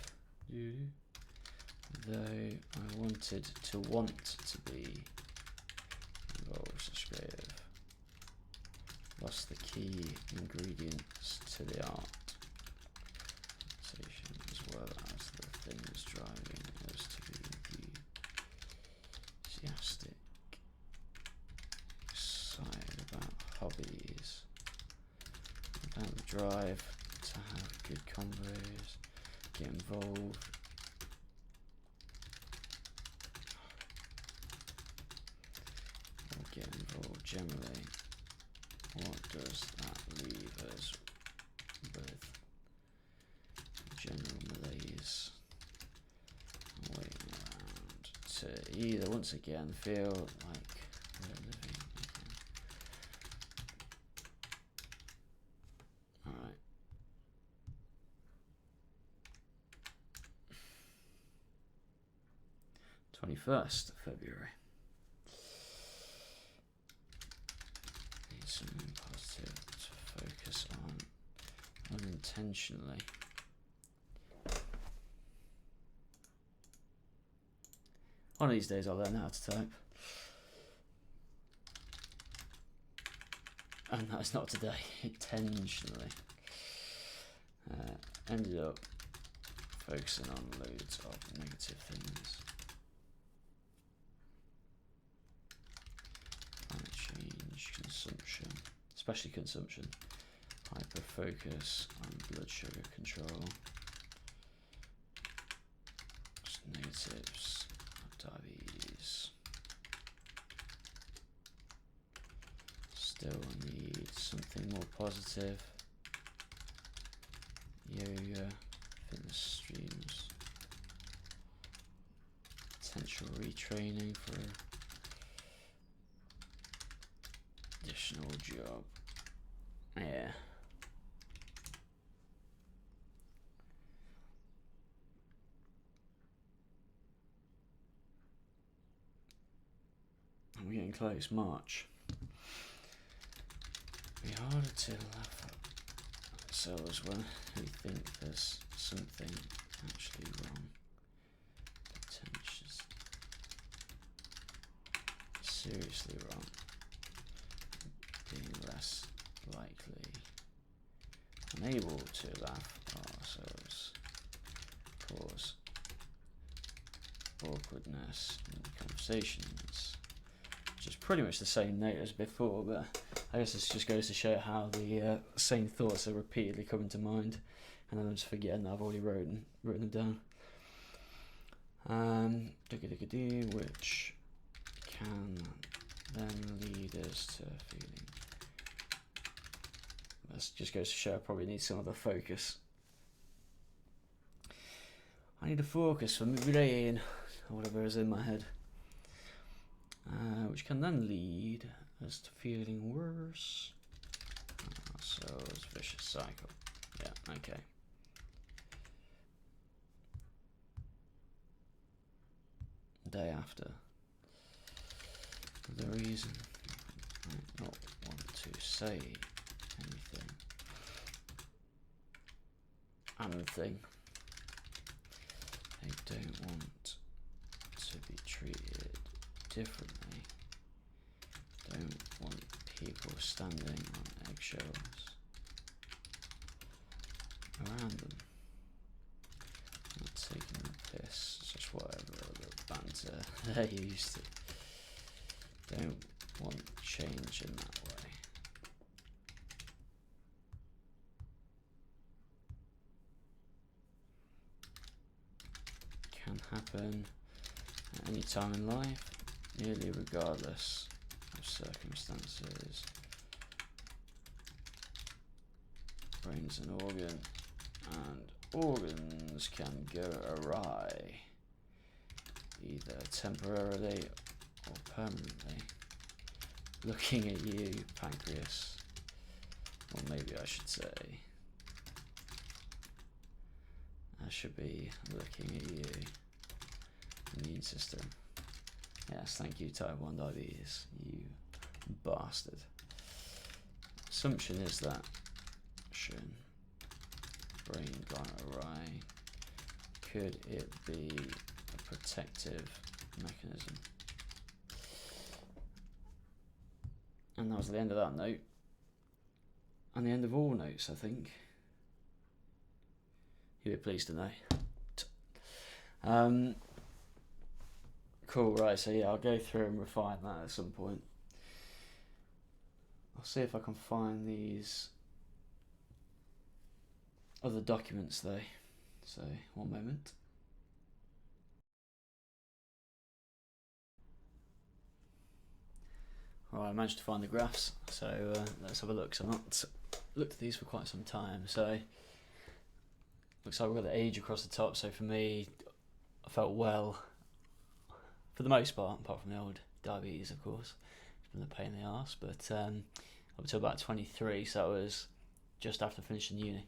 though I wanted to want to be involved / creative. Lost the key ingredients to the art, as well as the things driving us to be enthusiastic, excited about hobbies, about the drive to have good combos, get involved. Or get involved generally. What does that leave us with? General malaise, waiting around to either once again feel like we're living again. Alright. #21st February. Need something positive to focus on unintentionally. One of these days I'll learn how to type. And that's not today, intentionally. Ended up focusing on loads of negative things. Climate change, consumption, especially consumption. Hyper focus on blood sugar control. Just negatives. Diabetes. Still need something more positive. Yoga, fitness streams, potential retraining for additional job. Yeah. We're getting close, March. be harder to laugh at ourselves when we think there's something actually wrong. Pretentious. Seriously wrong. Being less likely. Unable to laugh at ourselves. Cause awkwardness in conversations. Which is pretty much the same note as before, but I guess this just goes to show how the same thoughts are repeatedly coming to mind, and then I'm just forgetting that I've already written them down. Which can then lead us to feeling. That just goes to show I probably need some other focus. I need a focus for my brain, or whatever is in my head. Which can then lead us to feeling worse. So it's a vicious cycle. Yeah, okay. Day after. The reason I might not want to say anything. And the thing. I don't want to be treated differently. Don't want people standing on eggshells around them. Not taking the piss, it's just whatever the banter they're used to. Don't want change in that way. Can happen at any time in life, nearly regardless of circumstances. Brain's an organ, and organs can go awry, either temporarily or permanently. Looking at you, pancreas, or maybe I should say, I should be looking at you, immune system. Yes, thank you, type 1 diabetes, you bastard. Assumption is that brain gone awry. Could it be a protective mechanism? And that was the end of that note. And the end of all notes, I think. You'd be pleased to know. Cool, right, so yeah, I'll go through and refine that at some point. I'll see if I can find these other documents though. So, one moment. Right, I managed to find the graphs, so let's have a look. So I've not looked at these for quite some time. So, looks like we've got the age across the top. So for me, I felt well, for the most part, apart from the old diabetes, of course. It's been a pain in the arse, but up to about 23, so that was just after finishing uni.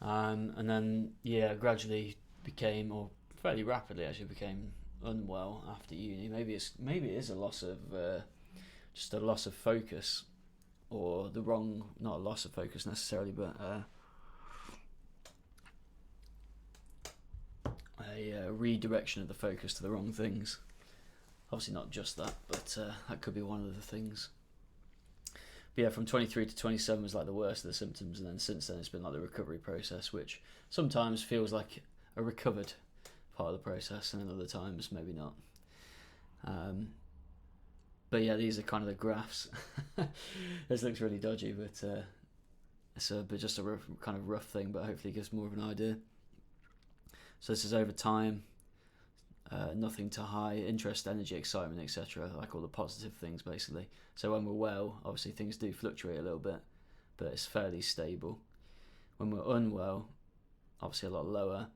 And then, yeah, gradually became, or fairly rapidly actually became unwell after uni. Maybe it is a loss of, just a loss of focus, or the wrong, not a loss of focus necessarily, but a redirection of the focus to the wrong things. Obviously not just that, but that could be one of the things. But yeah, from 23 to 27 was like the worst of the symptoms, and then since then it's been like the recovery process, which sometimes feels like a recovered part of the process, and then other times maybe not. But yeah, these are kind of the graphs. This looks really dodgy, but it's just a rough, kind of rough thing, but hopefully gives more of an idea. So this is over time, nothing to high, interest, energy, excitement, etc. Like all the positive things, basically. So when we're well, obviously things do fluctuate a little bit, but it's fairly stable. When we're unwell, obviously a lot lower.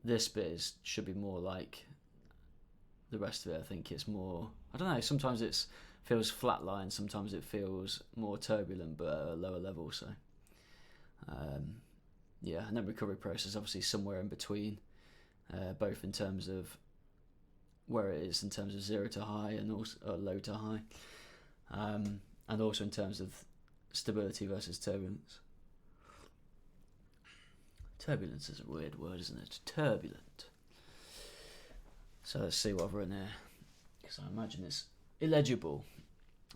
This bit should be more like the rest of it. I think it's more, I don't know, sometimes it feels flatline, sometimes it feels more turbulent, but at a lower level. So yeah, and then recovery process obviously somewhere in between, both in terms of where it is in terms of 0 to high and also low to high. and also in terms of stability versus turbulence. Turbulence is a weird word, isn't it? Turbulent. So let's see what I've written here, because I imagine it's illegible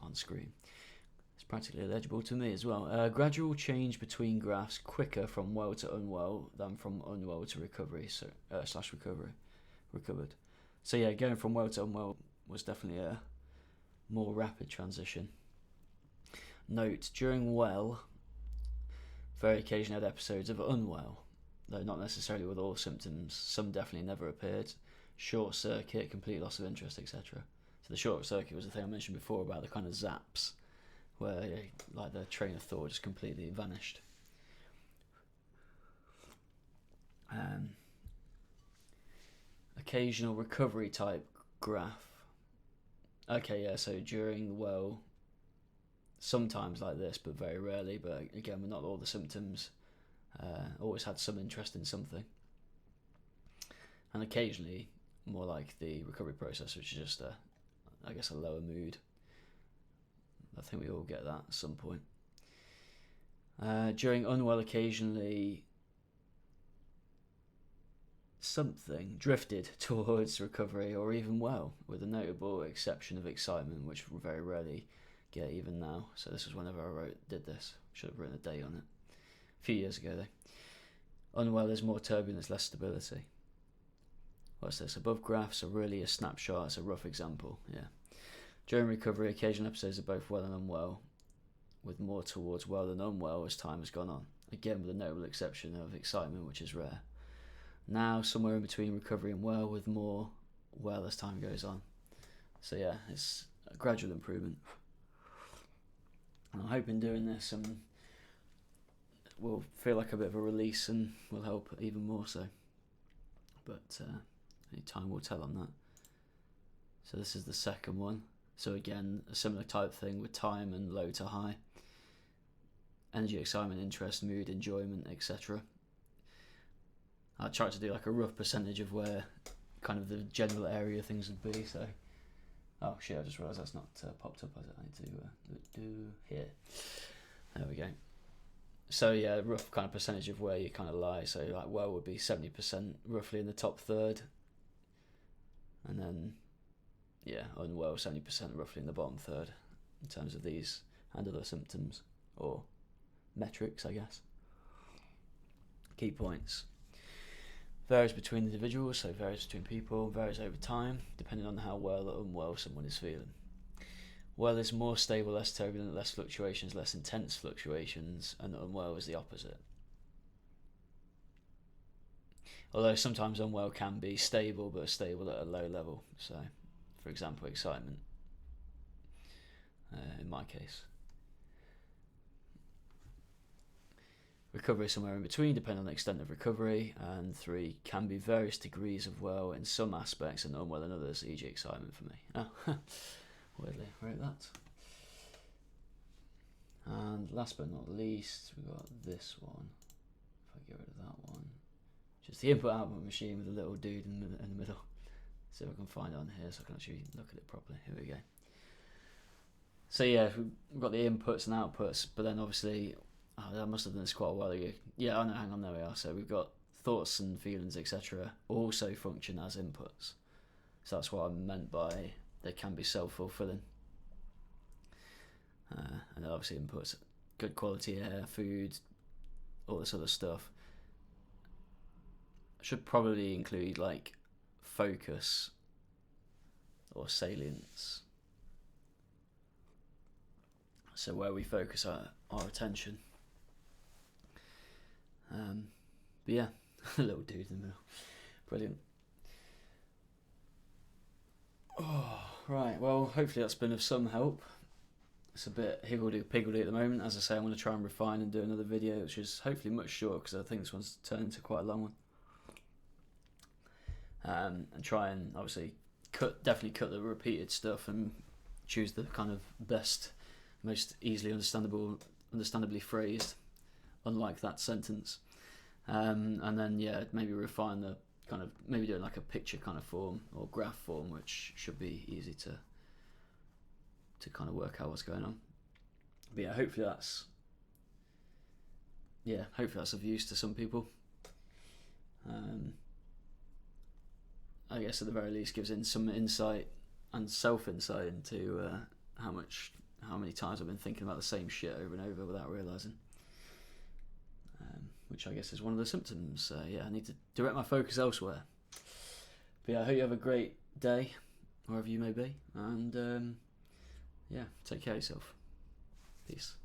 on screen. It's practically illegible to me as well. Gradual change between graphs, quicker from well to unwell than from unwell to recovery. So slash recovered. So yeah, going from well to unwell was definitely a more rapid transition. Note, during well, very occasionally had episodes of unwell, though not necessarily with all symptoms. Some definitely never appeared. Short circuit, complete loss of interest, etc. So the short circuit was the thing I mentioned before about the kind of zaps, where like the train of thought just completely vanished. Occasional recovery type graph. Okay, yeah, so during well, sometimes like this, but very rarely. But again, with not all the symptoms, always had some interest in something. And occasionally, more like the recovery process, which is just I guess a lower mood. I think we all get that at some point. During unwell, occasionally something drifted towards recovery or even well, with a notable exception of excitement, which we very rarely get even now. So this was whenever I did this. Should have written a date on it. A few years ago though. Unwell is more turbulence, less stability. What's this? Above graphs are really a snapshot. It's a rough example. Yeah. During recovery, occasional episodes are both well and unwell, with more towards well than unwell as time has gone on. Again, with a notable exception of excitement, which is rare. Now, somewhere in between recovery and well, with more well as time goes on. So yeah, it's a gradual improvement. And I'm hoping doing this will feel like a bit of a release and will help even more so. But time will tell on that. So this is the second one. So again, a similar type thing with time and low to high. Energy, excitement, interest, mood, enjoyment, etc. I tried to do like a rough percentage of where kind of the general area things would be. So, oh shit, I just realised that's not popped up as I need to do here. There we go. So yeah, rough kind of percentage of where you kind of lie. So like well would be 70% roughly in the top third, and then yeah, unwell 70% roughly in the bottom third in terms of these and other symptoms or metrics, I guess. Key points. Varies between individuals, so varies between people, varies over time, depending on how well or unwell someone is feeling. Well is more stable, less turbulent, less fluctuations, less intense fluctuations, and unwell is the opposite. Although sometimes unwell can be stable, but stable at a low level. So, for example, excitement, in my case. Recovery somewhere in between, depending on the extent of recovery. And 3, can be various degrees of well in some aspects and unwell in others, e.g. excitement for me. Oh, weirdly, I wrote that. And last but not least, we've got this one. If I get rid of that one. Just the input-output machine with a little dude in the middle. See if I can find it on here so I can actually look at it properly. Here we go. So yeah, we've got the inputs and outputs, but then obviously, I must have done this quite a while ago. Yeah, I know, hang on, there we are. So we've got thoughts and feelings, etc. also function as inputs. So that's what I meant by they can be self-fulfilling. And obviously inputs, good quality air, food, all this other stuff. I should probably include like focus or salience. So where we focus our attention. But yeah, a little dude in the middle. Brilliant. Oh, right, well, hopefully that's been of some help. It's a bit higgledy-piggledy at the moment. As I say, I'm going to try and refine and do another video, which is hopefully much shorter, because I think this one's turned into quite a long one. And try and obviously definitely cut the repeated stuff and choose the kind of best, most easily understandably phrased, unlike that sentence. And then yeah, maybe refine the kind of, maybe do it like a picture kind of form or graph form, which should be easy to to kind of work out what's going on. But yeah, hopefully that's of use to some people. I guess at the very least gives in some insight and self-insight into how many times I've been thinking about the same shit over and over without realising. Which I guess is one of the symptoms. I need to direct my focus elsewhere. But yeah, I hope you have a great day, wherever you may be, and take care of yourself. Peace.